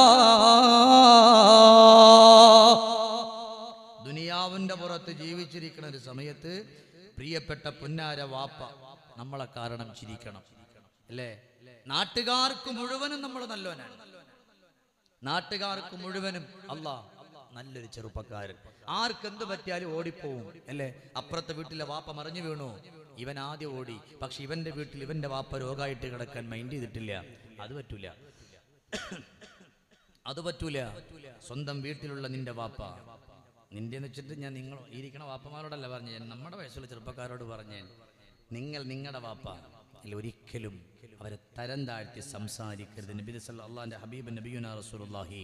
ദുനിയാവിന്റെ പുറത്ത് ജീവിച്ചിരിക്കുന്ന ഒരു സമയത്ത് പ്രിയപ്പെട്ട പുന്നാര വാപ്പ നമ്മളെ കാരണം ചിരിക്കണം, അല്ലേ? നാട്ടുകാർക്ക് മുഴുവനും നമ്മൾ നല്ലവനാണ്, നാട്ടുകാർക്ക് മുഴുവനും അല്ലാ നല്ലൊരു ചെറുപ്പക്കാരൻ, ആർക്കെന്ത് പറ്റിയാലും ഓടിപ്പോവും, അല്ലേ? അപ്പുറത്തെ വീട്ടിലെ വാപ്പ മറിഞ്ഞു വീണു, ഇവൻ ആദ്യം ഓടി. പക്ഷെ ഇവന്റെ വീട്ടിൽ ഇവന്റെ വാപ്പ രോഗമായിട്ട് കിടക്കാൻ മൈൻഡ് ചെയ്തിട്ടില്ല. അത് പറ്റൂല, അത് പറ്റൂല. സ്വന്തം വീട്ടിലുള്ള നിന്റെ വാപ്പ, നിന്റെ എന്ന് വെച്ചിട്ട് ഞാൻ നിങ്ങൾ ഇരിക്കണ വാപ്പമാരോടല്ല പറഞ്ഞേ, നമ്മുടെ വയസ്സുള്ള ചെറുപ്പക്കാരോട് പറഞ്ഞേ, നിങ്ങളുടെ വാപ്പ അല്ല, ഒരിക്കലും അവരെ തരം താഴ്ത്തി സംസാരിക്കരുത്. നബി അള്ളാന്റെ ഹബീബ് നബിയുനാ റസൂലുള്ളാഹി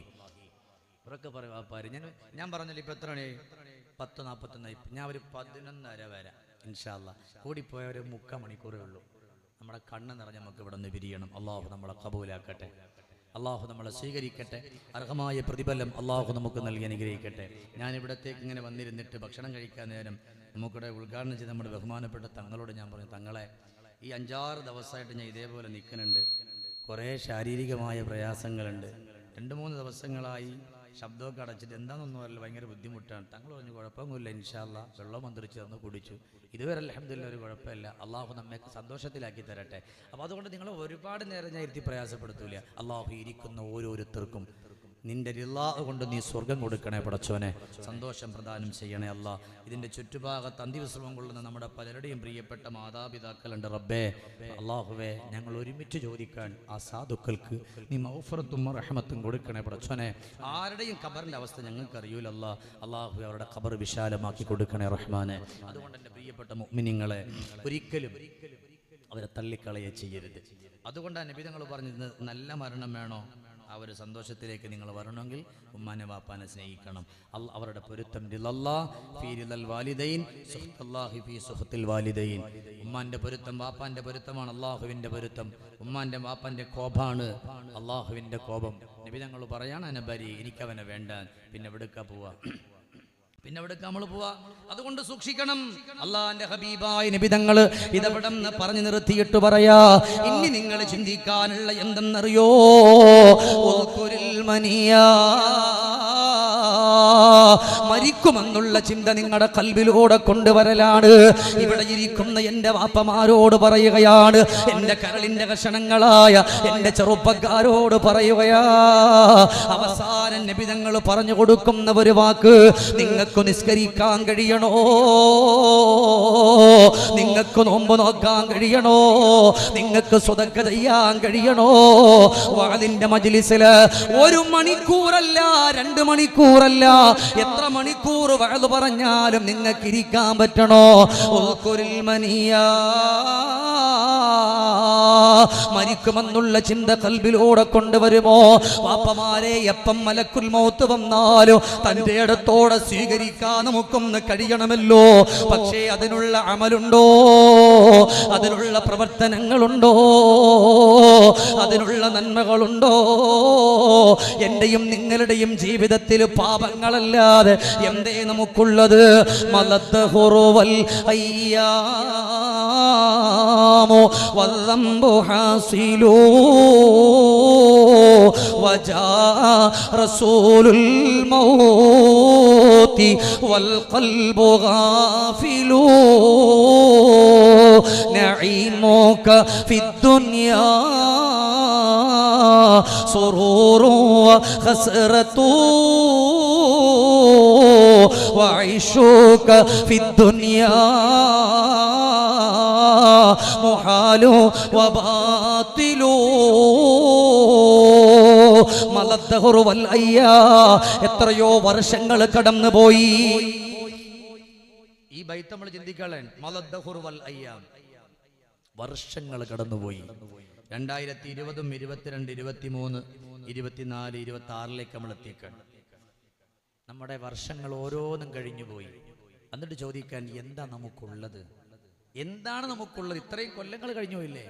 ഇവരൊക്കെ പറയും വാപ്പാര്. ഞാൻ പറഞ്ഞല്ലോ ഇപ്പൊ എത്ര മണി? 10:41. ഞാൻ ഒരു 11:30 വരെ ഇൻഷാ അല്ലാഹ്, കൂടിപ്പോയ ഒരു 3/4 മണിക്കൂറേ ഉള്ളൂ. നമ്മുടെ കണ്ണ് നിറഞ്ഞ് നമുക്ക് ഇവിടെ നിന്ന് പിരിയണം. അള്ളാഹു നമ്മളെ കബൂലാക്കട്ടെ, അള്ളാഹു നമ്മളെ സ്വീകരിക്കട്ടെ, അർഹമായ പ്രതിഫലം അള്ളാഹു നമുക്ക് നൽകി അനുഗ്രഹിക്കട്ടെ. ഞാൻ ഇവിടത്തേക്ക് ഇങ്ങനെ വന്നിരുന്നിട്ട് ഭക്ഷണം കഴിക്കാൻ നേരം നമുക്കിവിടെ ഉദ്ഘാടനം ചെയ്ത് നമ്മുടെ ബഹുമാനപ്പെട്ട തങ്ങളോട് ഞാൻ പറഞ്ഞു, തങ്ങളെ ഈ 5-6 ദിവസമായിട്ട് ഞാൻ ഇതേപോലെ നിൽക്കുന്നുണ്ട്, കുറേ ശാരീരികമായ പ്രയാസങ്ങളുണ്ട്, 2-3 ദിവസങ്ങളായി ശബ്ദമൊക്കെ അടച്ചിട്ട് എന്താണെന്നൊന്നും അറിയില്ല, ഭയങ്കര ബുദ്ധിമുട്ടാണ്. തങ്ങൾ പറഞ്ഞു കുഴപ്പമൊന്നുമില്ല, ഇൻഷാ അല്ലാഹ് വെള്ളം മന്ത്രിച്ച് തന്ന് കുടിച്ചു, ഇതുവരെ അൽഹംദുലില്ലാഹ് ഒരു കുഴപ്പമില്ല, അള്ളാഹു നമ്മെ സന്തോഷത്തിലാക്കി തരട്ടെ. അപ്പോൾ അതുകൊണ്ട് നിങ്ങൾ ഒരുപാട് നേരം ഞാൻ ഇരുത്തി പ്രയാസപ്പെടുത്തൂല. അള്ളാഹു ഇരിക്കുന്ന ഓരോരുത്തർക്കും നിന്റെ റിളാ കൊണ്ട് നീ സ്വർഗം കൊടുക്കണേ പടച്ചോനെ, സന്തോഷം പ്രദാനം ചെയ്യണേ അല്ലാ. ഇതിൻ്റെ ചുറ്റുഭാഗത്ത് അന്തിവിശ്രമം കൊള്ളുന്ന നമ്മുടെ പലരുടെയും പ്രിയപ്പെട്ട മാതാപിതാക്കളുണ്ട് റബ്ബേ. അള്ളാഹുവേ, ഞങ്ങൾ ഒരുമിച്ച് ചോദിക്കാൻ ആ സാധുക്കൾക്ക് നീ മൗഫറത്തും റഹ്മത്തും കൊടുക്കണേ പടച്ചോനെ. ആരുടെയും ഖബറിൻ്റെ അവസ്ഥ ഞങ്ങൾക്ക് അറിയൂലല്ല. അള്ളാഹു അവരുടെ ഖബർ വിശാലമാക്കി കൊടുക്കണേ റഹ്മാനെ. അതുകൊണ്ട് എൻ്റെ പ്രിയപ്പെട്ട മുഅ്മിനീങ്ങളെ, ഒരിക്കലും അവരെ തള്ളിക്കളയെ ചെയ്യരുത്. അതുകൊണ്ടാണ് നബി തങ്ങൾ പറഞ്ഞത്, നല്ല മരണം വേണോ, ആ ഒരു സന്തോഷത്തിലേക്ക് നിങ്ങൾ വരണമെങ്കിൽ ഉമ്മാനെ വാപ്പാനെ സ്നേഹിക്കണം. അവരുടെ പൊരുത്തം ഉമ്മാന്റെ പൊരുത്തം വാപ്പാന്റെ പൊരുത്തമാണ് അള്ളാഹുവിന്റെ പൊരുത്തം. ഉമ്മാന്റെ വാപ്പാന്റെ കോപാണ് അള്ളാഹുവിന്റെ കോപം. നബി തങ്ങൾ പറയാണ്, അനബരി, എനിക്കവനെ വേണ്ട. പിന്നെ എവിടേക്കാ പോവാ? പിന്നെ എവിടേക്ക് നമ്മൾ പോവാ? അതുകൊണ്ട് സൂക്ഷിക്കണം. അള്ളാന്റെ ഹബീബായ നബി തങ്ങൾ ഇതവിടം പറഞ്ഞു നിർത്തിയിട്ട് പറയാ, ഇനി നിങ്ങൾ ചിന്തിക്കാനുള്ള എന്തെന്നറിയോ? മരിക്കുമെന്നുള്ള ചിന്ത നിങ്ങളുടെ കൽബിലൂടെ കൊണ്ടുവരലാണ്. ഇവിടെ ഇരിക്കുന്ന എൻ്റെ വാപ്പമാരോട് പറയുകയാണ്, എൻ്റെ കരളിൻ്റെ കഷണങ്ങളായ എൻ്റെ ചെറുപ്പക്കാരോട് പറയുകയാ, അവസാനം നബി തങ്ങൾ പറഞ്ഞു കൊടുക്കുന്ന ഒരു വാക്ക്, നിങ്ങൾക്ക് നിസ്കരിക്കാൻ കഴിയണോ? നിങ്ങൾക്ക് നോമ്പ് നോക്കാൻ കഴിയണോ? നിങ്ങൾക്ക് സ്വതക്ക ചെയ്യാൻ കഴിയണോ? വാളിന്റെ മജ്ലിസില് 1 മണിക്കൂറല്ല, 2 മണിക്കൂറല്ല, എത്ര മണിക്കൂർ വഅദ് പറഞ്ഞാലും നിങ്ങൾക്ക് ഇരിക്കാൻ പറ്റണോ? മരിക്കുമെന്നുള്ള ചിന്ത കൽബിലൂടെ കൊണ്ടുവരുമോ? വാപ്പമാരെ, എപ്പം മലക്കുൽ മൗത്ത് വന്നാലും തൻ്റെ അടുത്തോടെ സ്വീകരിക്കാൻ നമുക്കൊന്ന് കഴിയണമല്ലോ. പക്ഷേ അതിനുള്ള അമലുണ്ടോ? അതിനുള്ള പ്രവർത്തനങ്ങളുണ്ടോ? അതിനുള്ള നന്മകളുണ്ടോ? എന്റെയും നിങ്ങളുടെയും ജീവിതത്തിൽ പാപങ്ങളല്ലാതെ എന്തേ നമുക്കുള്ളത്? മലദ്ദഹുറുവൽ അയ്യാമു വദ്ദംബു ഹാസിലു വജാ റസൂലുൽ മൗതി വൽ ഖൽബു ഗാഫിലു നഈമുക ഫിദ്ദുനിയാ സുറൂറു വഖസ്റതു വഇശുക ഫിദ്ദുനിയാ മുഹാലു വബാതിലു മലദ്ദഹുറു വൽ അയ്യാ. എത്രയോ വർഷങ്ങൾ കടന്നുപോയി. ഈ ബൈത്ത് നമ്മൾ ചിന്തിക്കാൻ, മലദ്ദഹുറു വൽ അയ്യാ, വർഷങ്ങൾ കടന്നുപോയി. 2020, 22, 23, 24, 26 നമ്മൾ എത്തിയേക്കാണ്. നമ്മുടെ വർഷങ്ങൾ ഓരോന്നും കഴിഞ്ഞുപോയി. എന്നിട്ട് ചോദിക്കാൻ, എന്താ നമുക്കുള്ളത്? എന്താണ് നമുക്കുള്ളത്? ഇത്രയും കൊല്ലങ്ങൾ കഴിഞ്ഞുപോയില്ലേ?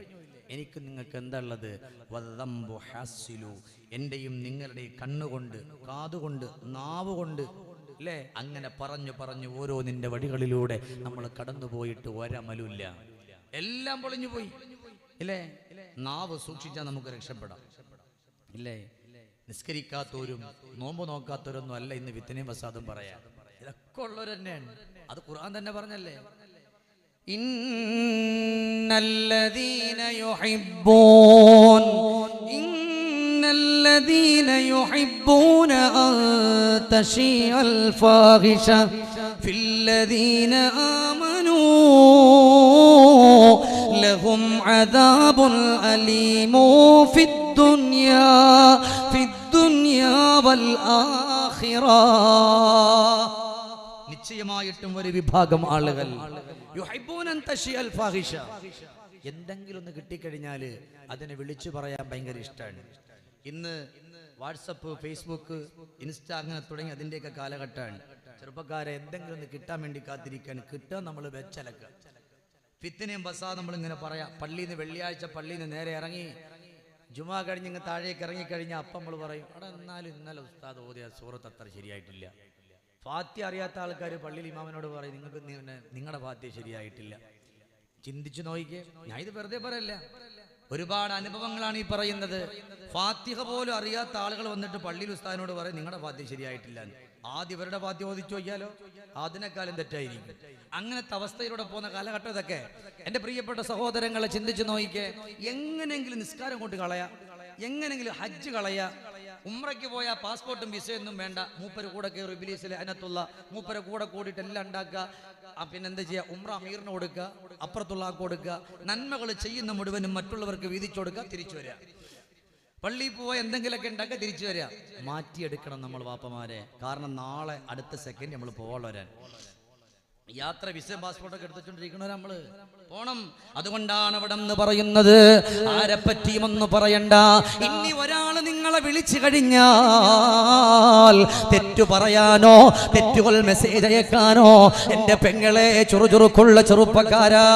എനിക്ക് നിങ്ങൾക്ക് എന്താ ഉള്ളത്? വദ്ദംബു ഹാസിലു, എന്റെയും നിങ്ങളുടെയും കണ്ണുകൊണ്ട്, കാതുകൊണ്ട്, നാവ് കൊണ്ട്, അല്ലേ, അങ്ങനെ പറഞ്ഞു പറഞ്ഞു ഓരോ നിന്റെ വഴികളിലൂടെ നമ്മൾ കടന്നുപോയിട്ട് ഒരമലുമില്ല. എല്ലാം പൊളിഞ്ഞു പോയി, ഇല്ലേ? നാവ് സൂക്ഷിച്ചാൽ നമുക്ക് രക്ഷപ്പെടാം, ഇല്ലേ? നിസ്കരിക്കാത്തവരും നോമ്പ് നോക്കാത്തവരൊന്നും അല്ല ഇന്ന് വിത്തനയും വസാദും പറയാം. ഇതൊക്കെ ഉള്ളവർ തന്നെയാണ്. അത് ഖുർആൻ തന്നെ പറഞ്ഞല്ലേ, ഇന്നല്ലദീന യുഹിബ്ബൂന അൻ തശീഅൽ ഫാഹിഷ ഫില്ലദീന ആമനൂ ലഹും അദാബുൻ അലീമു ഫിദ്ദുനിയാ വൽ ആഖിറ. നിശ്ചയമായിട്ടും ഒരു വിഭാഗം ആളുകൾ എന്തെങ്കിലും ഒന്ന് കിട്ടിക്കഴിഞ്ഞാല് അതിനെ വിളിച്ചു പറയാൻ ഭയങ്കര ഇഷ്ടമാണ്. ഇന്ന് വാട്സപ്പ്, ഫേസ്ബുക്ക്, ഇൻസ്റ്റ അങ്ങനെ തുടങ്ങി അതിൻ്റെയൊക്കെ കാലഘട്ടമാണ്. ചെറുപ്പക്കാരെ എന്തെങ്കിലും ഒന്ന് കിട്ടാൻ വേണ്ടി കാത്തിരിക്കാൻ, കിട്ടാൻ നമ്മൾ വെച്ചലക്കുക. ഫിത്തിനെയും ബസാ നമ്മളിങ്ങനെ പറയാം. പള്ളിയിൽ നിന്ന് വെള്ളിയാഴ്ച പള്ളിയിൽ നിന്ന് നേരെ ഇറങ്ങി ജുമാ കഴിഞ്ഞ് ഇങ്ങ് താഴേക്ക് ഇറങ്ങിക്കഴിഞ്ഞാൽ അപ്പം നമ്മൾ പറയും, അവിടെ എന്നാലും ഇന്നലെ ഉസ്താദ് ഓതിയ സൂറത്ത് അത്ര ശരിയായിട്ടില്ല. ഫാത്തിഹ അറിയാത്ത ആൾക്കാർ പള്ളിയിൽ ഇമാമിനോട് പറയും, നിങ്ങൾക്ക് നിങ്ങളുടെ ഫാത്തിഹ ശരിയായിട്ടില്ല. ചിന്തിച്ചു നോക്കിക്കേ. ഞാൻ ഇത് വെറുതെ പറയല്ല, ഒരുപാട് അനുഭവങ്ങളാണ് ഈ പറയുന്നത്. ഫാത്തിഹ പോലും അറിയാത്ത ആളുകൾ വന്നിട്ട് പള്ളിയിൽ ഉസ്താദിനോട് പറയും, നിങ്ങളുടെ ഫാത്തിഹ ശരിയായിട്ടില്ല. ആദ്യം ഇവരുടെ ഫാത്തിഹ ഓദിച്ചു നോക്കിയാലോ, അതിനേക്കാളും തെറ്റായിരിക്കും. അങ്ങനത്തെ അവസ്ഥയിലൂടെ പോകുന്ന കാലഘട്ടം ഇതൊക്കെ. എൻ്റെ പ്രിയപ്പെട്ട സഹോദരങ്ങളെ, ചിന്തിച്ചു നോക്കിക്കേ. എങ്ങനെയെങ്കിലും നിസ്കാരം കൊണ്ട് കളയാ, എങ്ങനെയെങ്കിലും ഹജ്ജ് കളയാ, ഉംറയ്ക്ക് പോയാൽ പാസ്പോർട്ടും വിസയൊന്നും വേണ്ട, മൂപ്പര് കൂടെ കയറി ഇബ്ലീസിലെ അതിനകത്തുള്ള മൂപ്പരെ കൂടെ കൂടിയിട്ട് എല്ലാം ഉണ്ടാക്കുക. പിന്നെന്താ ചെയ്യുക? ഉംറ അമീറിന് കൊടുക്കുക, അപ്പുറത്തുള്ള ആൾക്ക് കൊടുക്കുക, നന്മകൾ ചെയ്യുന്ന മുഴുവനും മറ്റുള്ളവർക്ക് വീതിച്ചു കൊടുക്കുക, തിരിച്ചു വരിക. പള്ളിയിൽ പോവാൻ എന്തെങ്കിലുമൊക്കെ ഉണ്ടാക്കുക, തിരിച്ചു വരിക. മാറ്റിയെടുക്കണം നമ്മൾ വാപ്പമാരെ. കാരണം നാളെ അടുത്ത സെക്കൻഡ് നമ്മൾ പോകാൻ യാത്ര വിസയും പാസ്പോർട്ടൊക്കെ എടുത്തുകൊണ്ടിരിക്കണവർ നമ്മള് പോണം. അതുകൊണ്ടാണ് അവിടെ നിന്ന് പറയുന്നത്, ആരെപ്പറ്റിയും ഒന്നും പറയണ്ട. ഇനി ഒരാൾ നിങ്ങളെ വിളിച്ചു കഴിഞ്ഞാൽ തെറ്റു പറയാനോ തെറ്റുകൾ മെസ്സേജ് അയക്കാനോ, എന്റെ പെങ്ങളെ ചുറുചുറുക്കുള്ള ചെറുപ്പക്കാരാ,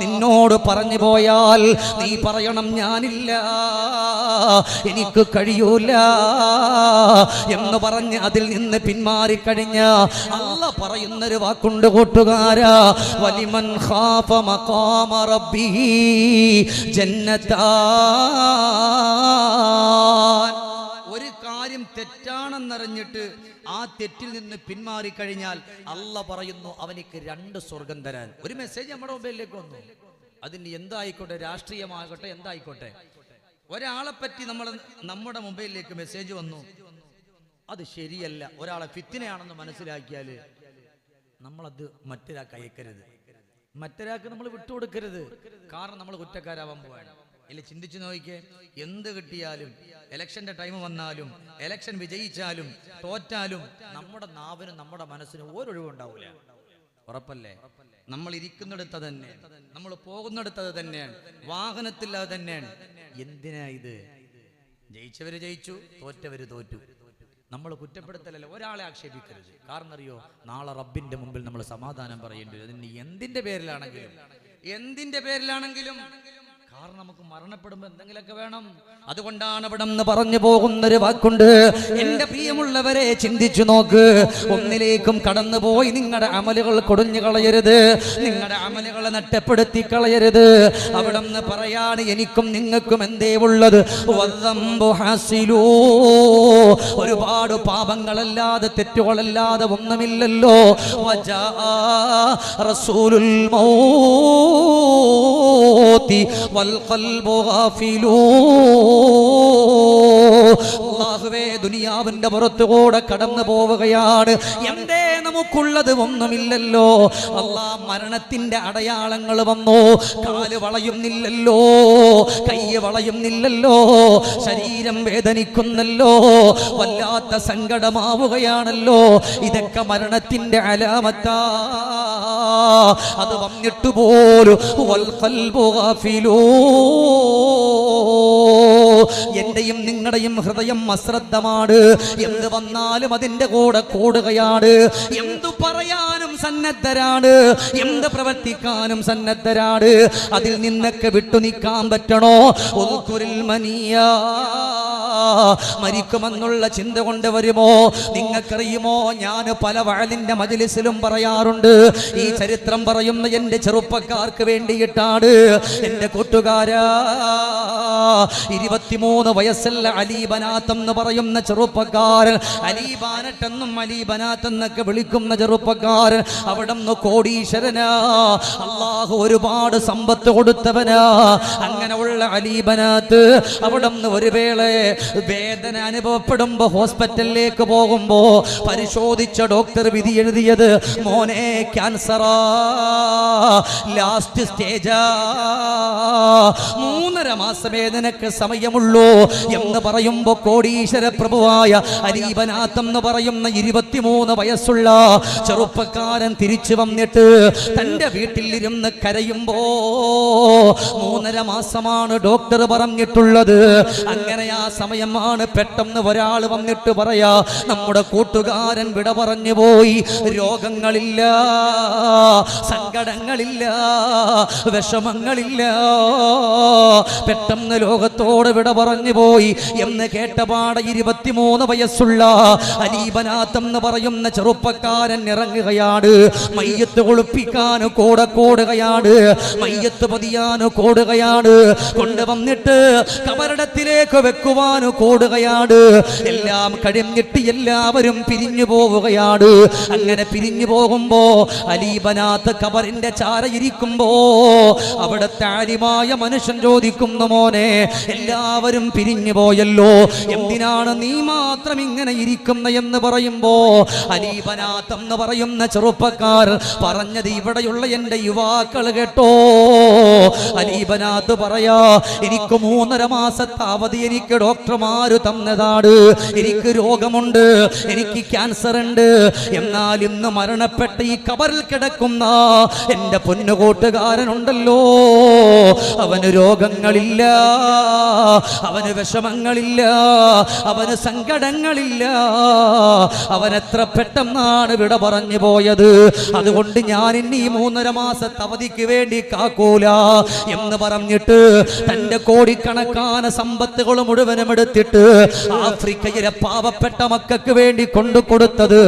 നിന്നോട് പറഞ്ഞു പോയാൽ നീ പറയണം ഞാനില്ല, എനിക്ക് കഴിയൂല എന്ന് പറഞ്ഞ് അതിൽ നിന്ന് പിന്മാറിക്കഴിഞ്ഞ അല്ലാഹ് പറയുന്നൊരു വാക്കുണ്ട് കൂട്ടുകാരാ, വലിമൻ ഖാഫ മഖാമ റബ്ബിഹി ജന്നതാൻ. ഒരു കാര്യം തെറ്റാണെന്നറിഞ്ഞിട്ട് ആ തെറ്റിൽ നിന്ന് പിന്മാറിക്കഴിഞ്ഞാൽ അല്ലാഹ് പറയുന്നു അവനിക്ക് 2 സ്വർഗം തരാൻ. ഒരു മെസ്സേജ് നമ്മുടെ മൊബൈലിലേക്ക് വന്നു, അതിന് എന്തായിക്കോട്ടെ, രാഷ്ട്രീയമാകട്ടെ, എന്തായിക്കോട്ടെ, ഒരാളെ പറ്റി നമ്മുടെ മൊബൈലിലേക്ക് മെസ്സേജ് വന്നു, അത് ശരിയല്ല, ഒരാളെ ഫിത്തിനയാണെന്ന് മനസ്സിലാക്കിയാൽ നമ്മളത് മറ്റൊരാൾക്ക് അയക്കരുത്, മറ്റൊരാൾക്ക് നമ്മൾ വിട്ടുകൊടുക്കരുത്. കാരണം നമ്മൾ കുറ്റക്കാരാവാൻ പോവാണ്. ഇല്ല, ചിന്തിച്ചു നോക്കിക്കേ, എന്ത് കിട്ടിയാലും, ഇലക്ഷന്റെ ടൈം വന്നാലും, ഇലക്ഷൻ വിജയിച്ചാലും തോറ്റാലും നമ്മുടെ നാവിനും നമ്മുടെ മനസ്സിനും ഒരൊഴിവുണ്ടാവില്ല. ഉറപ്പല്ലേ? നമ്മൾ ഇരിക്കുന്നിടത്ത് തന്നെ, നമ്മൾ പോകുന്നിടത്ത് തന്നെയാണ്, വാഹനത്തിൽ അത് തന്നെയാണ്. എന്തിനാ ഇത്? ജയിച്ചവര് ജയിച്ചു, തോറ്റവര് തോറ്റു. നമ്മൾ കുറ്റപ്പെടുത്തലല്ല, ഒരാളെ ആക്ഷേപിക്കരുത്. കാരണം അറിയോ, നാളെ റബ്ബിന്റെ മുമ്പിൽ നമ്മൾ സമാധാനം പറയേണ്ടി വരും. അതിന് എന്തിന്റെ പേരിലാണെങ്കിലും കാരണം നമുക്ക് മരണപ്പെടുമ്പോ എന്തെങ്കിലുമൊക്കെ വേണം. അതുകൊണ്ടാണ് ഇവിടെ നിന്ന് പറഞ്ഞു പോകുന്നൊരു വാക്കുണ്ട്. എന്റെ പ്രിയമുള്ളവരെ, ചിന്തിച്ചു നോക്ക്. ഒന്നിലേക്കും കടന്നുപോയി നിങ്ങളുടെ അമലുകൾ കൊടിഞ്ഞു കളയരുത്, നിങ്ങളുടെ അമലുകളെ നഷ്ടപ്പെടുത്തി കളയരുത്. അവിടെ നിന്ന് പറയാണ്, എനിക്കും നിങ്ങൾക്കും എന്തേ ഉള്ളത്? ഒരുപാട് പാപങ്ങളല്ലാതെ തെറ്റുകളല്ലാതെ ഒന്നുമില്ലല്ലോ. റസൂലുൽ മൗതി അല്ലാഹുവേ, ദുനിയാവിന്റെ പുറത്തുകൂടെ കടന്നു പോവുകയാണ്. എന്തേ നമുക്കുള്ളത്? ഒന്നുമില്ലല്ലോ. അല്ലാഹ്, മരണത്തിന്റെ അടയാളങ്ങൾ വന്നു. കാല് വളയുന്നില്ലല്ലോ, കൈ വളയുന്നില്ലല്ലോ, ശരീരം വേദനിക്കുന്നല്ലോ, വല്ലാത്ത സങ്കടമാവുകയാണല്ലോ. ഇതൊക്കെ മരണത്തിന്റെ അലാമത്താ. അത് വന്നിട്ട് പോലും എന്റെയും നിങ്ങളുടെയും ഹൃദയം അശ്രദ്ധമാണ്. എന്ത് വന്നാലും അതിന്റെ കൂടെ കൂടുകയാണ്. എന്തു പറയാനും സന്നദ്ധരാണ്, എന്ത് പ്രവർത്തിക്കാനും സന്നദ്ധരാണ്. അതിൽ നിന്നൊക്കെ വിട്ടുനിൽക്കാൻ പറ്റണോ? മരിക്കുമെന്നുള്ള ചിന്ത കൊണ്ട് വരുമോ? നിങ്ങൾക്കറിയുമോ, ഞാൻ പല വഅലിന്റെ മജ്ലിസിലും പറയാറുണ്ട്, ഈ ചരിത്രം പറയുന്ന എന്റെ ചെറുപ്പക്കാർക്ക് വേണ്ടിയിട്ടാണ്. എന്റെ കൂട്ടുകാരാ, 23 വയസ്സുള്ള അലി ബനാത്ത് എന്ന് പറയുന്ന ചെറുപ്പക്കാരൻ, അലി ബാനട്ടെന്നും അലി ബനാത്ത് എന്നൊക്കെ വിളിക്കുന്ന ചെറുപ്പക്കാരൻ, അവിടെ നിന്ന് കോടീശ്വരനാ. അല്ലാഹു ഒരുപാട് സമ്പത്ത് കൊടുത്തവനാ. അങ്ങനെയുള്ള അലി ബനാത്ത് അവിടെ നിന്ന് ഒരു വേള വേദന അനുഭവപ്പെടുമ്പോ ഹോസ്പിറ്റലിലേക്ക് പോകുമ്പോ പരിശോധിച്ച ഡോക്ടർ വിധി എഴുതിയത്, മോനെ ക്യാൻസറാ, ലാസ്റ്റ് സ്റ്റേജാ, 3.5 മാസമേ നിനക്ക് സമയമുള്ളൂ എന്ന് പറയുമ്പോ കോടീശ്വര പ്രഭുവായ അലി ബനാത്ത് എന്ന് പറയുന്ന 23 വയസ്സുള്ള ചെറുപ്പക്കാരൻ തിരിച്ചു വന്നിട്ട് തന്റെ വീട്ടിൽ ഇരുന്ന് കരയുമ്പോ 3.5 മാസമാണ് ഡോക്ടർ പറഞ്ഞിട്ടുള്ളത്. അങ്ങനെ ആ സമയമാണ് പെട്ടെന്ന് ഒരാൾ വന്നിട്ട് പറയാ, നമ്മുടെ കൂട്ടുകാരൻ വിട പറഞ്ഞു പോയി. രോഗങ്ങളില്ല, സങ്കടങ്ങളില്ല, വിഷമങ്ങളില്ല, പെട്ടെന്ന് ലോകത്തോട് വിട പറഞ്ഞു പോയി എന്ന് കേട്ടപാടെ 23 വയസ്സുള്ള അലി ബനാത്ത് എന്ന് പറയുന്ന ചെറുപ്പക്കാരൻ ഇറങ്ങുകയാണ്. മയ്യത്ത് കുളിപ്പിക്കാൻ കൂടെ കൂടുകയാണ്, മയ്യത്ത് പതിയാൻ കൂടുകയാണ്, കൊണ്ടുവന്നിട്ട് കബറിടത്തിലേക്ക് വെക്കുവാൻ കൂടുകയാണ്. എല്ലാം കഴിഞ്ഞിട്ട് എല്ലാവരും പിരിഞ്ഞു പോവുകയാണ്. അങ്ങനെ പിരിഞ്ഞു പോകുമ്പോ അലീബനാത്ത് ഖബറിന്റെ ചാരയിരിക്കുമ്പോ അവിടുത്തെ ആലിമായ മനുഷ്യൻ ചോദിക്കുന്നു, മോനെ എല്ലാവരും പിരിഞ്ഞു പോയല്ലോ, എന്തിനാണ് നീ മാത്രം ഇങ്ങനെ ഇരിക്കുന്ന എന്ന് പറയുമ്പോ അലീബനാത്ത് എന്ന് പറയുന്ന ചെറുപ്പക്കാർ പറഞ്ഞത് ഇവിടെയുള്ള എന്റെ യുവാക്കൾ കേട്ടോ. അലീബനാത്ത് പറയാ, എനിക്ക് 3.5 മാസത്തെ അവധി എനിക്ക് ഡോക്ടർമാര് തന്നതാണ്. എനിക്ക് രോഗമുണ്ട്, എനിക്ക് ക്യാൻസർ ഉണ്ട്. എന്നാൽ ഇന്ന് മരണപ്പെട്ട ഈ ഖബറിൽ കിടക്കുന്ന എന്റെ പൊന്നുകൂട്ടുകാരനുണ്ടല്ലോ, അവന് രോഗങ്ങളില്ല, അവന് വിഷമങ്ങളില്ല, അവന് സങ്കടങ്ങളില്ല. അവൻ എത്ര പെട്ടെന്നാണ് വിട പറഞ്ഞു പോയത്. അതുകൊണ്ട് ഞാൻ ഇനി 3.5 മാസത്തെ അവധിക്ക് വേണ്ടി കാക്കൂല എന്ന് പറഞ്ഞിട്ട് തന്റെ കോടിക്കണക്കാന സമ്പത്തുകൾ മുഴുവനും എടുത്തിട്ട് ആഫ്രിക്കയിലെ പാവപ്പെട്ട മക്കൾക്ക് വേണ്ടി കൊണ്ടു കൊടുത്തത്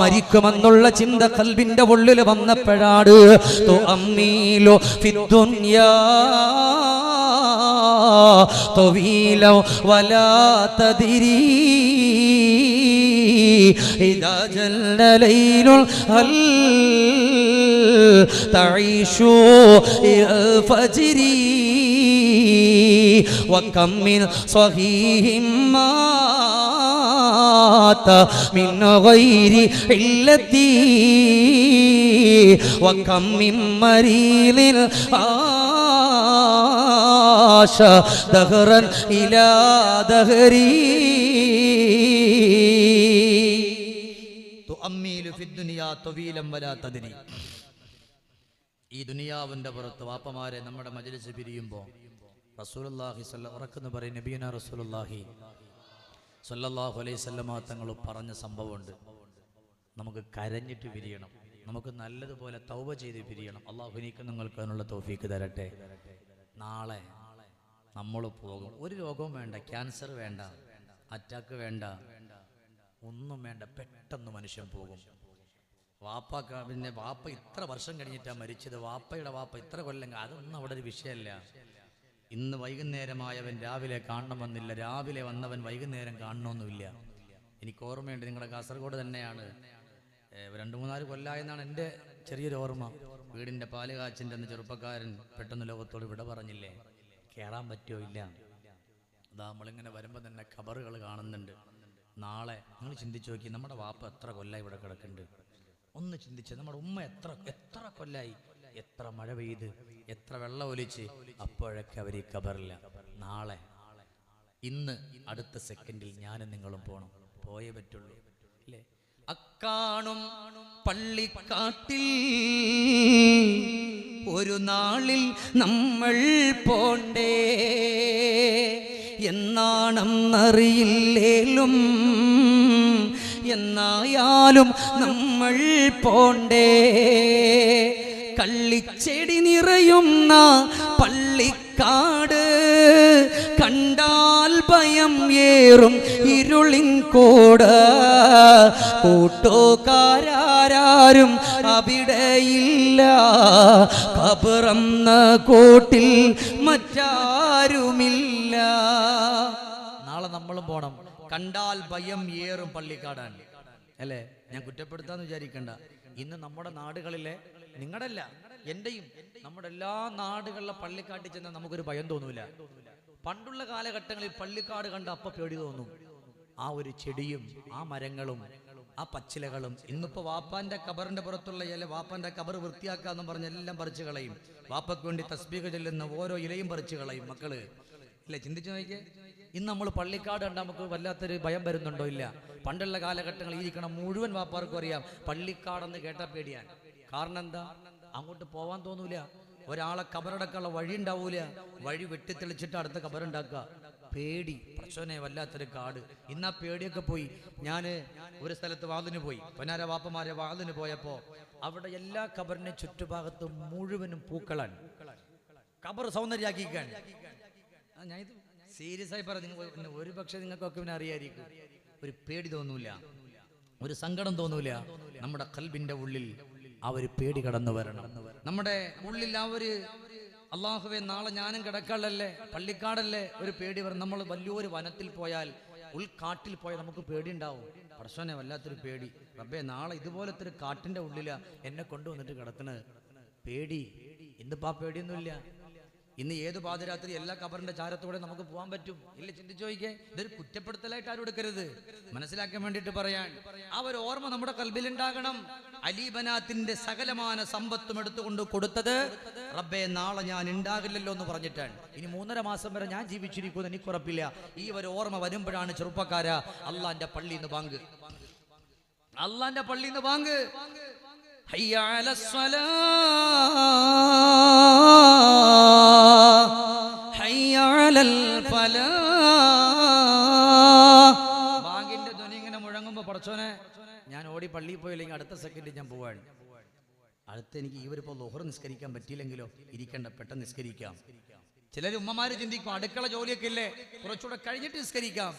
മരിക്കുമെന്നുള്ള ചിന്ത ഖൽബിന്റെ ഉള്ളിൽ വന്നപ്പോഴാണ് തുഅമ്മീലു ഫിദ്ദുനിയാ طويلا ولا تدري إذا جل ليل هل تعيش إلى الفجر وكم من صحيح مات من غير علة وكم من مريض دهرا إلى دهري تؤمل في الدنيا طويلا ولا تدري. ഈ ദുനിയാവിന്റെ പുറത്ത് വാപ്പമാരെ നമ്മുടെ മജ്‌ലിസ് പിരിയുമ്പോൾ റസൂലുള്ളാഹി ഉറക്കെന്ന് പറയും, നബിയന റസൂലുള്ളാഹി സ്വല്ലല്ലാഹു അലൈഹി വസല്ലമ തങ്ങൾ പറഞ്ഞ സംഭവമുണ്ട്. നമുക്ക് കരഞ്ഞിട്ട് പിരിയണം, നമുക്ക് നല്ലതുപോലെ തൗബ ചെയ്ത് പിരിയണം. അള്ളാഹു എനിക്ക് നിങ്ങൾക്ക് അതിനുള്ള തൗഫീക്ക് തരട്ടെ. നാളെ നമ്മൾ പോകും. ഒരു രോഗവും വേണ്ട, ക്യാൻസർ വേണ്ട, അറ്റാക്ക് വേണ്ട, ഒന്നും വേണ്ട, പെട്ടെന്ന് മനുഷ്യൻ പോകും. പിന്നെ വാപ്പ ഇത്ര വർഷം കഴിഞ്ഞിട്ടാണ് മരിച്ചത്, വാപ്പയുടെ വാപ്പ ഇത്ര കൊല്ലം, അതൊന്നും അവിടെ ഒരു വിഷയമല്ല. ഇന്ന് വൈകുന്നേരമായവൻ രാവിലെ കാണണമെന്നില്ല, രാവിലെ വന്നവൻ വൈകുന്നേരം കാണണമെന്നുമില്ല. എനിക്ക് ഓർമ്മയുണ്ട്, നിങ്ങളുടെ കാസർഗോഡ് തന്നെയാണ്, 2-3 കൊല്ലമായെന്നാണ് എൻ്റെ ചെറിയൊരു ഓർമ്മ. വീടിൻ്റെ പാല് കാച്ചിൻ്റെ അന്ന് ചെറുപ്പക്കാരൻ പെട്ടെന്ന് ലോകത്തോട് വിട പറഞ്ഞില്ലേ, കയറാൻ പറ്റുമോ? ഇല്ല. അതാ നമ്മളിങ്ങനെ വരുമ്പോൾ തന്നെ ഖബറുകൾ കാണുന്നുണ്ട്. നാളെ നിങ്ങൾ ചിന്തിച്ചു നോക്കി, നമ്മുടെ വാപ്പ എത്ര കൊല്ലായി ഇവിടെ കിടക്കുന്നുണ്ട്. ഒന്ന് ചിന്തിച്ച്, നമ്മുടെ ഉമ്മ എത്ര കൊല്ലായി, എത്ര മഴ പെയ്ത്, എത്ര വെള്ളം ഒലിച്ച്, അപ്പോഴൊക്കെ അവർ ഈ ഖബറില്ല. നാളെ, ഇന്ന്, അടുത്ത സെക്കൻഡിൽ ഞാനും നിങ്ങളും പോകണം, പോയേ പറ്റുള്ളൂ അല്ലേ? അക്കാണും പള്ളിക്കാട്ടിൽ ഒരു നാളിൽ നമ്മൾ പോണ്ടേ, എന്നാണെന്നറിയില്ലേലും എന്നായാലും നമ്മൾ പോണ്ടേ. കള്ളിച്ചെടി നിറയുന്ന പള്ളിക്കാട് കണ്ടാൽ ഭയം ഏറും ഇരുളിൻകോട്. കൂട്ടുകാരാരും അവിടെയില്ല, ഖബറെന്ന കൂട്ടിൽ മറ്റാരുമില്ല. നാളെ നമ്മളും പോണം. കണ്ടാൽ ഭയം ഏറും പള്ളിക്കാടാണ് അല്ലേ? ഞാൻ കുറ്റപ്പെടുത്താന്ന് വിചാരിക്കണ്ട. ഇന്ന് നമ്മുടെ നാടുകളിലെ, നിങ്ങളുടെയല്ല എന്റെയും, നമ്മുടെ എല്ലാ നാടുകളിലെ പള്ളിക്കാട്ടിൽ ചെന്നാൽ നമുക്കൊരു ഭയം തോന്നൂല. പണ്ടുള്ള കാലഘട്ടങ്ങളിൽ പള്ളിക്കാട് കണ്ട അപ്പ പേടി തോന്നും. ആ ഒരു ചെടിയും ആ മരങ്ങളും ആ പച്ചിലകളും. ഇന്നിപ്പോ വാപ്പാന്റെ ഖബറിന്റെ പുറത്തുള്ള ഇല, വാപ്പാന്റെ ഖബർ വൃത്തിയാക്കാന്ന് പറഞ്ഞ് എല്ലാം പറിച്ചു കളയും. വാപ്പയ്ക്ക് വേണ്ടി തസ്ബീഹ് ചൊല്ലുന്ന ഓരോ ഇലയും പറിച്ചു കളയും മക്കള് ഇല്ലേ? ചിന്തിച്ചു നോക്കിയേ. ഇന്ന് നമ്മൾ പള്ളിക്കാട് കണ്ടാൽ നമുക്ക് വല്ലാത്തൊരു ഭയം വരുന്നുണ്ടോ? ഇല്ല. പണ്ടുള്ള കാലഘട്ടങ്ങളിൽ ഇരിക്കണം മുഴുവൻ വാപ്പാർക്കും അറിയാം, പള്ളിക്കാടെന്ന് കേട്ടാ പേടിയാണ്. കാരണം എന്താ? അങ്ങോട്ട് പോവാൻ തോന്നൂല, ഒരാളെ ഖബറടക്കാനുള്ള വഴി ഉണ്ടാവൂല, വഴി വെട്ടിത്തെളിച്ചിട്ട് അടുത്ത ഖബറുണ്ടാക്കുക. പേടി, പ്രശ്നേ വല്ലാത്തൊരു കാട്. ഇന്നാ പേടിയൊക്കെ പോയി. ഞാൻ ഒരു സ്ഥലത്ത് വാതിന് പോയി, പൊന്നാര വാപ്പമാരെ വാതിന് പോയപ്പോ അവിടെ എല്ലാ ഖബറിന്റെ ചുറ്റുഭാഗത്തും മുഴുവനും പൂക്കളാണ്. ഖബർ സൗന്ദര്യാക്കിക്കാൻ. ഞാൻ ഇത് സീരിയസ് ആയി പറഞ്ഞു. ഒരു പക്ഷെ നിങ്ങൾക്കൊക്കെ പിന്നെ അറിയായിരിക്കും. ഒരു പേടി തോന്നൂല, ഒരു സങ്കടം തോന്നൂല. നമ്മുടെ ഖൽബിന്റെ ഉള്ളിൽ ആ ഒരു പേടി കടന്നു വരണം. നമ്മുടെ ഉള്ളിൽ ആ ഒരു അള്ളാഹുവേ നാളെ ഞാനും കിടക്കാളല്ലേ, പള്ളിക്കാടല്ലേ, ഒരു പേടി വരും. നമ്മൾ വലിയൊരു വനത്തിൽ പോയാൽ, ഉൾക്കാട്ടിൽ പോയാൽ നമുക്ക് പേടിയുണ്ടാവും. പടച്ചോനെ വല്ലാത്തൊരു പേടി. റബ്ബേ നാളെ ഇതുപോലത്തെ ഒരു കാട്ടിന്റെ ഉള്ളിലാ എന്നെ കൊണ്ടുവന്നിട്ട് കിടക്കണത്. പേടി. ഇന്നിപ്പോ ആ പേടിയൊന്നുമില്ല. ഇന്ന് ഏത് പാതിരാത്രി എല്ലാ കബറിന്റെ ചാരത്തോടെ നമുക്ക് പോകാൻ പറ്റും? ഇല്ല, ചിന്തിച്ചു നോക്കിയേ. ഇതൊരു കുറ്റപ്പെടുത്തലായിട്ട് ആരും എടുക്കരുത്, മനസ്സിലാക്കാൻ വേണ്ടിയിട്ട് പറയാൻ. ആ ഒരു ഓർമ്മ നമ്മുടെ കൽബിലുണ്ടാകണം. അലീബനാത്തിന്റെ സകലമാന സമ്പത്തും എടുത്തുകൊണ്ട് കൊടുത്തത് റബ്ബേ നാളെ ഞാൻ ഉണ്ടാകില്ലല്ലോ എന്ന് പറഞ്ഞിട്ടാണ്. ഇനി 3.5 മാസം വരെ ഞാൻ ജീവിച്ചിരിക്കുമെന്ന് എനിക്കുറപ്പില്ല. ഈ ഒരു ഓർമ്മ വരുമ്പോഴാണ് ചെറുപ്പക്കാരാ അള്ളാന്റെ പള്ളിന്ന് ബാങ്ക്, അള്ളാന്റെ പള്ളിന്ന് ബാങ്ക്. ഹയ്യ അലസ്സലാ, ഹയ്യ അലൽ ഫലാ. ബാങ്കിന്റെ ധ്വനി ഇങ്ങനെ മുഴങ്ങുമ്പോ പടച്ചോനെ ഞാൻ ഓടി പള്ളിയിൽ പോയില്ലെങ്കിൽ അടുത്ത സെക്കൻഡ് ഞാൻ പോവാണ്. എനിക്ക് ഈ ഒരു ലുഹർ നിസ്കരിക്കാൻ പറ്റിയില്ലെങ്കിലോ, ഇരിക്കണ്ട, പെട്ടെന്ന് നിസ്കരിക്കാം. ചിലർ ഉമ്മമാര് ചിന്തിക്കും അടുക്കള ജോലിയൊക്കെ ഇല്ലേ, കുറച്ചുകൂടെ കഴിഞ്ഞിട്ട് നിസ്കരിക്കാം.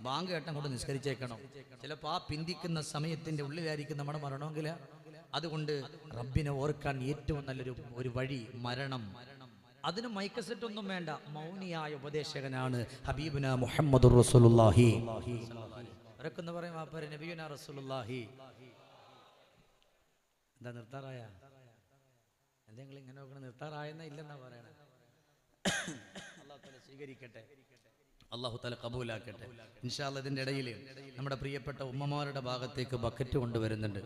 ബാങ്ക് കേട്ടം കൊണ്ട് നിസ്കരിച്ചേക്കണം. ചിലപ്പോൾ ആ പിന്തിക്കുന്ന സമയത്തിന്റെ ഉള്ളിലായിരിക്കും നമ്മുടെ മരണമെങ്കിൽ. അതുകൊണ്ട് റബ്ബിനെ ഓർക്കാൻ ഏറ്റവും നല്ലൊരു വഴി മരണം. അതിന് മൈക്കസെറ്റ് ഒന്നും വേണ്ട, മൗനിയായ ഉപദേശകനാണ് ഹബീബുന മുഹമ്മദുർ റസൂലുള്ളാഹി. അവരൊക്കെ പറയും വാപ്പാരെ നബിയുന റസൂലുള്ളാഹി. എന്താ നിർത്താറായ? എന്തെങ്കിലും ഇങ്ങനെ നോക്കണം, നിർത്താറായെന്നാ ഇല്ലെന്നാ പറയണേ. അല്ലാഹു തആല സ്വീകരിക്കട്ടെ, അല്ലാഹു തആല കബൂലാക്കട്ടെ. ഇൻഷാ അല്ലാഹ് ഇതിന്റെ ഇടയിൽ നമ്മുടെ പ്രിയപ്പെട്ട ഉമ്മമാരുടെ ഭാഗത്തേക്ക് ബക്കറ്റ് കൊണ്ടുവരുന്നുണ്ട്.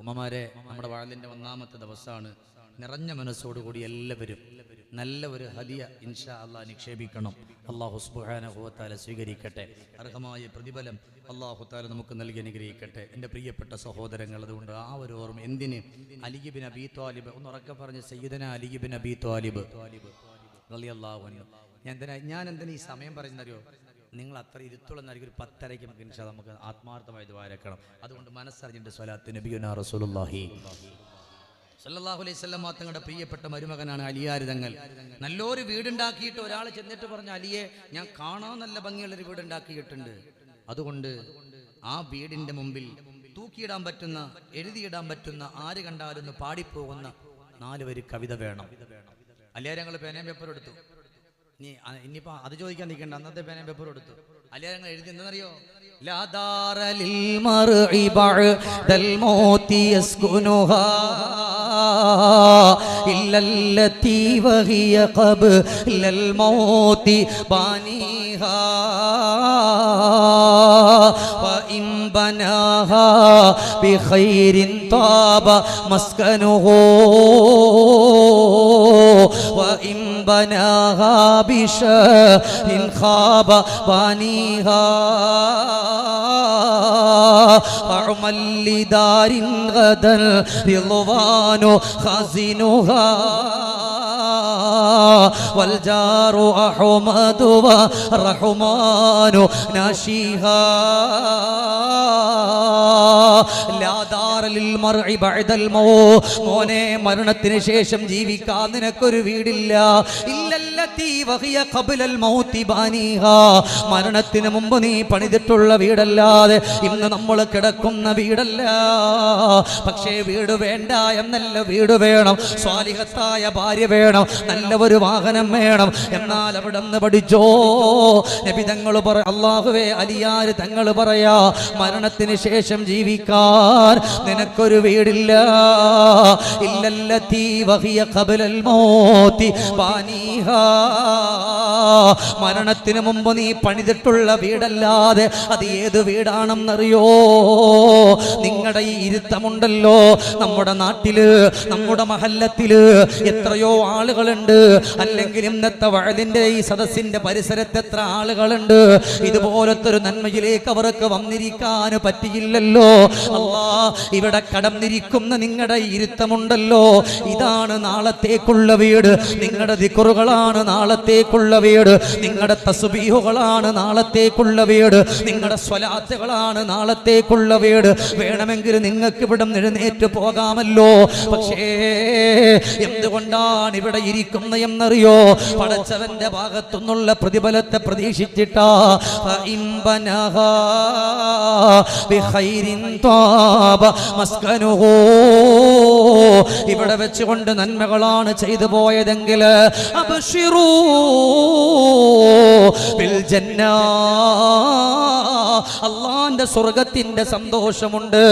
ഉമ്മമാരെ, നമ്മുടെ വാളിന്റെ 1ാമത്തെ ദിവസമാണ്. നിറഞ്ഞ മനസ്സോടുകൂടി എല്ലാവരും നല്ല ഒരു ഹദിയ ഇൻഷാ അല്ലാഹ് നിക്ഷേപിക്കണം. അല്ലാഹു സുബ്ഹാനഹു വ തആല സ്വീകരിക്കട്ടെ. അർഹമായ പ്രതിഫലം അല്ലാഹു തആല നമുക്ക് നൽകി അനുഗ്രഹിക്കട്ടെ. എൻ്റെ പ്രിയപ്പെട്ട സഹോദരങ്ങൾ, അതുകൊണ്ട് ആ ഒരു ഓർമ്മ എന്തിന് അലി ഇബ്നു അബീ ത്വാലിബ്, ഒന്ന് ഉറക്കെ പറഞ്ഞ് സയ്യിദന അലി ഇബ്നു അബീ ത്വാലിബ് റളിയല്ലാഹു അൻഹു. ഞാൻ എന്തിനാ ഈ സമയം പറയുന്നറിയോ? നിങ്ങൾ അത്ര ഇരുത്തുള്ളെന്നായിരിക്കും. ഒരു 10:30 നമുക്ക് ഇൻഷാ അല്ലാഹ് നമുക്ക് ആത്മാർത്ഥമായി ദുആ ചെയ്യണം. അതുകൊണ്ട് മനസ്സറിഞ്ഞിട്ട് സ്വലാത്ത് നബിയുനാ റസൂലുള്ളാഹി സല്ലല്ലാഹു അലൈഹി വസല്ലം തങ്ങളുടെ പ്രിയപ്പെട്ട മരുമകനാണ് അലിയാർ തങ്ങൾ. നല്ലൊരു വീടുണ്ടാക്കിയിട്ട് ഒരാൾ ചെന്നിട്ട് പറഞ്ഞു, അലിയെ ഞാൻ കാണാൻ നല്ല ഭംഗിയുള്ളൊരു വീടുണ്ടാക്കിയിട്ടുണ്ട്. അതുകൊണ്ട് ആ വീടിന്റെ മുമ്പിൽ തൂക്കിയിടാൻ പറ്റുന്ന, എഴുതിയിടാൻ പറ്റുന്ന, ആര് കണ്ടാലും പാടിപ്പോകുന്ന 4 വരി കവിത വേണം. അലിയാർ ഞങ്ങൾ പേനയും പേപ്പറും എടുത്തു. ഇനിയിപ്പോ അത് ചോദിക്കാൻ നിൽക്കണ്ട, അന്നത്തെ പേനയും പേപ്പറും എടുത്തു. അലിയാർ ഞങ്ങൾ എഴുതി എന്താണെന്നറിയോ? ലാ ദാറ ലിൽ മർഇ ബഅദൽ മൗതി യസ്കുനുഹാ ഇല്ലല്ലതി വഹിയ ഖബ്ലൽ മൗതി ബാനിഹാ വഇൻ ബനാഹാ ബിഖൈരിൻ താബ മസ്കനുഹു വഇൻ ബനാഹാ ബിശറിൻ ഖാബ ബാനിഹാ അഅമൽ ലിദാരിൻ ഗദൽ റിളവാനു ഖാസിനുഹാ والجار أحمد والرحمن ناشيها لا دار للمرء بعد الموت. മോനെ, മരണത്തിന് ശേഷം ജീവിക്കാൻ നിനക്കൊരു വീടില്ല. ഇല്ലല്ലതി വഹിയ ഖബ്ലൽ മൗതി ബാനിഹാ, മരണത്തിന് മുമ്പ് നീ പണിതിട്ടുള്ള വീടല്ലാതെ ഇന്ന് നമ്മൾ കിടക്കുന്ന വീടല്ല. പക്ഷേ വീട് വേണ്ട എന്നല്ല, വീട് വേണം, സ്വാലിഹത്തായ ഭാര്യ വേണം, നല്ല ഒരു വാഹനം വേണം. എന്നാൽ അവിടെ നിന്ന് പഠിച്ചോ, നബി തങ്ങൾ പറ, അല്ലാഹുവേ അലിയാർ തങ്ങൾ പറയാ, മരണത്തിന് ശേഷം ജീവിക്കാൻ നിനക്കൊരു വീടില്ല. ഇല്ലല്ലതി വഹിയ ഖബ്ലൽ മൗതി ബാനിഹാ, മരണത്തിന് മുമ്പ് നീ പണിതിട്ടുള്ള വീടല്ലാതെ അത് ഏത് വീടാണെന്നറിയോ? നിങ്ങളുടെ ഈ ഇരുത്തമുണ്ടല്ലോ, നമ്മുടെ നാട്ടില്, നമ്മുടെ മഹല്ലത്തില് എത്രയോ ആളുകളുണ്ട്, അല്ലെങ്കിൽ ഇന്നത്തെ വഅദിന്റെ ഈ സദസ്സിന്റെ പരിസരത്ത് എത്ര ആളുകളുണ്ട്. ഇതുപോലത്തെ ഒരു നന്മയിലേക്ക് അവർക്ക് വന്നിരിക്കാൻ പറ്റിയില്ലല്ലോ. അല്ലാ, ഇവിടെ കടന്നിരിക്കുന്ന നിങ്ങളുടെ ഇരുത്തമുണ്ടല്ലോ, ഇതാണ് നാളത്തേക്കുള്ള വീട്. നിങ്ങളുടെ ദിക്റുകളാണ് നാളത്തേക്കുള്ള വീട്, നിങ്ങളുടെ തസ്ബീഹുകളാണ് നാളത്തേക്കുള്ള വീട്, നിങ്ങളുടെ സ്വലാത്തുകളാണ് നാളത്തേക്കുള്ള വീട്. വേണമെങ്കിൽ നിങ്ങൾക്ക് ഇവിടെ എഴുന്നേറ്റ് പോകാമല്ലോ. പക്ഷേ എന്തുകൊണ്ടാണ് ഇവിടെ ഇരിക്കുന്ന എന്നറിയോ? പടച്ചവന്റെ ഭാഗത്തുനിന്നുള്ള പ്രതിഫലത്തെ പ്രതീക്ഷിച്ചിട്ടാ. ഇവിടെ വെച്ചുകൊണ്ട് നന്മകളാണ് ചെയ്തു പോയതെങ്കിൽ അബ്ശിറൂ ബിൽ ജന്ന, അല്ലാഹുവിന്റെ സ്വർഗ്ഗത്തിന്റെ സന്തോഷമുണ്ട്.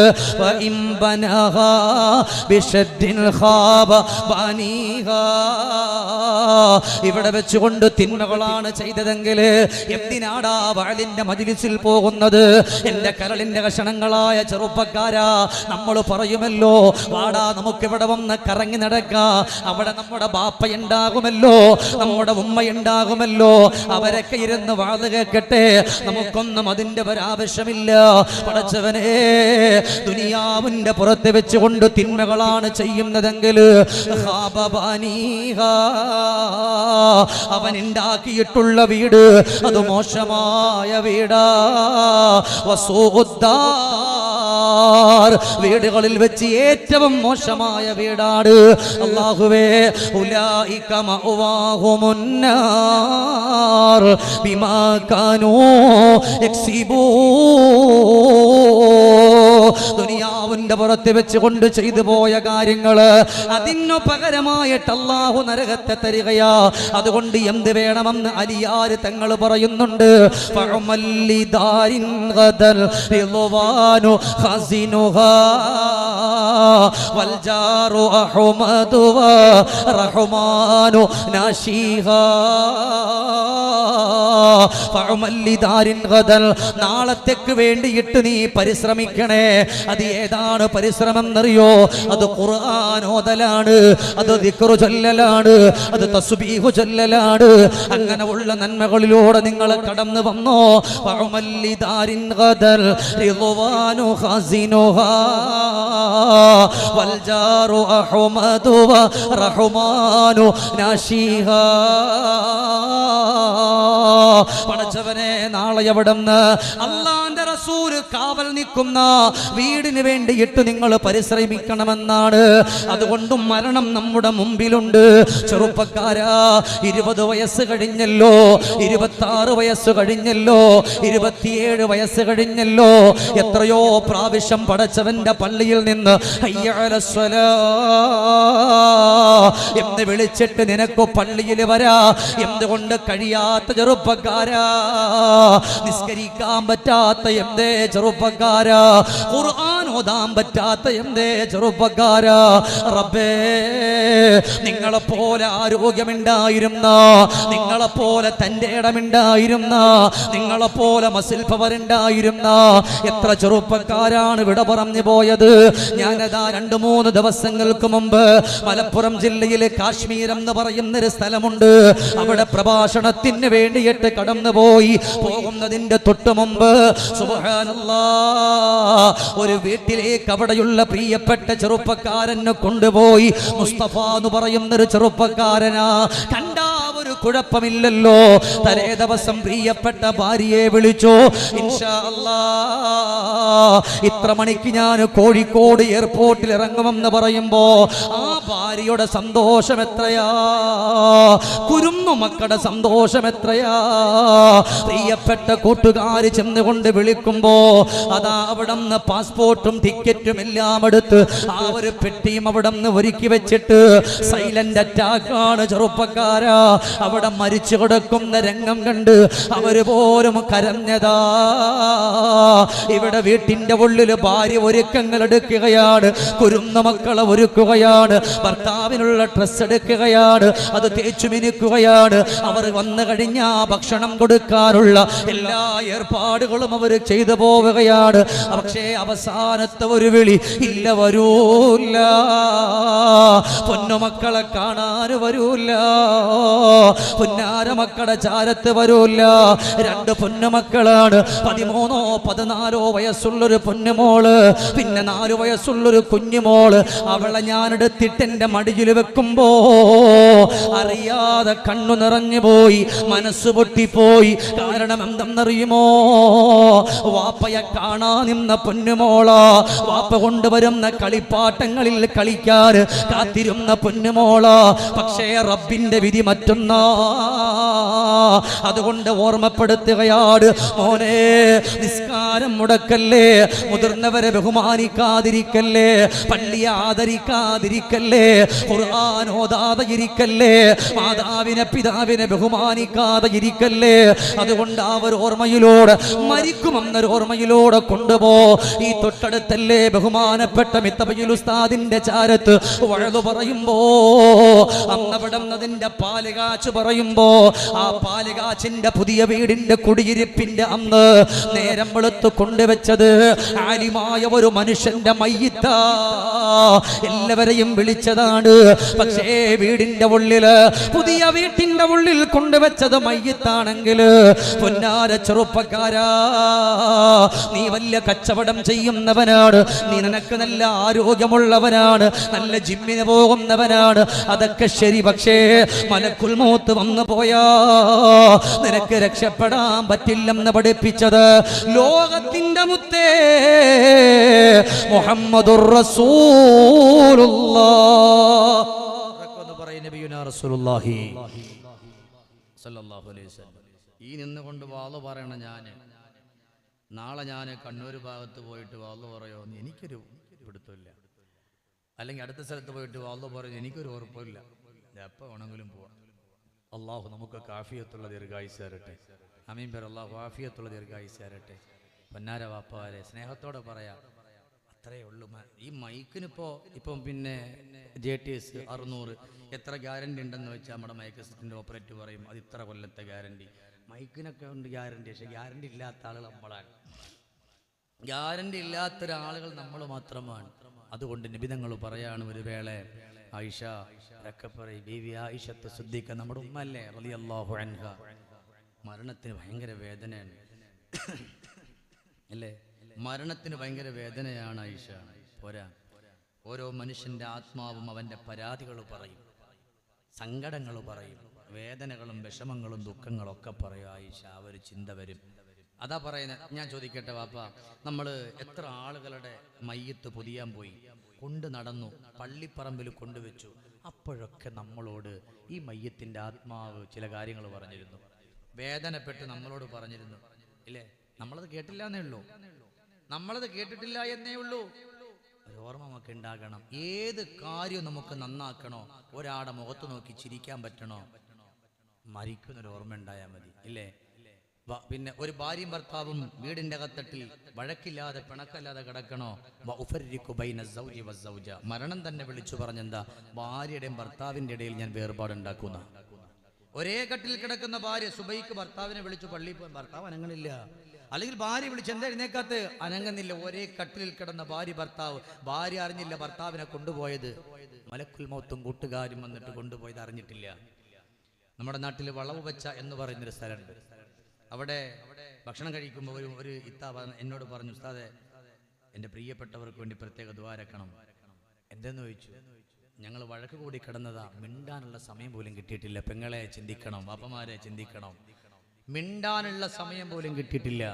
ഇവിടെ വെച്ചുകൊണ്ട് തിന്മകളാണ് ചെയ്തതെങ്കിൽ എന്തിനാടാ വാളിന്റെ മജ്‌ലിസിൽ പോകുന്നത്? എന്റെ കരളിന്റെ കഷണങ്ങളായ ചെറുപ്പക്കാരാ, നമ്മൾ പറയുമല്ലോ, വാടാ നമുക്കിവിടെ വന്ന് കറങ്ങി നടക്കാം, അവിടെ നമ്മുടെ ബാപ്പയുണ്ടാകുമല്ലോ, നമ്മുടെ ഉമ്മയുണ്ടാകുമല്ലോ, അവരൊക്കെ ഇരുന്ന് വാത് കേൾക്കട്ടെ, നമുക്കൊന്നും അതിന്റെ ഒരാവശ്യമില്ല. പടച്ചവനെ, ദുനിയാവിന്റെ പുറത്ത് വെച്ചുകൊണ്ട് തിന്മകളാണ് ചെയ്യുന്നതെങ്കിൽ അവൻ ഉണ്ടാക്കിയിട്ടുള്ള വീട് അത് മോശമായ വീടാ. വീടുകളിൽ വെച്ച് ഏറ്റവും മോശമായ വീടാണ്. അല്ലാഹുവേ, ഉലൈക മഅവാഹുമുന്നാർ ബിമാ കാനൂ യക്സിബൂ. ദുനിയാവിന്റെ പുറത്ത് വെച്ചുകൊണ്ട് ചെയ്തു പോയ കാര്യങ്ങള് അതിനു പകരമായിട്ട് അല്ലാഹു നരകത്തെ തരികയാ. അതുകൊണ്ട് എന്ത് വേണമെന്ന് അലിയാര് തങ്ങൾ പറയുന്നുണ്ട്. നാളത്തേക്ക് വേണ്ടിയിട്ട് നീ പരിശ്രമിക്കണേ. അത് ഏതാണ് പരിശ്രമം എന്നറിയോ? അത് ഖുർആൻ ഓതലാണ്, അത് ദിക്റ് ചൊല്ലലാണ്, അത് തസ്ബീഹ് ചൊല്ലലാണ്. അങ്ങനെ ഉള്ള നന്മകളിലൂടെ നിങ്ങൾ കടന്നു വന്നോ. പടച്ചവനെ, നാളെ എവിടുന്ന് അല്ലാഹുവിന്റെ റസൂല് കാവൽ നിൽക്കുന്ന വീടിന് വേണ്ടിയിട്ട് നിങ്ങൾ പരിശ്രമിക്കണമെന്നാണ്. അതുകൊണ്ടും മരണം നമ്മുടെ മുമ്പിലുണ്ട്. ചെറുപ്പക്കാരാ, 20 വയസ്സ് കഴിഞ്ഞല്ലോ, 26 വയസ്സ് കഴിഞ്ഞല്ലോ, 27 വയസ്സ് കഴിഞ്ഞല്ലോ. എത്രയോ പ്രാവശ്യം പടച്ചവന്റെ പള്ളിയിൽ നിന്ന് ഹയ്യ അലസ്സലാ എന്ന് വിളിച്ചിട്ട് നിനക്ക് പള്ളിയിൽ വരാ എന്തുകൊണ്ട് കഴിയാത്ത ചെറുപ്പക്കാരാ? നിസ്കരിക്കാൻ പറ്റാത്ത എന്തേ ചെറുപ്പക്കാരാ? ഖുർആൻ ഓതാൻ പറ്റാത്ത എന്തേ ചെറുപ്പക്കാരാ? റബ്ബേ, നിങ്ങളെപ്പോലെ ആരോഗ്യമുണ്ടായിരുന്ന, നിങ്ങളെപ്പോലെ തൻ്റെ ഇടമുണ്ടായിരുന്ന, നിങ്ങളെപ്പോലെ മസിൽ പവർ ഉണ്ടായിരുന്ന എത്ര ചെറുപ്പക്കാരാണ് വിട പറഞ്ഞു പോയത്. ഞാനതാ 2-3 ദിവസങ്ങൾക്ക് മുമ്പ് മലപ്പുറം ജില്ലയിലെ കാശ്മീർ എന്ന് പറയുന്നൊരു സ്ഥലമുണ്ട്. അവിടെ പ്രഭാഷണത്തിന് വേണ്ടിയിട്ട് കടന്നുപോയി. പോകുന്നതിന്റെ തൊട്ട് മുമ്പ് സുബ്ഹാനല്ലാഹ്, ഒരു വീട്ടിലേക്ക് അവിടെയുള്ള പ്രിയപ്പെട്ട ചെറുപ്പക്കാരനെ കൊണ്ടുപോയി. മുസ്തഫ എന്ന് പറയുന്നൊരു ചെറുപ്പക്കാരനാ. കണ്ടാ ഒരു കുഴപ്പമില്ലല്ലോ. തലേ ദിവസം പ്രിയപ്പെട്ട ഭാര്യയെ വിളിച്ചു. ഇൻഷാ അല്ലാഹ് ഇത്ര മണിക്ക് ഞാൻ കോഴിക്കോട് എയർപോർട്ടിൽ ഇറങ്ങുമെന്ന് പറയുമ്പോ ആ ഭാര്യയുടെ സന്തോഷം എത്രയാ, കുരുന്നു മക്കളുടെ സന്തോഷം എത്രയാ. പ്രിയപ്പെട്ട കൂട്ടുകാര് ചെന്നുകൊണ്ട് വിളിക്കുമ്പോ അതാ അവിടെ നിന്ന് പാസ്പോർട്ടും ടിക്കറ്റും എല്ലാം എടുത്ത് ആ ഒരു പെട്ടിയും അവിടെ നിന്ന് ഒരുക്കി വെച്ചിട്ട് സൈലന്റ് അറ്റാക്കാണ് ചെറുപ്പക്കാരാ. അവിടെ മരിച്ചു കിടക്കുന്ന രംഗം കണ്ട് അവര് പോലും കരഞ്ഞതാ. ഇവിടെ വീട്ടിന്റെ ഉള്ളില് ഭാര്യ ഒരുക്കങ്ങൾ എടുക്കുകയാണ്, കുരുന്ന മക്കളെ ഒരുക്കുകയാണ്, ഭർത്താവിനുള്ള ഡ്രസ് എടുക്കുകയാണ്, അത് തേച്ചു മിനുക്കുകയാണ്. അവർ വന്നു കഴിഞ്ഞാ ഭക്ഷണം കൊടുക്കാനുള്ള എല്ലാ ഏർപ്പാടുകളും അവർ ചെയ്തു പോവുകയാണ്. പക്ഷേ അവസാനത്തെ ഒരു വിളി, ഇല്ല വരൂല്ല, പൊന്നുമക്കളെ കാണാൻ വരൂല്ല, പൊന്നാര മക്കളുടെ ചാരത്ത് വരൂല്ല. 2 പൊന്നുമക്കളാണ്. 13 14 വയസ്സുള്ളൊരു പൊന്നുമോള്, പിന്നെ 4 വയസ്സുള്ളൊരു കുഞ്ഞുമോള്. അവളെ ഞാൻ എടുത്തിട്ട് എന്റെ മടിയിൽ വെക്കുമ്പോ അറിയാതെ കണ്ണു നിറഞ്ഞു പോയി, മനസ്സ് പൊട്ടിപ്പോയി. കാരണം എന്തെന്നറിയുമോ? വാപ്പയെ കാണാൻ നിന്ന പൊന്നുമോള, വാപ്പ കൊണ്ടുവരുന്ന കളിപ്പാട്ടങ്ങളിൽ കളിക്കാൻ കാത്തിരുന്ന പൊന്നുമോള. പക്ഷേ റബ്ബിന്റെ വിധി മറ്റൊന്ന. അതുകൊണ്ട് ഓർമ്മപ്പെടുത്തുകയാണ്, മോനെ നിസ്കാരം മുടക്കല്ലേ, മുതിർന്നവരെ ബഹുമാനിക്കാതിരിക്കല്ലേ, പള്ളിയെ ആദരിക്കാതിരിക്കല്ലേ, ഖുർആൻ ഓതാതെ ഇരിക്കല്ലേ, മാതാവിനെ പിതാവിനെ ബഹുമാനിക്കാതെ ഇരിക്കല്ലേ. അതുകൊണ്ട് ആ ഒരു ഓർമ്മയിലൂടെ, മരിക്കുമെന്നൊരു ഓർമ്മയിലൂടെ കൊണ്ടുപോ. ഈ തൊട്ടടുത്തല്ലേ ബഹുമാനപ്പെട്ട മിത്തബയിൽ ഉസ്താദിന്റെ ചാരത്ത് വഴുതു പറയുമ്പോ, അന്നവിടുന്നതിന്റെ പാലുകാച്ച് പറയുമ്പോ, ആ പാലുകാച്ചിന്റെ പുതിയ വീടിന്റെ കുടിയിരിപ്പിന്റെ അന്ന് നേരം വെളുത്ത് കൊണ്ടുവച്ചത് ആലിമായ ഒരു മനുഷ്യന്റെ മയ്യിത്ത. എല്ലാവരെയും വിളിച്ചതാണ്. പക്ഷേ വീടിന്റെ ഉള്ളില്, പുതിയ വീട്ടിന്റെ ഉള്ളിൽ കൊണ്ടുവച്ചത് മയ്യിത്താണെങ്കിൽ, പൊന്നാര ചെറുപ്പക്കാരാ, നീ വലിയ കച്ചവടം ചെയ്യുന്നവനാണ്, നീ നിനക്ക് നല്ല ആരോഗ്യമുള്ളവനാണ്, നല്ല ജിമ്മിന് പോകുന്നവനാണ്, അതൊക്കെ ശരി. പക്ഷേ മലക്കുൽ മൗത്ത് വന്നു പോയാ നിനക്ക് രക്ഷപ്പെടാൻ പറ്റില്ലെന്ന് പഠിപ്പിച്ചത് ലോകത്തിന്റെ മുത്തേ മുഹമ്മദുർ റസൂലുള്ളാഹ്. ഈ നിന്നുകൊണ്ട് വാള് പറയണ ഞാന് നാളെ ഞാൻ കണ്ണൂർ ഭാഗത്ത് പോയിട്ട് വാള് പറയുമോ എനിക്കൊരു പിടുത്തമില്ല. അല്ലെങ്കിൽ അടുത്ത സ്ഥലത്ത് പോയിട്ട് വാള് പറയുമോ എനിക്കൊരു ഉറപ്പില്ല. എപ്പോൾ വേണമെങ്കിലും പോവാം. അള്ളാഹു നമുക്ക് ആഫിയത്തുള്ള ദീർഘായുസ്സ് തരട്ടെ. അമീൻ പേർ. അള്ളാഹു ആഫിയത്തുള്ള ദീർഘായുസ്സ് തരട്ടെ. പൊന്നാര വാപ്പമാരെ സ്നേഹത്തോടെ പറയാം, അത്രയേ ഉള്ളൂ. ഈ മൈക്കിനിപ്പം പിന്നെ JTS 600 എത്ര ഗ്യാരണ്ടി ഉണ്ടെന്ന് വെച്ചാൽ നമ്മുടെ മൈക്ക് സിസ്റ്റൻ്റെ ഓപ്പറേറ്റർ പറയും അത് ഇത്ര കൊല്ലത്തെ ഗ്യാരണ്ടി. മൈക്കിനൊക്കെ ഉണ്ട് ഗ്യാരണ്ടി, പക്ഷെ ഗ്യാരണ്ടി ഇല്ലാത്ത ആളുകൾ നമ്മളാണ്. ഗ്യാരണ്ടി ഇല്ലാത്ത ഒരാളുകൾ നമ്മൾ മാത്രമാണ്. അതുകൊണ്ട് നിബിധങ്ങൾ പറയാണ്, ഒരു വേള ആയിഷ ബീവി ആയിഷത്ത് സിദ്ദീഖ നമ്മുടെ ഉമ്മല്ലേ റളിയല്ലാഹു അൻഹ, മരണത്തിന് ഭയങ്കര വേദനയാണ് അല്ലേ? മരണത്തിന് ഭയങ്കര വേദനയാണ് ആയിഷ. പോരാ, ഓരോ മനുഷ്യന്റെ ആത്മാവും അവന്റെ പരാതികൾ പറയും, സങ്കടങ്ങൾ പറയും, വേദനകളും വിഷമങ്ങളും ദുഃഖങ്ങളും ഒക്കെ പറയും. ആയിഷ ഒരു ചിന്ത വരും. അതാ പറയുന്നത്. ഞാൻ ചോദിക്കട്ടെ വാപ്പ, നമ്മൾ എത്ര ആളുകളുടെ മയ്യത്ത് പൊതിയാൻ പോയി, കൊണ്ട് നടന്നു, പള്ളിപ്പറമ്പിൽ കൊണ്ടുവച്ചു. അപ്പോഴൊക്കെ നമ്മളോട് ഈ മയ്യത്തിന്റെ ആത്മാവ് ചില കാര്യങ്ങൾ പറഞ്ഞിരുന്നു, വേദനപ്പെട്ട് നമ്മളോട് പറഞ്ഞിരുന്നു ഇല്ലേ? നമ്മളത് കേട്ടില്ല എന്നേ ഉള്ളൂ, നമ്മളത് കേട്ടിട്ടില്ല എന്നേ ഉള്ളൂ. ഒരു ഓർമ്മ നമുക്ക് ഉണ്ടാകണം. ഏത് കാര്യവും നമുക്ക് നന്നാക്കണോ, ഒരാളുടെ മുഖത്ത് നോക്കി ചിരിക്കാൻ പറ്റണോ, മരിക്കുന്നൊരു ഓർമ്മ ഉണ്ടായാൽ മതി ഇല്ലേ? പിന്നെ ഒരു ഭാര്യയും ഭർത്താവും വീടിന്റെ അകത്തട്ടിൽ വഴക്കില്ലാതെ പിണക്കല്ലാതെ കിടക്കണോ, മരണം തന്നെ വിളിച്ചു പറഞ്ഞെന്താ, ഭാര്യയുടെയും ഭർത്താവിന്റെ ഇടയിൽ ഞാൻ വേർപാടുണ്ടാക്കുന്ന. ഒരേ കട്ടിൽ കിടക്കുന്ന ഭാര്യ സുബൈക്ക് ഭർത്താവിനെ വിളിച്ചു പള്ളിയിൽ പോയി, ഭർത്താവ് അനങ്ങണില്ല. അല്ലെങ്കിൽ ഭാര്യ വിളിച്ച് എന്താ എഴുന്നേക്കാത്ത്, അനങ്ങുന്നില്ല. ഒരേ കട്ടിലിൽ കിടന്ന ഭർത്താവ്, ഭാര്യ അറിഞ്ഞില്ല ഭർത്താവിനെ കൊണ്ടുപോയത്. മലക്കുൽ മൗത്തും കൂട്ടുകാരും വന്നിട്ട് കൊണ്ടുപോയത് അറിഞ്ഞിട്ടില്ല. നമ്മുടെ നാട്ടിൽ വളവ് വെച്ച എന്ന് പറയുന്നൊരു സ്ഥലമുണ്ട്. അവിടെ ഭക്ഷണം കഴിക്കുമ്പോൾ ഒരു ഇത്താ എന്നോട് പറഞ്ഞു, ഉസ്താദെ എൻ്റെ പ്രിയപ്പെട്ടവർക്ക് വേണ്ടി പ്രത്യേക ദ്വാരക്കണം. എന്തെന്ന് ചോദിച്ചു. ഞങ്ങൾ വഴക്ക് കൂടി കിടന്നതാ, മിണ്ടാനുള്ള സമയം പോലും കിട്ടിയിട്ടില്ല. പെങ്ങളെ ചിന്തിക്കണം, ബാപ്പമാരെ ചിന്തിക്കണം, മിണ്ടാനുള്ള സമയം പോലും കിട്ടിയിട്ടില്ല.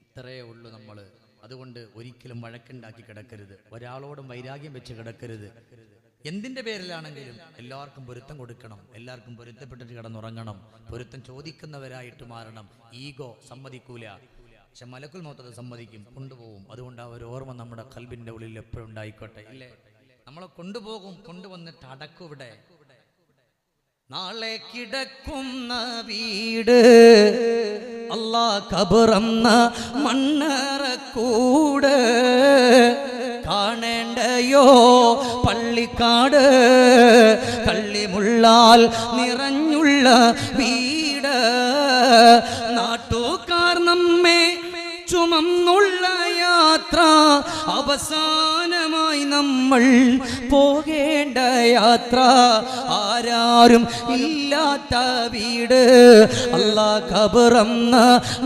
ഇത്രയേ ഉള്ളൂ നമ്മൾ. അതുകൊണ്ട് ഒരിക്കലും വഴക്കുണ്ടാക്കി കിടക്കരുത്, ഒരാളോടും വൈരാഗ്യം വെച്ച് കിടക്കരുത്. എന്തിൻ്റെ പേരിലാണെങ്കിലും എല്ലാവർക്കും പൊരുത്തം കൊടുക്കണം, എല്ലാവർക്കും പൊരുത്തപ്പെട്ടിട്ട് കിടന്നുറങ്ങണം, പൊരുത്തം ചോദിക്കുന്നവരായിട്ട് മാറണം. ഈഗോ സമ്മതിക്കൂല, പക്ഷെ മലക്കുൽ മൗത്ത് സമ്മതിക്കും, കൊണ്ടുപോകും. അതുകൊണ്ട് ആ ഒരു ഓർമ്മ നമ്മുടെ ഖൽബിൻ്റെ ഉള്ളിൽ എപ്പോഴും ഉണ്ടായിക്കോട്ടെ ഇല്ലേ? നമ്മളെ കൊണ്ടുപോകും, കൊണ്ടുവന്നിട്ട് അടക്കും. ഇവിടെ നാളെ കിടക്കുന്ന വീട് അല്ലാ കബറന്ന മണ്ണറക്കൂട്, കാണേണ്ടയോ പള്ളിക്കാട്, കള്ളിമുള്ളാൽ നിറഞ്ഞുള്ള വീട്, നാട്ടുകാർ നമ്മെ ചുമന്നുള്ള യാത്ര, അവസാനമായി നമ്മൾ പോകേണ്ട യാത്ര, ആരാരും ഇല്ലാത്ത വീട് അല്ലാ ഖബറന്ന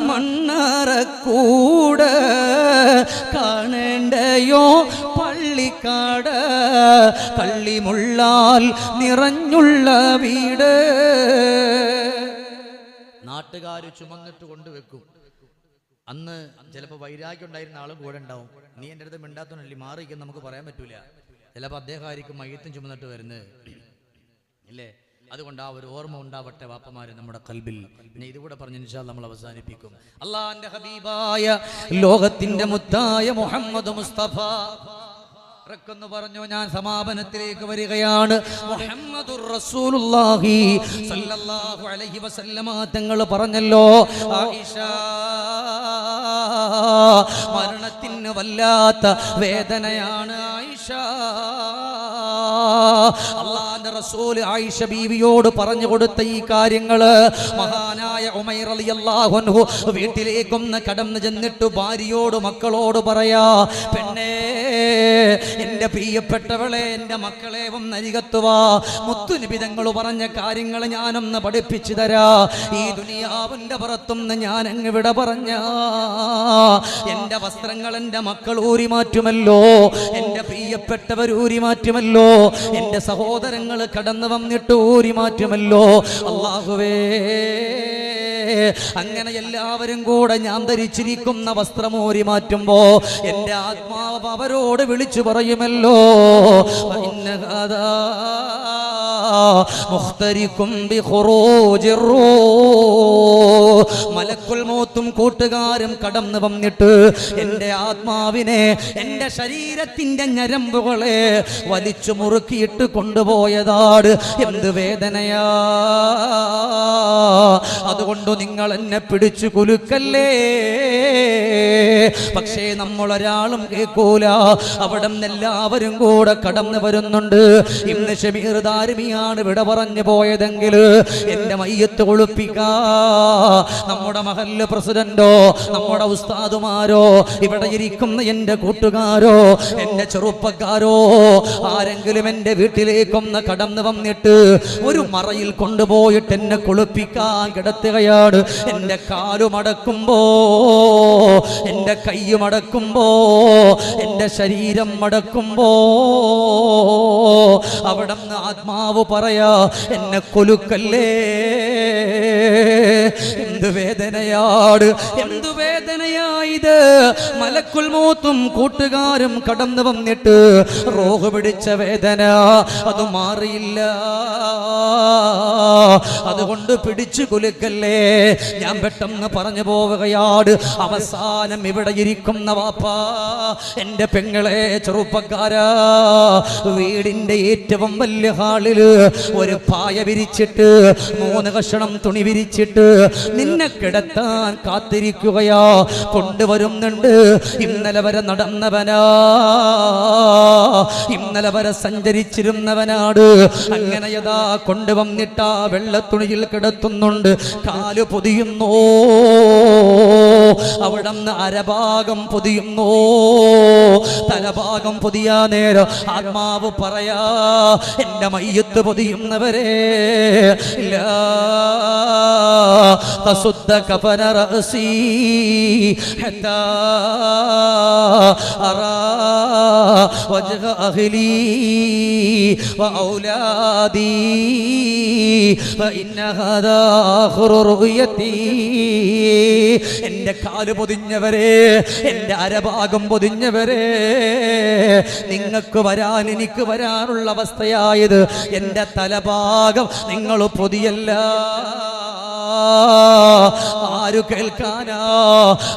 മണ്ണറക്കൂട്, കാണേണ്ടയോ പള്ളി പള്ളിക്കാട് കള്ളിമുള്ളാൽ നിറഞ്ഞുള്ള വീട്. നാട്ടുകാർ ചുമന്നിട്ട് കൊണ്ടുവെക്കും. അന്ന് ചിലപ്പോൾ വൈരാഗ്യം ഉണ്ടായിരുന്ന ആളും കൂടെ ഉണ്ടാവും. നീ എൻ്റെ അടുത്ത് മിണ്ടാത്തോണ്ടല്ലേ മാറിയിരിക്കും, നമുക്ക് പറയാൻ പറ്റൂല. ചിലപ്പോൾ അദ്ദേഹം ആയിരിക്കും മയ്യത്തും ചുമന്നിട്ട് വരുന്നത് ഇല്ലേ. അതുകൊണ്ട് ആ ഒരു ഓർമ്മ ഉണ്ടാവട്ടെ വാപ്പമാര് നമ്മുടെ കൽബിൽ. പിന്നെ ഇതുകൂടെ പറഞ്ഞ് ഇൻഷാ അല്ലാഹ് നമ്മൾ അവസാനിപ്പിക്കും. അള്ളാന്റെ ഹബീബായ ലോകത്തിന്റെ മുത്തായ മുഹമ്മദ് മുസ്തഫ എന്ന് പറഞ്ഞു. ഞാൻ സമാപനത്തിലേക്ക് വരികയാണ്. മുഹമ്മദുർ റസൂലുള്ളാഹി സ്വല്ലല്ലാഹു അലൈഹി വസല്ലമ തങ്ങൾ പറഞ്ഞല്ലോ, ആയിഷ മരണത്തിന് വല്ലാത്ത വേദനയാണ് ആയിഷ. അള്ളാന്റെ റസൂൽ ആയിഷ ബീവിയോട് പറഞ്ഞു കൊടുത്ത ഈ കാര്യങ്ങള് മഹാനായ ഉമൈർ റളിയല്ലാഹു അൻഹു വീട്ടിലേക്കൊന്ന് കടന്നു ചെന്നിട്ട് ഭാര്യയോട് മക്കളോട് പറയാ, പെണ്ണേ എന്റെ പ്രിയപ്പെട്ടവളെ, എന്റെ മക്കളെ ഒന്നരികത്തുവാ, മുത്തുനബി തങ്ങൾ പറഞ്ഞ കാര്യങ്ങൾ ഞാനൊന്ന് പഠിപ്പിച്ചു തരാ. ഈ ദുനിയാവിന്റെ പുറത്തുനിന്ന് ഞാൻ അങ്ങ് വിട പറഞ്ഞ എന്റെ വസ്ത്രങ്ങൾ എന്റെ മക്കൾ ഊരി മാറ്റുമല്ലോ, എന്റെ പ്രിയപ്പെട്ടവർ ഊരി മാറ്റുമല്ലോ, എന്റെ സഹോദരങ്ങൾ കടന്നു വന്നിട്ട് ഊരി മാറ്റുമല്ലോ. അല്ലാഹുവേ, അങ്ങനെ എല്ലാവരും കൂടെ ഞാൻ ധരിച്ചിരിക്കുന്ന വസ്ത്രം ഊരി മാറ്റുമ്പോ എന്റെ ആത്മാവ് അവരോട് വിളിച്ചു പറയുമല്ലോ, മലക്കുൽ മൗത്തും കൂട്ടുകാരും കടന്നു വന്നിട്ട് എന്റെ ആത്മാവിനെ, എന്റെ ശരീരത്തിന്റെ ഞരമ്പുകളെ വലിച്ചു മുറുക്കിയിട്ട് കൊണ്ടുപോയതാണ്. എന്ത് വേദനയാ! അതുകൊണ്ട് നിങ്ങൾ എന്നെ പിടിച്ചു കുലുക്കല്ലേ. പക്ഷേ നമ്മളൊരാളും കേൾക്കൂല. അവിടെ നിന്ന് എല്ലാവരും കൂടെ കടന്നു വരുന്നുണ്ട്. ഇന്ന് ഷമീർ ദാരിമിയാണ് വിട പറഞ്ഞു പോയതെങ്കിൽ എന്റെ മയ്യത്ത് ഒളിപ്പിക്കാ നമ്മുടെ മഹല്ല് പ്രസിഡന്റോ, നമ്മുടെ ഉസ്താദുമാരോ, ഇവിടെ ഇരിക്കുന്ന എന്റെ കൂട്ടുകാരോ, എന്റെ ചെറുപ്പക്കാരോ ആരെങ്കിലും എന്റെ വീട്ടിലേക്കൊന്ന് കടന്നു വന്നിട്ട് ഒരു മറയിൽ കൊണ്ടുപോയിട്ട് എന്നെ കുളിപ്പിക്കാൻ കിടത്തുകയാണ്. എന്റെ കാലുമടക്കുമ്പോ, എന്റെ കൈയുമടക്കുമ്പോ, എന്റെ ശരീരം മടക്കുമ്പോ അവിടെ നിന്ന് ആത്മാവ് പറയാ, എന്നെ കൊലുക്കല്ലേ. എന്ത് വേദനയാണ്, എന്ത് വേദനയായത്! മലക്കുൽ മൗത്തും കൂട്ടുകാരും കടന്നു വന്നിട്ട് റൂഹ് പിടിച്ച വേദന അത് മാറിയില്ല. അതുകൊണ്ട് പിടിച്ചു കുലുക്കല്ലേ. ഞാൻ പെട്ടെന്ന് പറഞ്ഞു പോവുകയാണ്. അവസാനം ഇവിടെ ഇരിക്കുന്ന വാപ്പാ, എന്റെ പെങ്ങളെ, ചെറുപ്പക്കാരാ, വീടിന്റെ ഏറ്റവും വലിയ ഹാളില് ഒരു പായ വിരിച്ചിട്ട് 3 കഷണം തുണി വിരിച്ചിട്ട് നിന്നെ കിടത്താൻ കാത്തിരിക്കുകയാ. കൊണ്ടുവരുന്നുണ്ട്. ഇന്നലെ വരെ നടന്നവനാ, ഇന്നലെ വരെ സഞ്ചരിച്ചിരുന്നവനാണ്. അങ്ങനെ യഥാ കൊണ്ടുവന്നിട്ടാ വെള്ളത്തുണിയിൽ കിടത്തുന്നുണ്ട്. കാല് പൊതിയുന്നു, അവിടുന്ന് അരഭാഗം പൊതിയുന്നു, തലഭാഗം പൊതിയാ നേരം ആത്മാവ് പറയാ, എന്റെ മയ്യത്ത് പൊതിയുന്നവരെ തസുദ്ദ കഫന റഅസി ഹത്താ അറാ വജ്ഹ അഹ്ലി വഔലാദി ഫഇന്ന ഹാദാ ആഖിറു റുയതി. എന്റെ കാല് പൊതിഞ്ഞവരെ, എന്റെ അരഭാഗം പൊതിഞ്ഞവരെ, നിങ്ങൾക്ക് വരാൻ, എനിക്ക് വരാനുള്ള അവസ്ഥയായത് എന്റെ തലഭാഗം നിങ്ങൾ പൊതിയല്ല. ആരു കേൾക്കാനാ?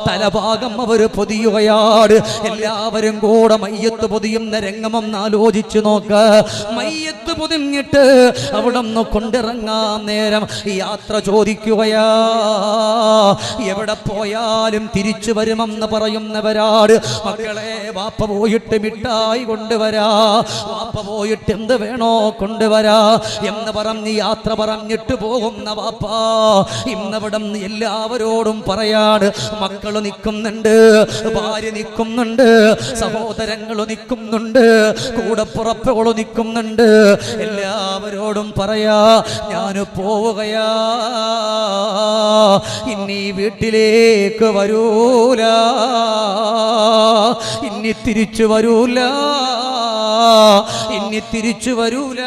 തലഭാഗം അവര് പൊതിയുകയാണ്. എല്ലാവരും കൂടെ മയ്യത്ത് പൊതിയുന്ന രംഗമൊന്ന് ആലോചിച്ചു നോക്ക്. മയ്യത്ത് പൊതിഞ്ഞിട്ട് അവിടെ നിന്ന് കൊണ്ടിറങ്ങാൻ നേരം യാത്ര ചോദിക്കുകയാ. എവിടെ പോയാലും തിരിച്ചു വരുമെന്ന് പറയുന്നവരാട്. മക്കളെ, വാപ്പ പോയിട്ട് മിഠായി കൊണ്ടുവരാ, വാപ്പ പോയിട്ട് എന്ത് വേണോ കൊണ്ടുവരാ എന്ന് പറഞ്ഞ് യാത്ര പറഞ്ഞിട്ട് പോകുന്ന വാപ്പ ഇന്നവിടെ എല്ലാവരോടും പറയാണ്. മക്കള് നിൽക്കുന്നുണ്ട്, ഭാര്യ നിൽക്കുന്നുണ്ട്, സഹോദരങ്ങൾ നിൽക്കുന്നുണ്ട്, കൂടപ്പുറപ്പുകൾ നിൽക്കുന്നുണ്ട്. എല്ലാവരോടും പറയാ, ഞാൻ പോവുകയാ, ഇനി വീട്ടിലേക്ക് വരൂല, ഇനി തിരിച്ചു വരൂല. ഇനി തിരിച്ചു വരൂല.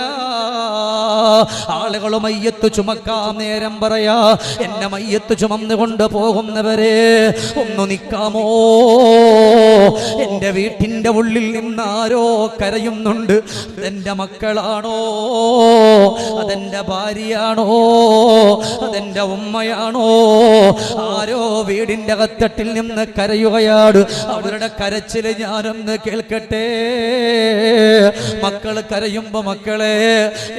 ആളുകൾ മയ്യത്ത് ചുമക്കാൻ നേരം പറയാ, എന്നെ മയ്യത്ത് ചുമന്നുകൊണ്ട് പോകുന്നവരെ ഒന്ന് നിൽക്കാമോ? എന്റെ വീട്ടിന്റെ ഉള്ളിൽ നിന്നാരോ കരയുന്നുണ്ട്. അതെന്റെ മക്കളാണോ? അതെന്റെ ഭാര്യയാണോ? അതെന്റെ ഉമ്മയാണോ? ആരോ വീടിന്റെ അകത്തട്ടിൽ നിന്ന് കരയുകയാണ്. അവരുടെ കരച്ചില് ഞാനൊന്ന് കേൾക്കട്ടെ. മക്കള് കരയുമ്പോ, മക്കളെ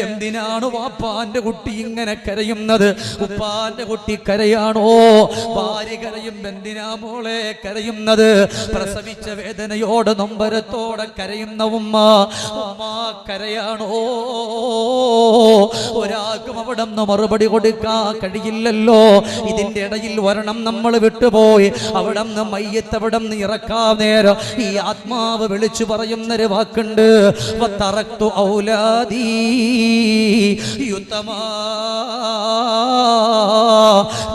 എന്തിനാണ് വാപ്പാന്റെ കുട്ടി ഇങ്ങനെ കരയുന്നത്? ഉപ്പാന്റെ കുട്ടി കരയാണോ? ഭാര്യ കരയുമ്പോ എന്തിനാ മോളെ കരയുന്നത്? പ്രസവിച്ച വേദനയോട് നൊമ്പരത്തോടെ കരയുന്ന ഉമ്മ കരയാണോ? ഒരാൾക്കും അവിടെ നിന്ന് മറുപടി കൊടുക്കാൻ കഴിയില്ലല്ലോ. ഇതിന്റെ ഇടയിൽ വരണം നമ്മൾ വിട്ടുപോയി. അവിടെ നിന്ന് മയ്യത്ത് അവിടെ നിന്ന് ഇറക്കാൻ നേരം ഈ ആത്മാവ് വിളിച്ചു പറയുന്നൊരു വാക്കുണ്ട്, വതറക്തു ഔലാദി യുതമാ.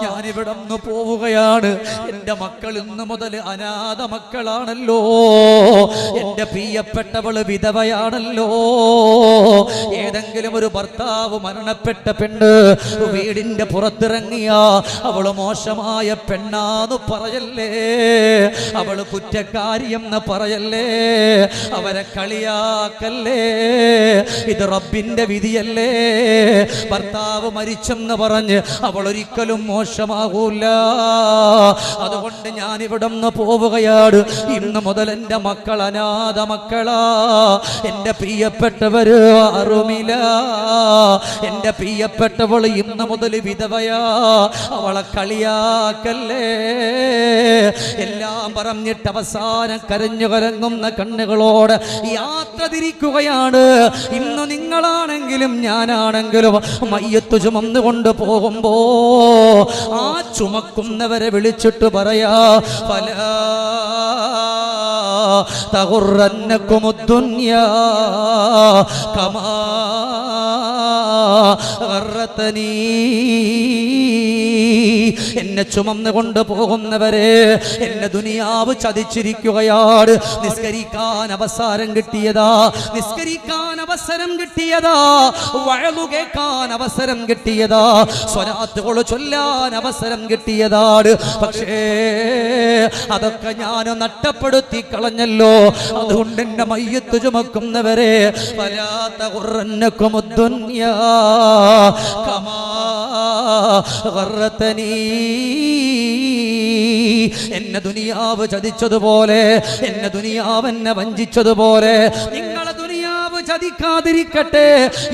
ഞാനിവിടെ നിന്ന് പോവുകയാണ്. എൻ്റെ മക്കൾ ഇന്ന് മുതൽ അനാഥ മക്കളാണല്ലോ. എൻ്റെ പ്രിയപ്പെട്ടവള് വിധവയാണല്ലോ. ഏതെങ്കിലും ഒരു ഭർത്താവ് മരണപ്പെട്ട പെണ്ണ് വീടിന്റെ പുറത്തിറങ്ങിയ അവള് മോശമായ പെണ്ണാന്ന് പറയല്ലേ, അവള് കുറ്റക്കാരിയെന്ന് പറയല്ലേ, അവരെ കളിയാക്കല്ലേ. ഇത് റബ്ബിന്റെ വിധിയല്ലേ. ഭർത്താവ് മരിച്ചെന്ന് പറഞ്ഞ് അവൾ ഒരിക്കലും മോശമാകൂല. അതുകൊണ്ട് ഞാൻ ഇവിടെ നിന്ന് പോവുകയാണ്. ഇന്ന് മുതൽ എൻ്റെ മക്കൾ അനാഥ മക്കളാ. എൻ്റെ പ്രിയപ്പെട്ടവര് അറുമില. എൻ്റെ പ്രിയപ്പെട്ടവൾ ഇന്ന് മുതൽ വിധവയാ. അവളെ കളിയാക്കല്ലേ. എല്ലാം പറഞ്ഞിട്ട് അവസാനം കരഞ്ഞു കലങ്ങുന്ന കണ്ണുകളോട് യാത്ര തിരിക്കുകയാണ്. ഇന്ന് നിങ്ങളാണെങ്കിലും ഞാനാണെങ്കിലും മയ്യത്ത് ചുമന്നുകൊണ്ട് പോകുമ്പോ ആ ചുമക്കുന്നവരെ വിളിച്ചിട്ട് പറയാ, ഫലാ തഗുറന്നകുമുദ്ദുനിയാ കമാ ഗറതനീ. എന്നെ ചുമന്നുകൊണ്ട് പോകുന്നവരെ എന്നെ ദുനിയാവ് ചതിച്ചിരിക്കുകയാണ്. നിസ്കരിക്കാൻ അവസരം കിട്ടിയതാ, നിസ്കരിക്കാൻ അവസരം കിട്ടിയതാ, വഅളു കേൾക്കാൻ അവസരം കിട്ടിയതാ, സ്വലാത്തുകൾ ചൊല്ലാൻ അവസരം കിട്ടിയതാണ്. പക്ഷേ അതൊക്കെ ഞാൻ നഷ്ടപ്പെടുത്തി കളഞ്ഞല്ലോ. അതുകൊണ്ട് എന്നെ മയ്യത്ത് ചുമക്കുന്നവരെ ഫലാ തഗുറന്നകുമുദ്ദുനിയാ കമാ ഗറതനീ. എന്നെ ദുനിയാവ് ചതിച്ചതുപോലെ, എന്നെ ദുനിയാവ് എന്നെ വഞ്ചിച്ചതുപോലെ നിങ്ങളെ ദുനിയാവ് ചതിക്കാതിരിക്കട്ടെ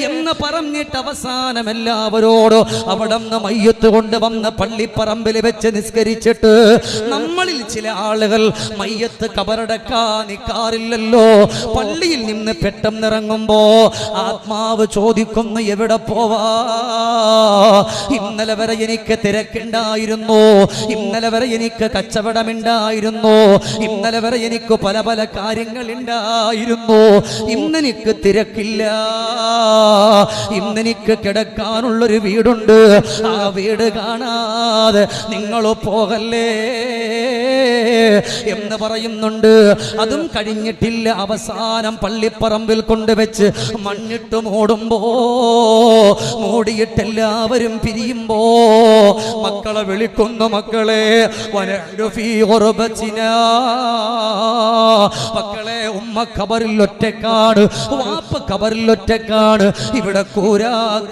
എന്ന് പറഞ്ഞിട്ട് അവസാനം എല്ലാവരോടും അവിടെ നിന്ന് മയ്യത്ത് കൊണ്ടുവന്ന് പള്ളിപ്പറമ്പിൽ വെച്ച് നിസ്കരിച്ചിട്ട് നമ്മളിൽ ചില ആളുകൾ മയ്യത്ത് കബറടക്കാൻ നിൽക്കാറില്ലല്ലോ. പള്ളിയിൽ നിന്ന് പെട്ടെന്നിറങ്ങുമ്പോ ആത്മാവ് ചോദിക്കുന്നു, എവിടെ പോവാ? ഇന്നലെ വരെ എനിക്ക് തിരക്കുണ്ടായിരുന്നു, ഇന്നലെ വരെ എനിക്ക് കച്ചവടമുണ്ടായിരുന്നു, ഇന്നലെ വരെ എനിക്ക് പല പല കാര്യങ്ങൾ ഉണ്ടായിരുന്നു. ഇന്നെനിക്ക് തിരക്കില്ല, ഇന്നെനിക്ക് കിടക്കാനുള്ളൊരു വീടുണ്ട്. ആ വീട് കാണാതെ നിങ്ങൾ പോകല്ലേ എന്ന് പറയുന്നുണ്ട്. അതും കഴിഞ്ഞിട്ടില്ല. അവസാനം പള്ളിപ്പറമ്പിൽ കൊണ്ടുവച്ച് മണ്ണിട്ട് മൂടുമ്പോ, മൂടിയിട്ട് എല്ലാവരും പിരിയുമ്പോ മക്കളെ വിളിക്കുന്നു, മക്കളെ മക്കളെ ഉമ്മ ഖബറിൽ ഒറ്റക്കാണ്, വാപ്പ ഖബറിൽ ഒറ്റക്കാണ്, ഇവിടെ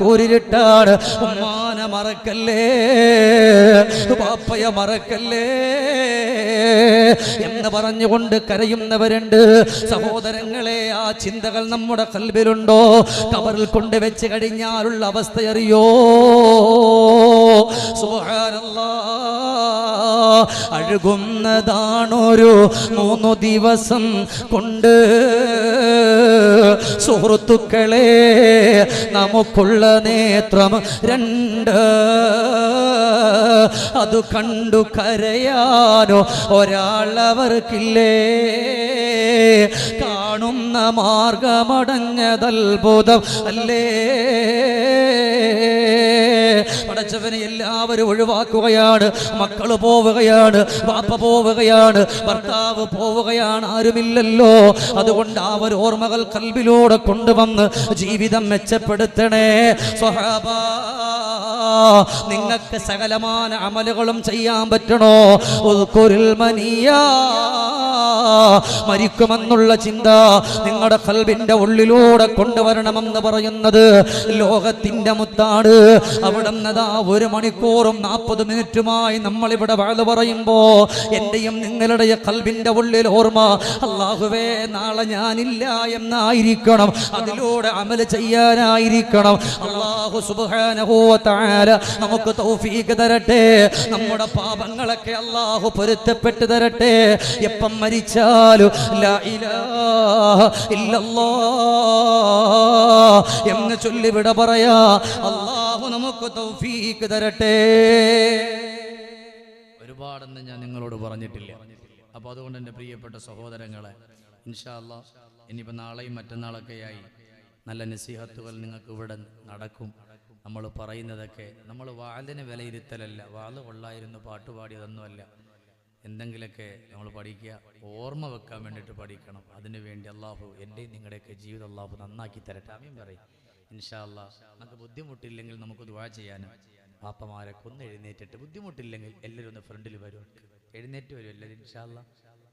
കൂരിട്ടാണ്. ഉമ്മാനെ മറക്കല്ലേ, വാപ്പയെ മറക്കല്ലേ എന്ന് പറഞ്ഞുകൊണ്ട് കരയുന്നവരുണ്ട്. സഹോദരങ്ങളെ, ആ ചിന്തകൾ നമ്മുടെ ഖൽബിലുണ്ടോ? ഖബറിൽ കൊണ്ടുവച്ച് കഴിഞ്ഞാലുള്ള അവസ്ഥ അറിയോ? സുബ്ഹാനല്ലാഹ്. അഴുകുന്നതാണൊരു 3 ദിവസം കൊണ്ട് സുഹൃത്തുക്കളെ നമുക്കുള്ള നേത്രം 2. അത് കണ്ടു കരയാനോ ഒരാളവർക്കില്ലേ? കാണുന്ന മാർഗമടഞ്ഞതത്ഭുതം അല്ലേ? പടച്ചവനെ എല്ലാവരും ഒഴിവാക്കുകയാണ്. മക്കള് പോവുകയാണ്, വാപ്പ പോവുകയാണ്, ഭർത്താവ് പോവുകയാണ്, ആരുമില്ലല്ലോ. അതുകൊണ്ട് ആ ഒരു ഓർമ്മകൾ കൽബിലൂടെ കൊണ്ടുവന്ന് ജീവിതം മെച്ചപ്പെടുത്തണേ സ്വഹാബാ. നിങ്ങൾക്ക് സകലമായ അമലുകളും ചെയ്യാൻ പറ്റണോ? മരിക്കുമെന്നുള്ള ചിന്ത നിങ്ങളുടെ ഖൽബിന്റെ ഉള്ളിലൂടെ കൊണ്ടുവരണമെന്ന് പറയുന്നത് ലോകത്തിന്റെ മുത്താണ്. അവിടെ നിന്നതാ 1 മണിക്കൂറും 40 മിനിറ്റുമായി നമ്മളിവിടെ വാഴ പറയുമ്പോ എന്റെയും നിങ്ങളുടെ ഖൽബിന്റെ ഉള്ളിൽ ഓർമ്മ, അല്ലാഹുവേ നാളെ ഞാനില്ല എന്നായിരിക്കണം. അതിലൂടെ അമൽ ചെയ്യാനായിരിക്കണം. അല്ലാഹു സുബ്ഹാനഹു വ തആല നമുക്ക് തൗഫീഖ് തരട്ടെ. നമ്മുടെ പാപങ്ങളൊക്കെ അല്ലാഹു പൊരുത്തപ്പെട്ട് തരട്ടെ. എപ്പം മരിച്ചാലും ലാ ഇലാഹ ഇല്ലല്ലാഹ് എന്ന് ചൊല്ലി വിട പറയാ. അല്ലാഹു നമുക്ക് തൗഫീഖ് തരട്ടെ. ഒരുപാടൊന്നും ഞാൻ നിങ്ങളോട് പറഞ്ഞിട്ടില്ല. അപ്പോൾ അതുകൊണ്ട് എൻ്റെ പ്രിയപ്പെട്ട സഹോദരങ്ങളെ, ഇൻഷാ അല്ലാഹ് ഇനിയിപ്പോൾ നാളെയും മറ്റന്നാളൊക്കെയായി നല്ല നസീഹത്തുകൾ നിങ്ങൾക്ക് ഇവിടെ നടക്കും. നമ്മൾ പറയുന്നതൊക്കെ നമ്മൾ വാളിനെ വിലയിരുത്തലല്ല, വാള് കൊള്ളായിരുന്നു പാട്ടുപാടിയതൊന്നുമല്ല. എന്തെങ്കിലുമൊക്കെ നമ്മൾ പഠിക്കുക, ഓർമ്മ വെക്കാൻ വേണ്ടിയിട്ട് പഠിക്കണം. അതിനു വേണ്ടി അള്ളാഹു എൻ്റെയും നിങ്ങളുടെയൊക്കെ ജീവിതം അള്ളാഹു നന്നാക്കി തരട്ടെ. ആമീൻ പറയും. ഇൻഷാ അല്ലാഹ് നമുക്ക് ബുദ്ധിമുട്ടില്ലെങ്കിൽ നമുക്ക് ദുആ ചെയ്യാനും. പാപ്പമാരൊക്കെ ഒന്ന് എഴുന്നേറ്റിട്ട്, ബുദ്ധിമുട്ടില്ലെങ്കിൽ എല്ലാവരും ഒന്ന് ഫ്രണ്ടിൽ വരും, എഴുന്നേറ്റ് വരും എല്ലാവരും. ഇൻഷാ അല്ലാഹ്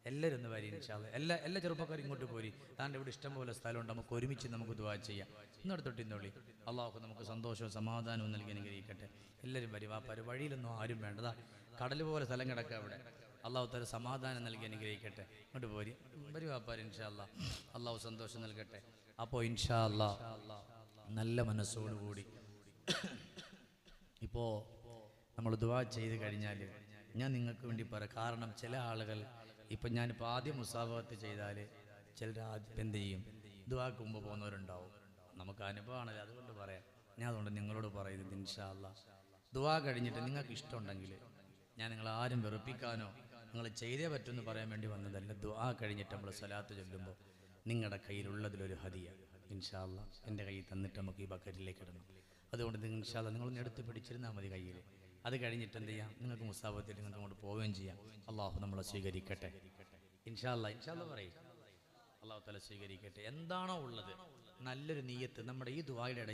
എല്ലാവരും ഒന്ന് വരും. ഇൻഷാ അല്ലാഹ് എല്ലാ ചെറുപ്പക്കാരും ഇങ്ങോട്ട് പോരി. താണ്ട് ഇവിടെ ഇഷ്ടംപോലെ സ്ഥലമുണ്ട്, നമുക്ക് ഒരുമിച്ച് നമുക്ക് ദുആ ചെയ്യാം. ഇന്നടുത്തൊട്ടിന്നോളി. അള്ളാഹു നമുക്ക് സന്തോഷവും സമാധാനവും നൽകി അനുഗ്രഹിക്കട്ടെ. എല്ലാവരും വരും. വാപ്പാര് വഴിയിലൊന്നും ആരും വേണ്ടതാ, കടൽ പോലെ സ്ഥലം കിടക്കുക അവിടെ. അള്ളാഹു തആല സമാധാനം നൽകി അനുഗ്രഹിക്കട്ടെ. ഇങ്ങോട്ട് പോരി, വരും വാപ്പാര്. ഇൻഷാ അല്ലാഹ് അള്ളാഹു സന്തോഷം നൽകട്ടെ. അപ്പോൾ ഇൻഷാ അല്ലാഹ് നല്ല മനസ്സോടുകൂടി ഇപ്പോൾ നമ്മൾ ദുആ ചെയ്ത് കഴിഞ്ഞാൽ ഞാൻ നിങ്ങൾക്ക് വേണ്ടി പറയാം. കാരണം ചില ആളുകൾ ഇപ്പം ഞാനിപ്പോൾ ആദ്യം മുസാഫഹത്ത് ചെയ്താൽ ചിലർ ആദ്യം എന്ത് ചെയ്യും, ദുആക്ക് മുമ്പ് പോകുന്നവരുണ്ടാവും. നമുക്ക് അനുഭവമാണല്ലോ, അതുകൊണ്ട് പറയാം. ഞാൻ അതുകൊണ്ട് നിങ്ങളോട് പറയുന്നത്, ഇൻഷാ അല്ലാഹ് ദുആ കഴിഞ്ഞിട്ട് നിങ്ങൾക്ക് ഇഷ്ടമുണ്ടെങ്കിൽ, ഞാൻ നിങ്ങളാരും വെറുപ്പിക്കാനോ നിങ്ങൾ ചെയ്തേ പറ്റുമെന്ന് പറയാൻ വേണ്ടി വന്നതല്ല. ദുആ കഴിഞ്ഞിട്ട് നമ്മൾ സ്വലാത്ത് ചൊല്ലുമ്പോൾ നിങ്ങളുടെ കയ്യിലുള്ളതിലൊരു ഹദിയ ഇൻഷാ അല്ലാഹ് എൻ്റെ കയ്യിൽ തന്നിട്ട് നമുക്ക് ഈ ബക്കറ്റിലേക്ക് ഇടണം. അതുകൊണ്ട് നിങ്ങൾ ഇൻഷാ അല്ലാഹ് നിങ്ങളൊന്ന് എടുത്ത് പിടിച്ചിരുന്നാൽ മതി കയ്യിൽ. അത് കഴിഞ്ഞിട്ട് എന്ത് ചെയ്യാം, നിങ്ങൾക്ക് മുസാഫത്തിൽ നിങ്ങൾക്ക് അങ്ങോട്ട് പോവുകയും ചെയ്യാം. അള്ളാഹു നമ്മളെ സ്വീകരിക്കട്ടെ. ഇൻഷാ അല്ലാഹ് പറയും. അള്ളാഹു തആല സ്വീകരിക്കട്ടെ. എന്താണോ ഉള്ളത് നല്ലൊരു നിയ്യത്ത് നമ്മുടെ ഈ ദുആയുടെ ഇടയിൽ